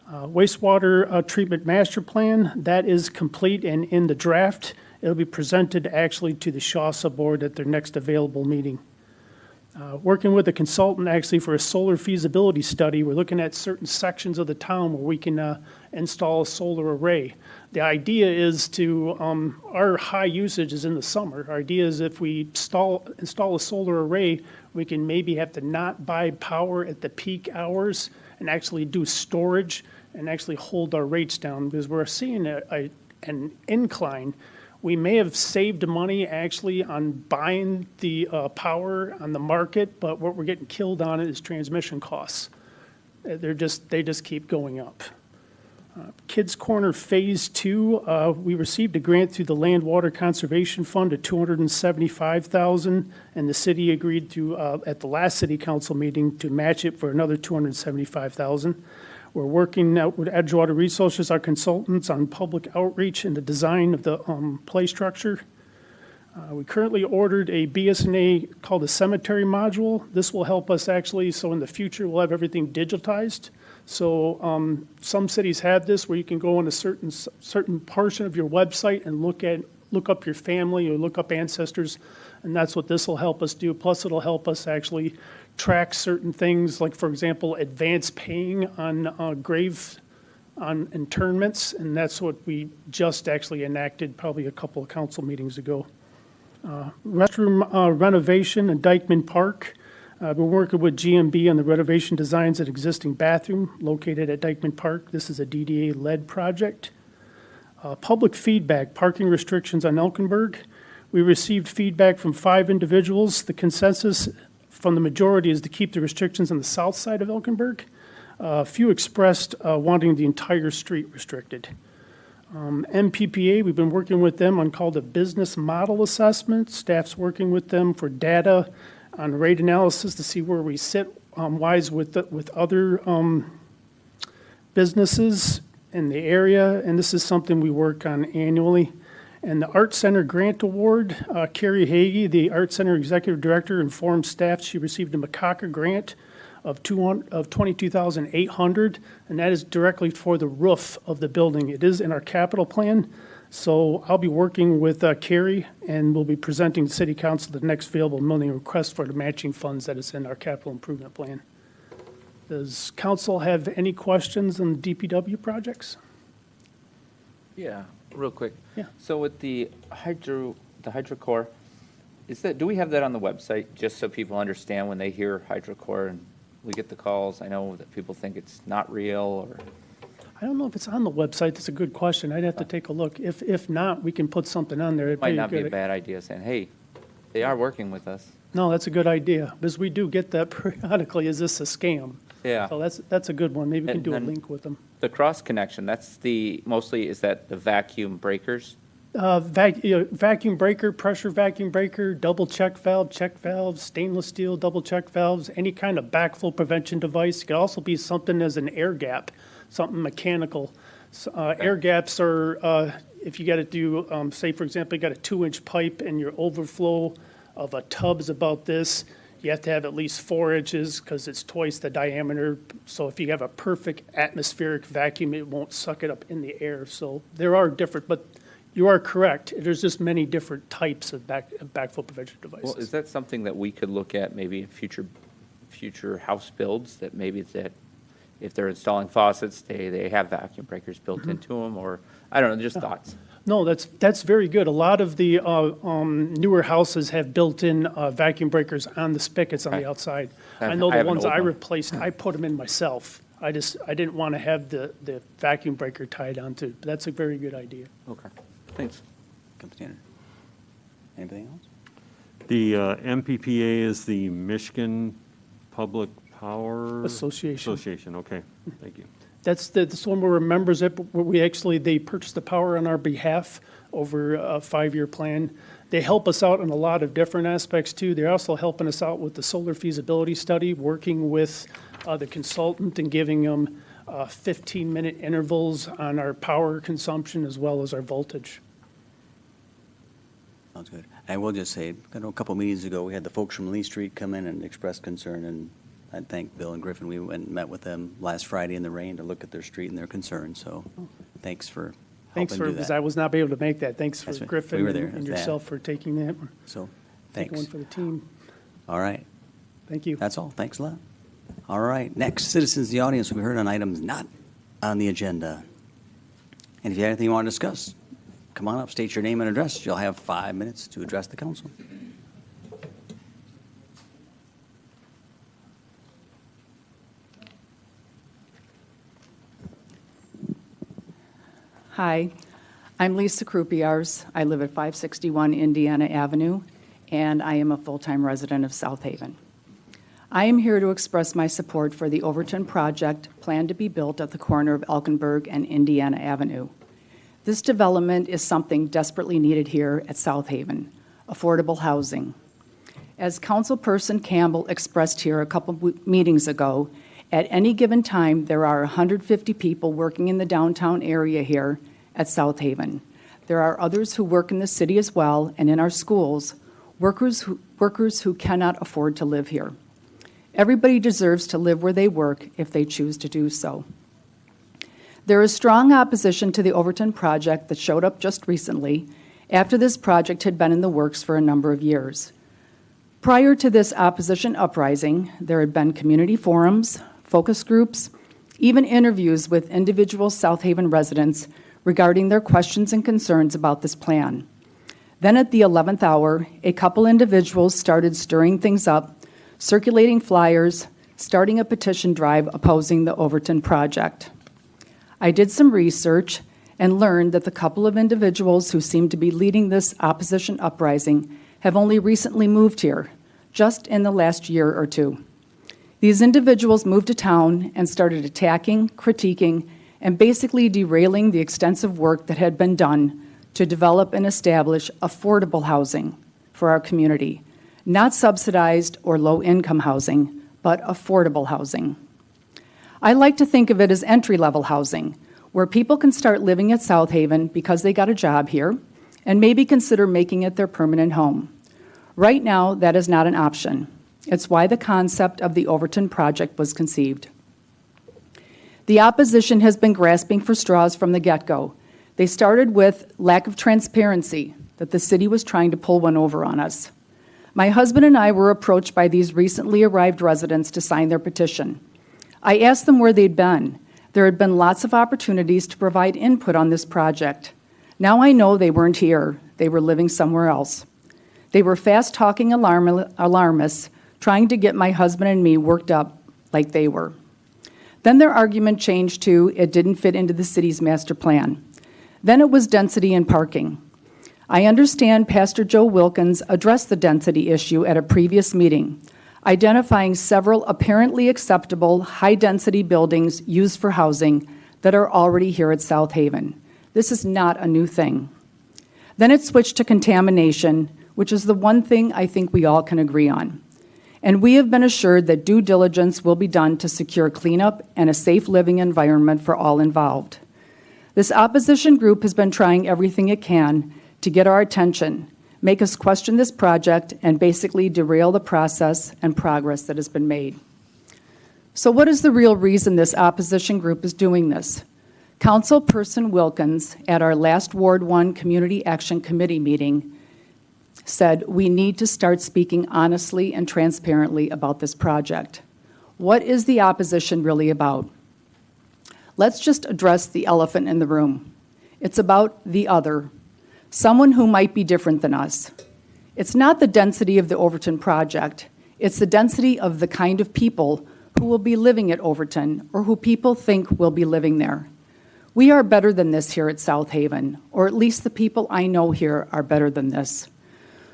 Wastewater treatment master plan, that is complete and in the draft. It'll be presented actually to the SHAWSA board at their next available meeting. Working with a consultant actually for a solar feasibility study, we're looking at certain sections of the town where we can install a solar array. The idea is to, our high usage is in the summer. Our idea is if we install a solar array, we can maybe have to not buy power at the peak hours and actually do storage and actually hold our rates down, because we're seeing an incline. We may have saved money actually on buying the power on the market, but what we're getting killed on is transmission costs. They just keep going up. Kids Corner Phase 2, we received a grant through the Land Water Conservation Fund of $275,000, and the city agreed to, at the last city council meeting, to match it for another $275,000. We're working out with Edgewater Resources, our consultants, on public outreach and the design of the play structure. We currently ordered a BSNA called a cemetery module. This will help us actually, so in the future we'll have everything digitized. So some cities have this where you can go on a certain portion of your website and look up your family or look up ancestors, and that's what this will help us do. Plus it'll help us actually track certain things, like for example, advance paying on on internments, and that's what we just actually enacted probably a couple of council meetings ago. Restroom renovation in Dykeman Park. We're working with GMB on the renovation designs of existing bathroom located at Dykeman Park. This is a DDA-led project. Public feedback, parking restrictions on Elkinburg. We received feedback from 5 individuals. The consensus from the majority is to keep the restrictions on the south side of Elkinburg. A few expressed wanting the entire street restricted. MPPA, we've been working with them on called a business model assessment. Staff's working with them for data on rate analysis to see where we sit wise with other businesses in the area, and this is something we work on annually. And the Art Center Grant Award, Carrie Hagee, the Art Center Executive Director, informed staff she received a Macaca grant of $22,800, and that is directly for the roof of the building. It is in our capital plan, so I'll be working with Carrie, and we'll be presenting to City Council the next available million request for the matching funds that is in our capital improvement plan. Does council have any questions on the DPW projects? Yeah, real quick. Yeah. So with the HydroCore, do we have that on the website, just so people understand when they hear HydroCore and we get the calls? I know that people think it's not real, or. I don't know if it's on the website. That's a good question. I'd have to take a look. If not, we can put something on there. It might not be a bad idea saying, hey, they are working with us. No, that's a good idea, because we do get that periodically. Is this a scam? Yeah. So that's a good one. Maybe we can do a link with them. The cross connection, is that the vacuum breakers Vacuum breaker, pressure vacuum breaker, double check valves, stainless steel double check valves, any kind of backflow prevention device. It could also be something as an air gap, something mechanical. Air gaps are, if you got to do, say, for example, you got a 2-inch pipe and your overflow of a tub is about this, you have to have at least 4 inches because it's twice the diameter. So if you have a perfect atmospheric vacuum, it won't suck it up in the air. So there are different, but you are correct. There's just many different types of backflow prevention devices. Well, is that something that we could look at maybe in future house builds, that maybe that if they're installing faucets, they have vacuum breakers built into them, or, I don't know, just thoughts? No, that's very good. A lot of the newer houses have built-in vacuum breakers on the spigots on the outside. I know I the have an ones old I one. replaced, I put them in myself. I didn't want to have the vacuum breaker tied onto, but that's a very good idea. Okay, thanks. Standard. Anything else? The MPPA is the Michigan Public Power Association. Okay, thank you. That's the one where we're members at, where they purchase the power on our behalf over a 5-year plan. They help us out in a lot of different aspects too. They're also helping us out with the solar feasibility study, working with the consultant and giving them 15-minute intervals on our power consumption as well as our voltage. Sounds good. I will just say, I know a couple meetings ago, we had the folks from Lee Street come in and express concern, and I thank Bill and Griffin. We went and met with them last Friday in the rain to look at their street and their concerns, so thanks for helping do Because that. I was not able to make that. Thanks for That's right. Griffin We were there. and It's yourself for taking that. So, Take thanks. one for the team. All right. Thank you. That's all. Thanks a lot. All right. Next, citizens in the audience will be heard on items not on the agenda. And if you have anything you want to discuss, come on up, state your name and address. You'll have 5 minutes to address the council. Hi, I'm Lisa Krupiars. I live at 561 Indiana Avenue, and I am a full-time resident of South Haven. I am here to express my support for the Overton project planned to be built at the corner of Elkenberg and Indiana Avenue. This development is something desperately needed here at South Haven, affordable housing. As Councilperson Campbell expressed here a couple meetings ago, at any given time, there are 150 people working in the downtown area here at South Haven. There are others who work in the city as well, and in our schools, workers who cannot afford to live here. Everybody deserves to live where they work if they choose to do so. There is strong opposition to the Overton project that showed up just recently after this project had been in the works for a number of years. Prior to this opposition uprising, there had been community forums, focus groups, even interviews with individual South Haven residents regarding their questions and concerns about this plan. Then at the 11th hour, a couple individuals started stirring things up, circulating flyers, starting a petition drive opposing the Overton project. I did some research and learned that the couple of individuals who seem to be leading this opposition uprising have only recently moved here, just in the last year or two. These individuals moved to town and started attacking, critiquing, and basically derailing the extensive work that had been done to develop and establish affordable housing for our community. Not subsidized or low-income housing, but affordable housing. I like to think of it as entry-level housing, where people can start living at South Haven because they got a job here and maybe consider making it their permanent home. Right now, that is not an option. It's why the concept of the Overton project was conceived. The opposition has been grasping for straws from the get-go. They started with lack of transparency, that the city was trying to pull one over on us. My husband and I were approached by these recently arrived residents to sign their petition. I asked them where they'd been. There had been lots of opportunities to provide input on this project. Now I know they weren't here. They were living somewhere else. They were fast-talking alarmists trying to get my husband and me worked up like they were. Then their argument changed to it didn't fit into the city's master plan. Then it was density and parking. I understand Pastor Joe Wilkins addressed the density issue at a previous meeting, identifying several apparently acceptable high-density buildings used for housing that are already here at South Haven. This is not a new thing. Then it switched to contamination, which is the one thing I think we all can agree on. And we have been assured that due diligence will be done to secure cleanup and a safe living environment for all involved. This opposition group has been trying everything it can to get our attention, make us question this project, and basically derail the process and progress that has been made. So what is the real reason this opposition group is doing this? Councilperson Wilkins, at our last Ward 1 Community Action Committee meeting, said we need to start speaking honestly and transparently about this project. What is the opposition really about? Let's just address the elephant in the room. It's about the other, someone who might be different than us. It's not the density of the Overton project. It's the density of the kind of people who will be living at Overton or who people think will be living there. We are better than this here at South Haven, or at least the people I know here are better than this.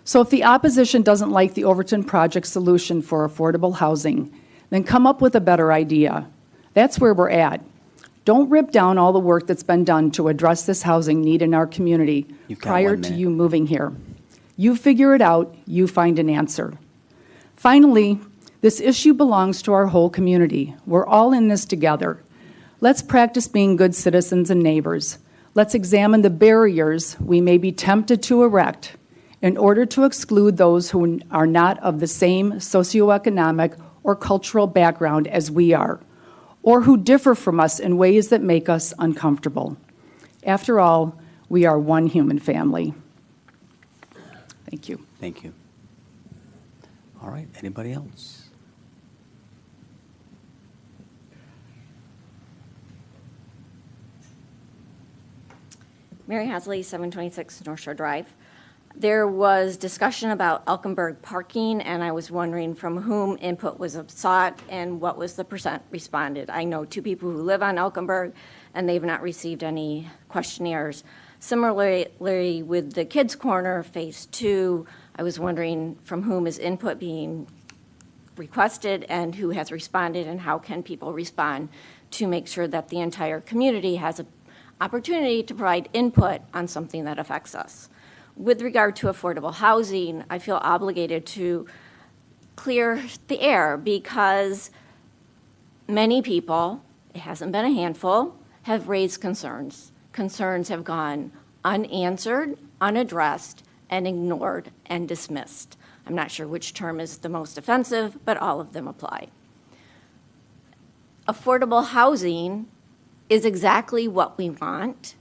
So if the opposition doesn't like the Overton project solution for affordable housing, then come up with a better idea. That's where we're at. Don't rip down all the work that's been done to address this housing need in our community prior to you moving here. You figure it out, you find an answer. Finally, this issue belongs to our whole community. We're all in this together. Let's practice being good citizens and neighbors. Let's examine the barriers we may be tempted to erect in order to exclude those who are not of the same socioeconomic or cultural background as we are, or who differ from us in ways that make us uncomfortable. After all, we are one human family. Thank you. Thank you. All right, anybody else? Mary Hasley, 726 North Shore Drive. There was discussion about Elkenberg parking, and I was wondering from whom input was sought and what was the percent responded. I know two people who live on Elkenberg, and they've not received any questionnaires. Similarly, with the Kids Corner Phase 2, I was wondering from whom is input being requested and who has responded, and how can people respond to make sure that the entire community has an opportunity to provide input on something that affects us. With regard to affordable housing, I feel obligated to clear the air because many people, it hasn't been a handful, have raised concerns. Concerns have gone unanswered, unaddressed, and ignored and dismissed. I'm not sure which term is the most offensive, but all of them apply. Affordable housing is exactly what we want,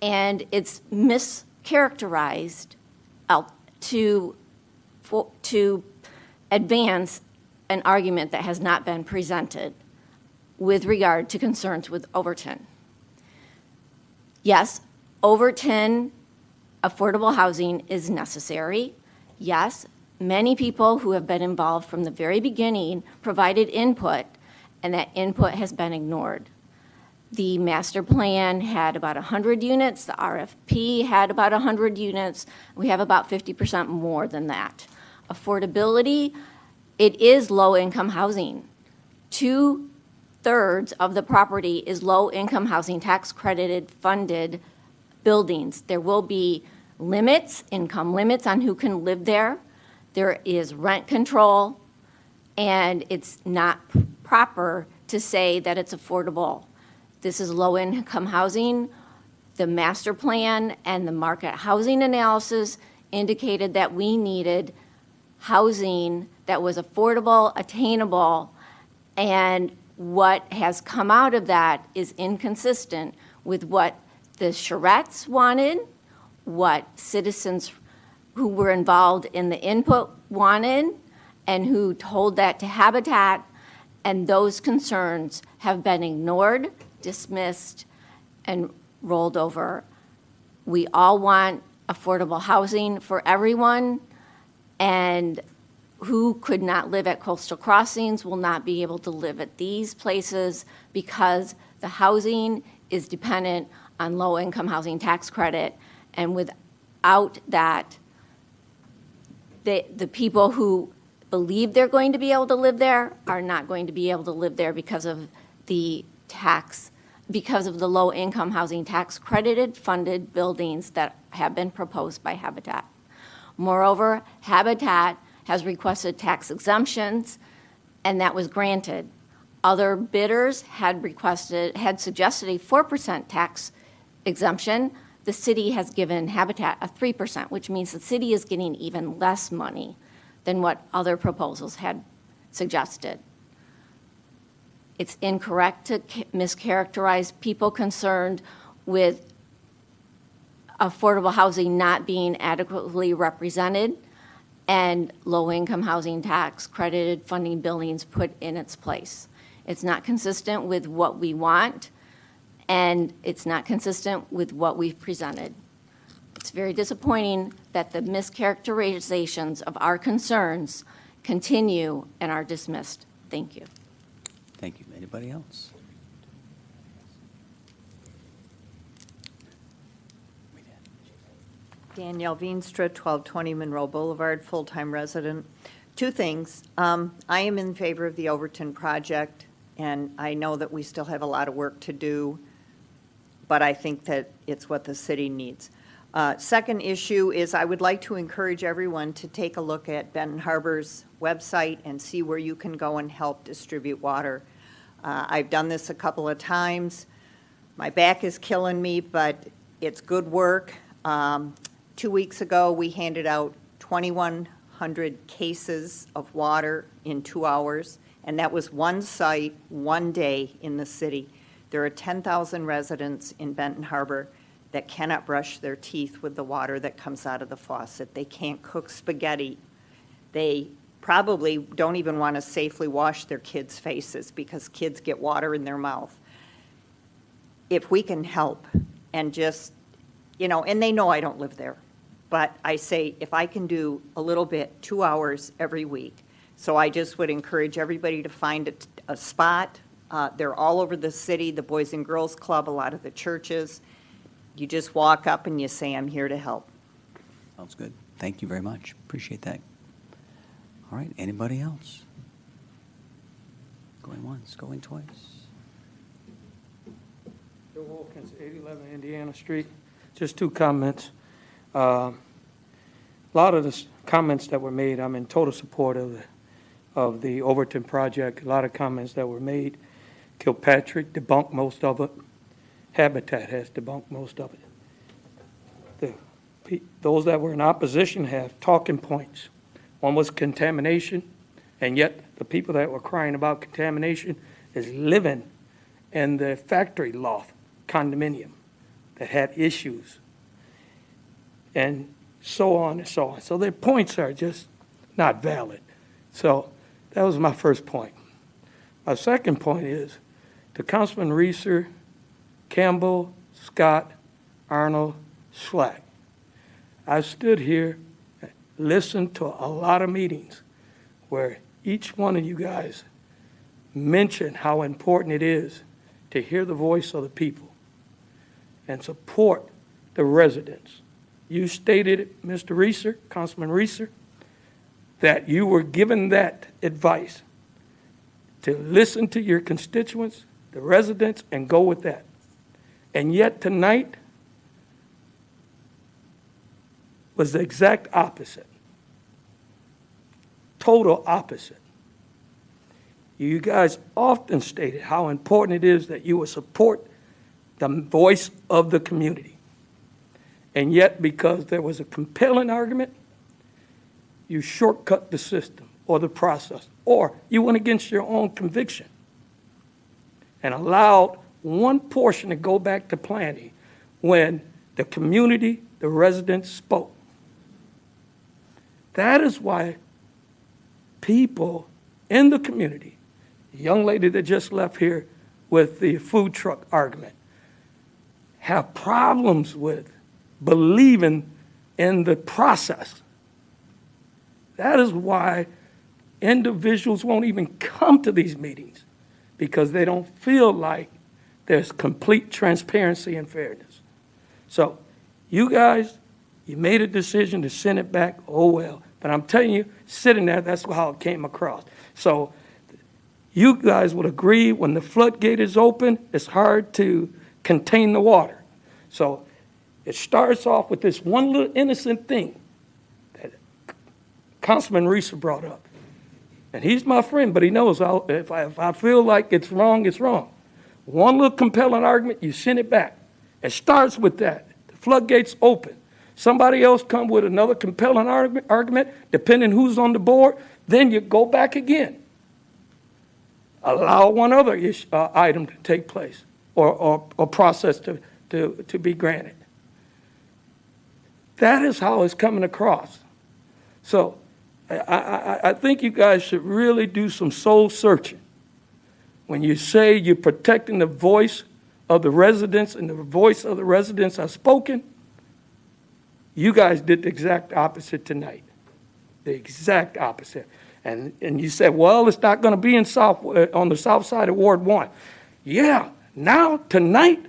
and it's mischaracterized to advance an argument that has not been presented with regard to concerns with Overton. Yes, Overton affordable housing is necessary. Yes, many people who have been involved from the very beginning provided input, and that input has been ignored. The master plan had about 100 units. The RFP had about 100 units. We have about 50% more than that. Affordability, it is low-income housing. 2/3 of the property is low-income housing, tax-credited, funded buildings. There will be limits, income limits on who can live there. There is rent control, and it's not proper to say that it's affordable. This is low-income housing. The master plan and the market housing analysis indicated that we needed housing that was affordable, attainable, and what has come out of that is inconsistent with what the charrettes wanted, what citizens who were involved in the input wanted, and who told that to Habitat, and those concerns have been ignored, dismissed, and rolled over. We all want affordable housing for everyone, and who could not live at Coastal Crossings will not be able to live at these places because the housing is dependent on low-income housing tax credit, and without that, the people who believe they're going to be able to live there are not going to be able to live there because of the tax because of the low-income housing tax credited funded buildings that have been proposed by Habitat. Moreover, Habitat has requested tax exemptions, and that was granted. Other bidders had suggested a 4% tax exemption. The city has given Habitat a 3%, which means the city is getting even less money than what other proposals had suggested. It's incorrect to mischaracterize people concerned with affordable housing not being adequately represented and low-income housing tax credited funding buildings put in its place. It's not consistent with what we want, and it's not consistent with what we've presented. It's very disappointing that the mischaracterizations of our concerns continue and are dismissed. Thank you. Thank you. Anybody else? Danielle Veenstra, 1220 Monroe Boulevard, full-time resident. Two things. I am in favor of the Overton project, and I know that we still have a lot of work to do, but I think that it's what the city needs. Second issue is I would like to encourage everyone to take a look at Benton Harbor's website and see where you can go and help distribute water. I've done this a couple of times. My back is killing me, but it's good work. 2 weeks ago, we handed out 2,100 cases of water in 2 hours, and that was one site, one day in the city. There are 10,000 residents in Benton Harbor that cannot brush their teeth with the water that comes out of the faucet. They can't cook spaghetti. They probably don't even want to safely wash their kids' faces because kids get water in their mouth. If we can help and just, and they know I don't live there, but I say if I can do a little bit, 2 hours every week. So I just would encourage everybody to find a spot. They're all over the city, the Boys and Girls Club, a lot of the churches. You just walk up and you say, I'm here to help. Sounds good. Thank you very much. Appreciate that. All right, anybody else? Going once, going twice. Joe Wilkins, 811 Indiana Street. Just two comments. A lot of the comments that were made, I'm in total support of the Overton project. A lot of comments that were made. Kilpatrick debunked most of it. Habitat has debunked most of it. Those that were in opposition have talking points. One was contamination, and yet the people that were crying about contamination is living in the factory loft condominium that had issues, and so on and so on. So their points are just not valid. So that was my first point. My second point is to Councilman Reeser, Campbell, Scott, Arnold, Schlack. I stood here, listened to a lot of meetings where each one of you guys mentioned how important it is to hear the voice of the people and support the residents. You stated, Mr. Reeser, Councilman Reeser, that you were given that advice to listen to your constituents, the residents, and go with that. And yet tonight was the exact opposite. Total opposite. You guys often stated how important it is that you would support the voice of the community. And yet, because there was a compelling argument, you shortcut the system or the process, or you went against your own conviction and allowed one portion to go back to planning when the community, the residents spoke. That is why people in the community, the young lady that just left here with the food truck argument, have problems with believing in the process. That is why individuals won't even come to these meetings, because they don't feel like there's complete transparency and fairness. So you guys, you made a decision to send it back, oh well. But I'm telling you, sitting there, that's how it came across. So you guys would agree when the floodgate is open, it's hard to contain the water. So it starts off with this one little innocent thing that Councilman Reeser brought up. And he's my friend, but he knows if I feel like it's wrong, it's wrong. One little compelling argument, you send it back. It starts with that. The floodgate's open. Somebody else come with another compelling argument, depending who's on the board, then you go back again. Allow one other item to take place or process to be granted. That is how it's coming across. So I think you guys should really do some soul searching. When you say you're protecting the voice of the residents and the voice of the residents are spoken, you guys did the exact opposite tonight. The exact opposite. And you said, well, it's not going to be on the south side of Ward 1. Yeah, now, tonight.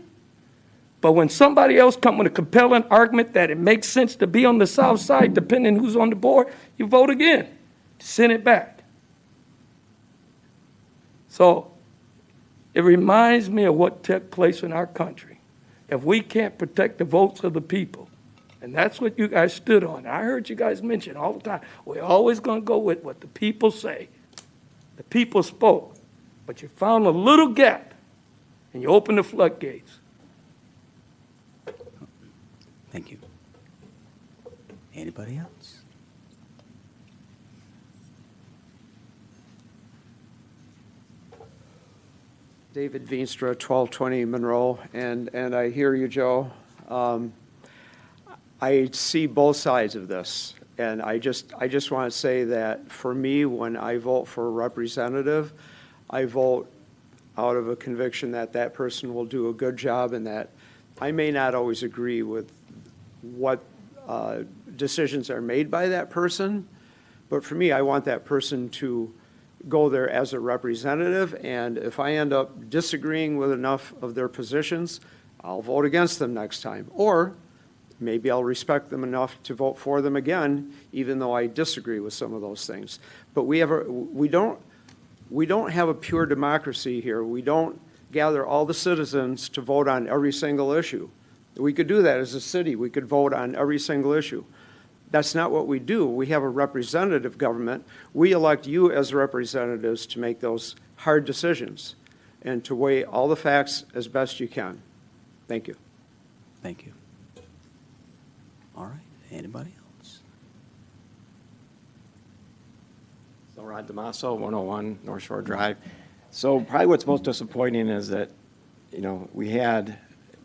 But when somebody else comes with a compelling argument that it makes sense to be on the south side, depending who's on the board, you vote again. Send it back. So it reminds me of what took place in our country. If we can't protect the votes of the people, and that's what you guys stood on. I heard you guys mention all the time, we're always going to go with what the people say. The people spoke, but you found a little gap, and you opened the floodgates. Thank you. Anybody else? David Veenstra, 1220 Monroe, and I hear you, Joe. I see both sides of this, and I just want to say that for me, when I vote for a representative, I vote out of a conviction that that person will do a good job and that I may not always agree with what decisions are made by that person, but for me, I want that person to go there as a representative, and if I end up disagreeing with enough of their positions, I'll vote against them next time. Or maybe I'll respect them enough to vote for them again, even though I disagree with some of those things. But we don't have a pure democracy here. We don't gather all the citizens to vote on every single issue. We could do that as a city. We could vote on every single issue. That's not what we do. We have a representative government. We elect you as representatives to make those hard decisions and to weigh all the facts as best you can. Thank you. Thank you. All right. Anybody else? So Rod Damaso, 101 North Shore Drive. So probably what's most disappointing is that, we had,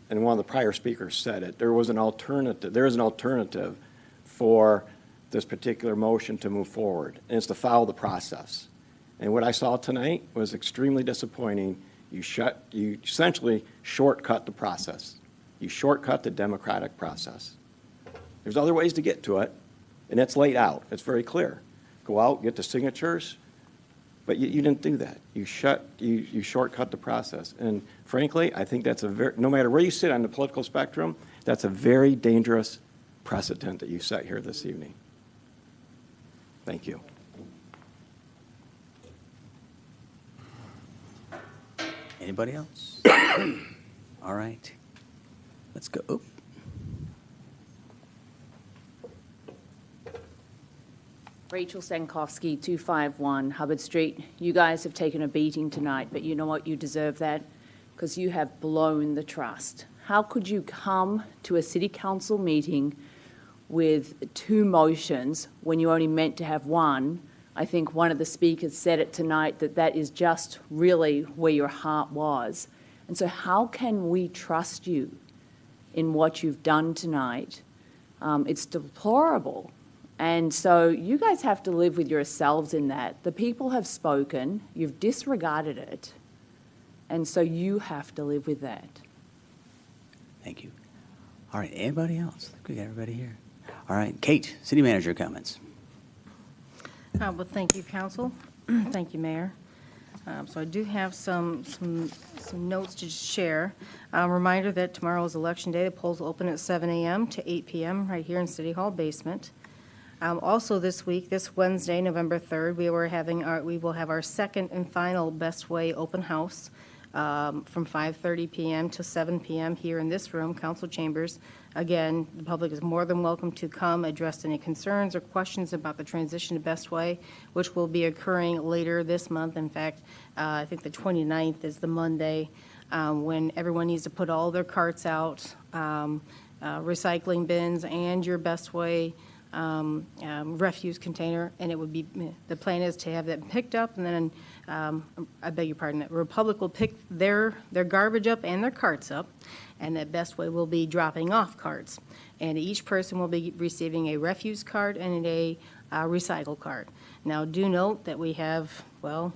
and one of the prior speakers said it, there is an alternative for this particular motion to move forward, and it's to follow the process. And what I saw tonight was extremely disappointing. You essentially shortcut the process. You shortcut the democratic process. There's other ways to get to it, and it's laid out. It's very clear. Go out, get the signatures, but you didn't do that. You shortcut the process. And frankly, I think that's no matter where you sit on the political spectrum, that's a very dangerous precedent that you set here this evening. Thank you. Anybody else? All right. Let's go. Oh. Rachel Sankowski, 251 Hubbard Street. You guys have taken a beating tonight, but you know what? You deserve that because you have blown the trust. How could you come to a city council meeting with 2 motions when you only meant to have 1? I think one of the speakers said it tonight that is just really where your heart was. And so how can we trust you in what you've done tonight? It's deplorable. And so you guys have to live with yourselves in that. The people have spoken, you've disregarded it, and so you have to live with that. Thank you. All right, anybody else? We got everybody here. All right, Kate, city manager comments. Well, thank you, council. Thank you, Mayor. So I do have some notes to share. Reminder that tomorrow is election day. The polls will open at 7 a.m. to 8 p.m. right here in City Hall basement. Also this week, this Wednesday, November 3rd, we will have our second and final Best Way open house from 5:30 PM to 7 PM here in this room, council chambers. Again, the public is more than welcome to come, address any concerns or questions about the transition to Best Way, which will be occurring later this month. In fact, I think the 29th is the Monday when everyone needs to put all their carts out, recycling bins, and your Best Way refuse container, and it would be, the plan is to have that picked up, and then, I beg your pardon, that Republic will pick their garbage up and their carts up, and that Best Way will be dropping off carts. And each person will be receiving a refuse card and a recycle card. Now, do note that we have, well,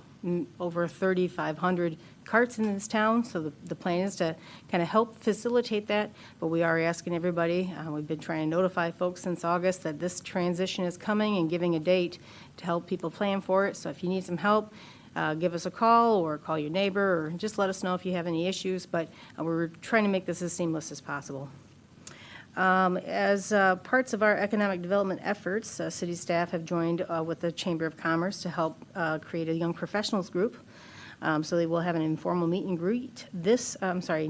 over 3,500 carts in this town, so the plan is to kind of help facilitate that, but we are asking everybody, we've been trying to notify folks since August that this transition is coming and giving a date to help people plan for it. So if you need some help, give us a call or call your neighbor, or just let us know if you have any issues, but we're trying to make this as seamless as possible. As parts of our economic development efforts, city staff have joined with the Chamber of Commerce to help create a young professionals group. So they will have an informal meet and greet next Wednesday,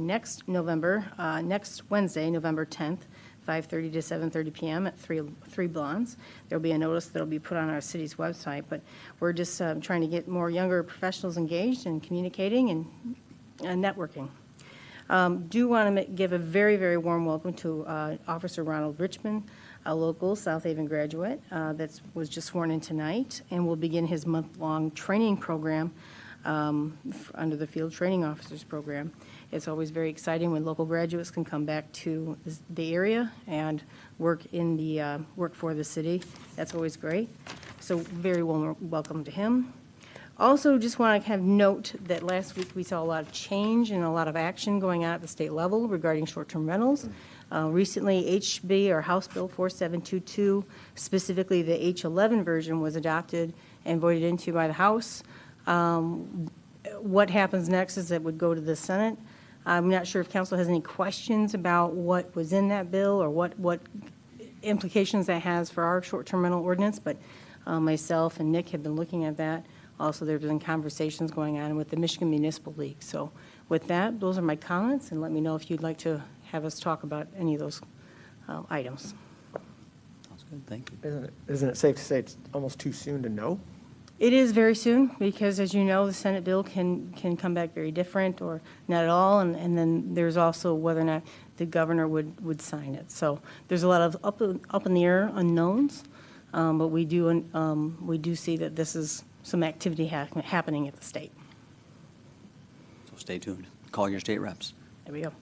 November 10th, 5:30 to 7:30 PM at Three Blondes. There'll be a notice that'll be put on our city's website, but we're just trying to get more younger professionals engaged and communicating and networking. Do want to give a very, very warm welcome to Officer Ronald Richmond, a local South Haven graduate that was just sworn in tonight and will begin his month-long training program under the Field Training Officers Program. It's always very exciting when local graduates can come back to the area and work for the city. That's always great. So very warm welcome to him. Also, just want to kind of note that last week we saw a lot of change and a lot of action going on at the state level regarding short-term rentals. Recently, HB, or House Bill 4722, specifically the H11 version, was adopted and voted into by the House. What happens next is it would go to the Senate. I'm not sure if council has any questions about what was in that bill or what implications that has for our short-term rental ordinance, but myself and Nick have been looking at that. Also, there have been conversations going on with the Michigan Municipal League. So with that, those are my comments, and let me know if you'd like to have us talk about any of those items. Sounds good, thank you. Isn't it safe to say it's almost too soon to know? It is very soon, because as you know, the Senate bill can come back very different or not at all, and then there's also whether or not the governor would sign it. So there's a lot of up in the air unknowns, but we do see that this is some activity happening at the state. So stay tuned. Call your state reps. There we go.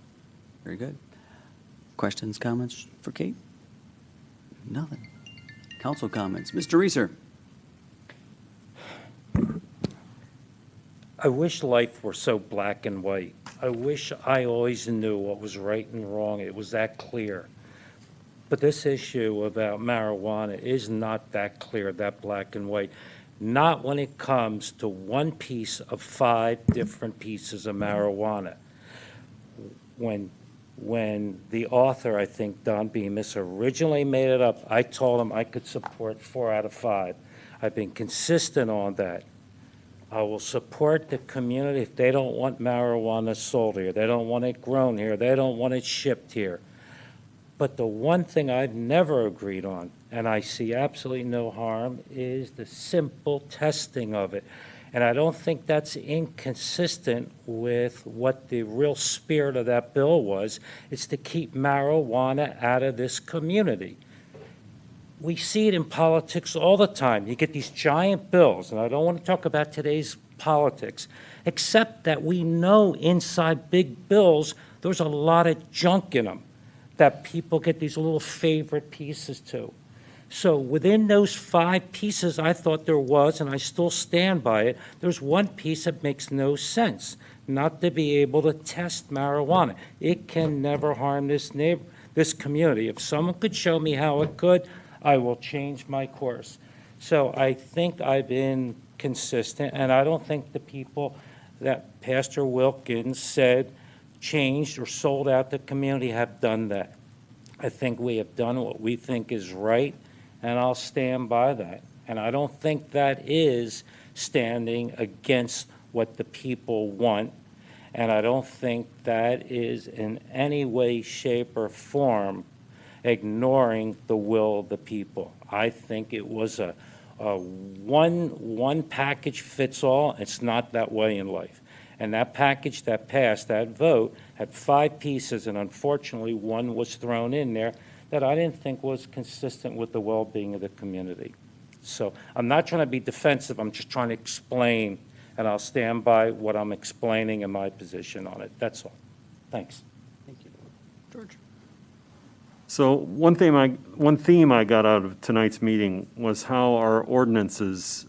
Very good. Questions, comments for Kate? Nothing. Council comments. Mr. Reeser. I wish life were so black and white. I wish I always knew what was right and wrong. It was that clear. But this issue about marijuana is not that clear, that black and white. Not when it comes to one piece of 5 different pieces of marijuana. When the author, I think, Don Bemis, originally made it up, I told him I could support 4 out of 5. I've been consistent on that. I will support the community if they don't want marijuana sold here. They don't want it grown here. They don't want it shipped here. But the one thing I've never agreed on, and I see absolutely no harm, is the simple testing of it. And I don't think that's inconsistent with what the real spirit of that bill was. It's to keep marijuana out of this community. We see it in politics all the time. You get these giant bills, and I don't want to talk about today's politics, except that we know inside big bills there's a lot of junk in them that people get these little favorite pieces to. So within those 5 pieces, I thought there was, and I still stand by it, there's one piece that makes no sense, not to be able to test marijuana. It can never harm this community. If someone could show me how it could, I will change my course. So I think I've been consistent, and I don't think the people that Pastor Wilkins said changed or sold out the community have done that. I think we have done what we think is right and I'll stand by that. And I don't think that is standing against what the people want, and I don't think that is in any way, shape, or form ignoring the will of the people. I think it was a one package fits all. It's not that way in life. And that package that passed, that vote, had 5 pieces, and unfortunately, one was thrown in there that I didn't think was consistent with the well-being of the community. So I'm not trying to be defensive. I'm just trying to explain, and I'll stand by what I'm explaining and my position on it. That's all. Thanks. Thank you. George? So one theme I got out of tonight's meeting was how our ordinances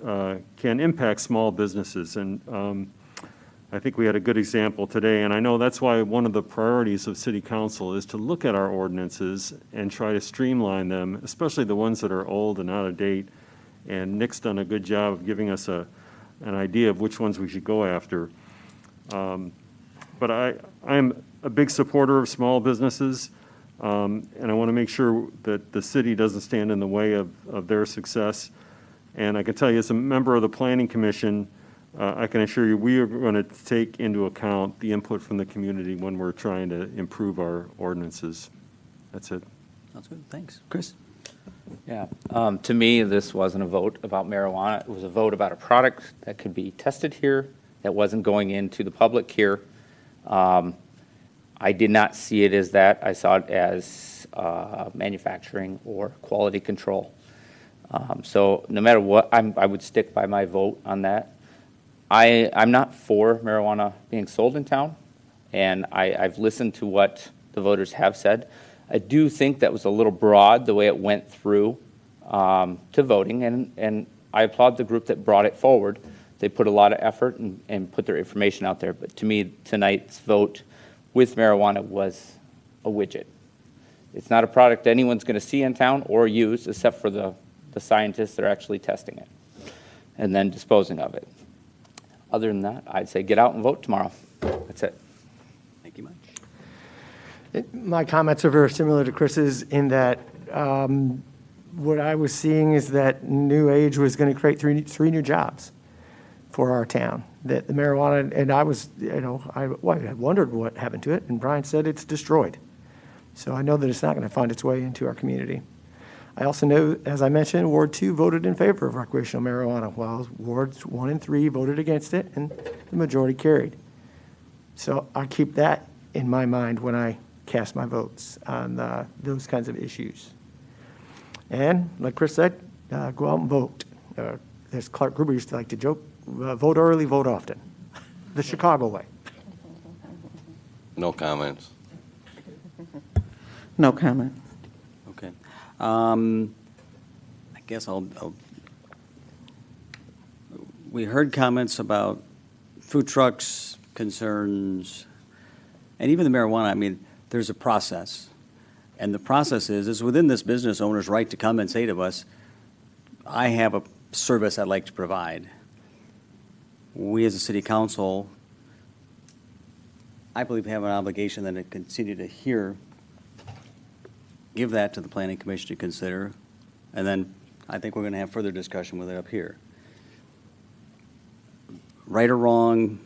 can impact small businesses. And I think we had a good example today, and I know that's why one of the priorities of City Council is to look at our ordinances and try to streamline them, especially the ones that are old and out of date. And Nick's done a good job of giving us an idea of which ones we should go after. But I'm a big supporter of small businesses, and I want to make sure that the city doesn't stand in the way of their success. And I can tell you, as a member of the Planning Commission, I can assure you we are going to take into account the input from the community when we're trying to improve our ordinances. That's it. Sounds good. Thanks. Chris? Yeah. To me, this wasn't a vote about marijuana. It was a vote about a product that could be tested here, that wasn't going into the public here. I did not see it as that. I saw it as manufacturing or quality control. So no matter what, I would stick by my vote on that. I'm not for marijuana being sold in town, and I've listened to what the voters have said. I do think that was a little broad, the way it went through to voting, and I applaud the group that brought it forward. They put a lot of effort and put their information out there. But to me, tonight's vote with marijuana was a widget. It's not a product anyone's going to see in town or use, except for the scientists that are actually testing it and then disposing of it. Other than that, I'd say get out and vote tomorrow. That's it. Thank you much. My comments are very similar to Chris's in that what I was seeing is that New Age was going to create three new jobs for our town. That the marijuana, and I was, I wondered what happened to it, and Brian said it's destroyed. So I know that it's not going to find its way into our community. I also know, as I mentioned, Ward 2 voted in favor of recreational marijuana, while Wards 1 and 3 voted against it, and the majority carried. So I keep that in my mind when I cast my votes on those kinds of issues. And like Chris said, go out and vote. As Clark Gruber used to like to joke, vote early, vote often. The Chicago way. No comments. No comment. Okay. I guess we heard comments about food trucks, concerns, and even the marijuana. I mean, there's a process. And the process is within this business owner's right to come and say to us, I have a service I'd like to provide. We as a city council, I believe, have an obligation then to continue to give that to the Planning Commission to consider, and then I think we're going to have further discussion with it up here. Right or wrong,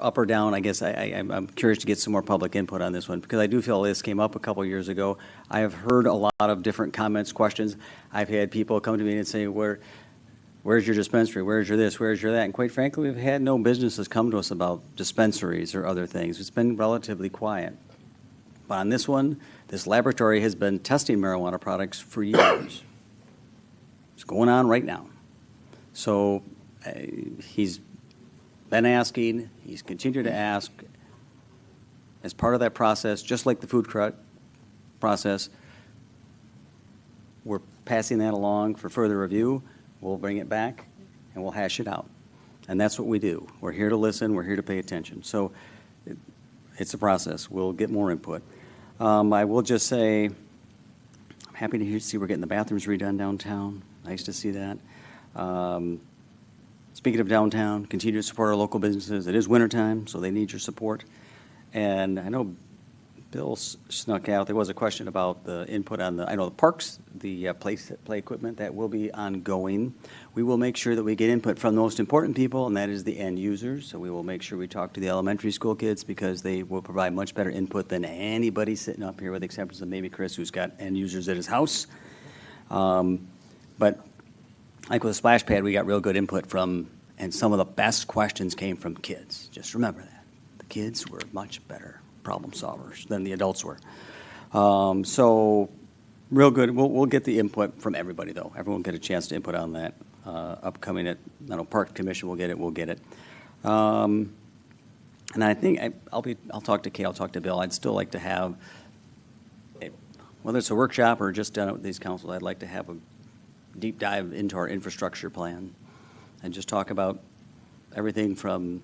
up or down, I guess I'm curious to get some more public input on this one, because I do feel this came up a couple years ago. I have heard a lot of different comments, questions. I've had people come to me and say, where's your dispensary? Where's your this? Where's your that? And quite frankly, we've had no businesses come to us about dispensaries or other things. It's been relatively quiet. But on this one, this laboratory has been testing marijuana products for years. It's going on right now. So he's been asking, he's continued to ask. As part of that process, just like the food truck process, we're passing that along for further review. We'll bring it back and we'll hash it out. And that's what we do. We're here to listen, we're here to pay attention. So it's a process. We'll get more input. I will just say, I'm happy to see we're getting the bathrooms redone downtown. Nice to see that. Speaking of downtown, continue to support our local businesses. It is wintertime, so they need your support. And I know Bill snuck out. There was a question about the input on the, I know the parks, the play equipment, that will be ongoing. We will make sure that we get input from the most important people, and that is the end users. So we will make sure we talk to the elementary school kids because they will provide much better input than anybody sitting up here, with the exception of maybe Chris, who's got end users at his house. But like with the splash pad, we got real good input from, and some of the best questions came from kids. Just remember that. The kids were much better problem solvers than the adults were. So real good. We'll get the input from everybody, though. Everyone will get a chance to input on that. Upcoming at, I know, Park Commission will get it, we'll get it. And I think I'll talk to Kay, I'll talk to Bill. I'd still like to have, whether it's a workshop or just done with these councils, I'd like to have a deep dive into our infrastructure plan and just talk about everything from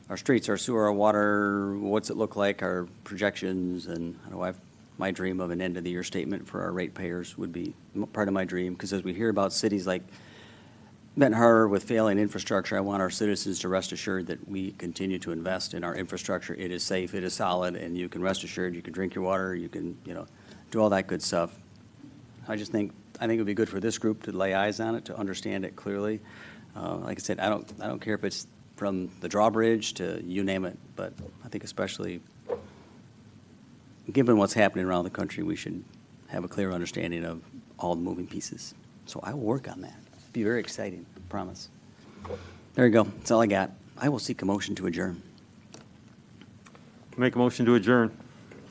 our streets, our sewer, our water, what's it look like, our projections, and I know my dream of an end-of-the-year statement for our ratepayers would be part of my dream, because as we hear about cities like Benton Harbor with failing infrastructure, I want our citizens to rest assured that we continue to invest in our infrastructure. It is safe, it is solid, and you can rest assured you can drink your water, you can, do all that good stuff. I think it would be good for this group to lay eyes on it, to understand it clearly. Like I said, I don't care if it's from the drawbridge to you name it, but I think especially given what's happening around the country, we should have a clear understanding of all the moving pieces. So I will work on that. It'll be very exciting, I promise. There you go. That's all I got. I will seek a motion to adjourn. Make a motion to adjourn.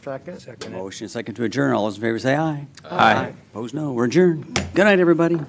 Second. Motion second to adjourn. All those in favor say aye. Aye. Opposed, no. We're adjourned. Good night, everybody.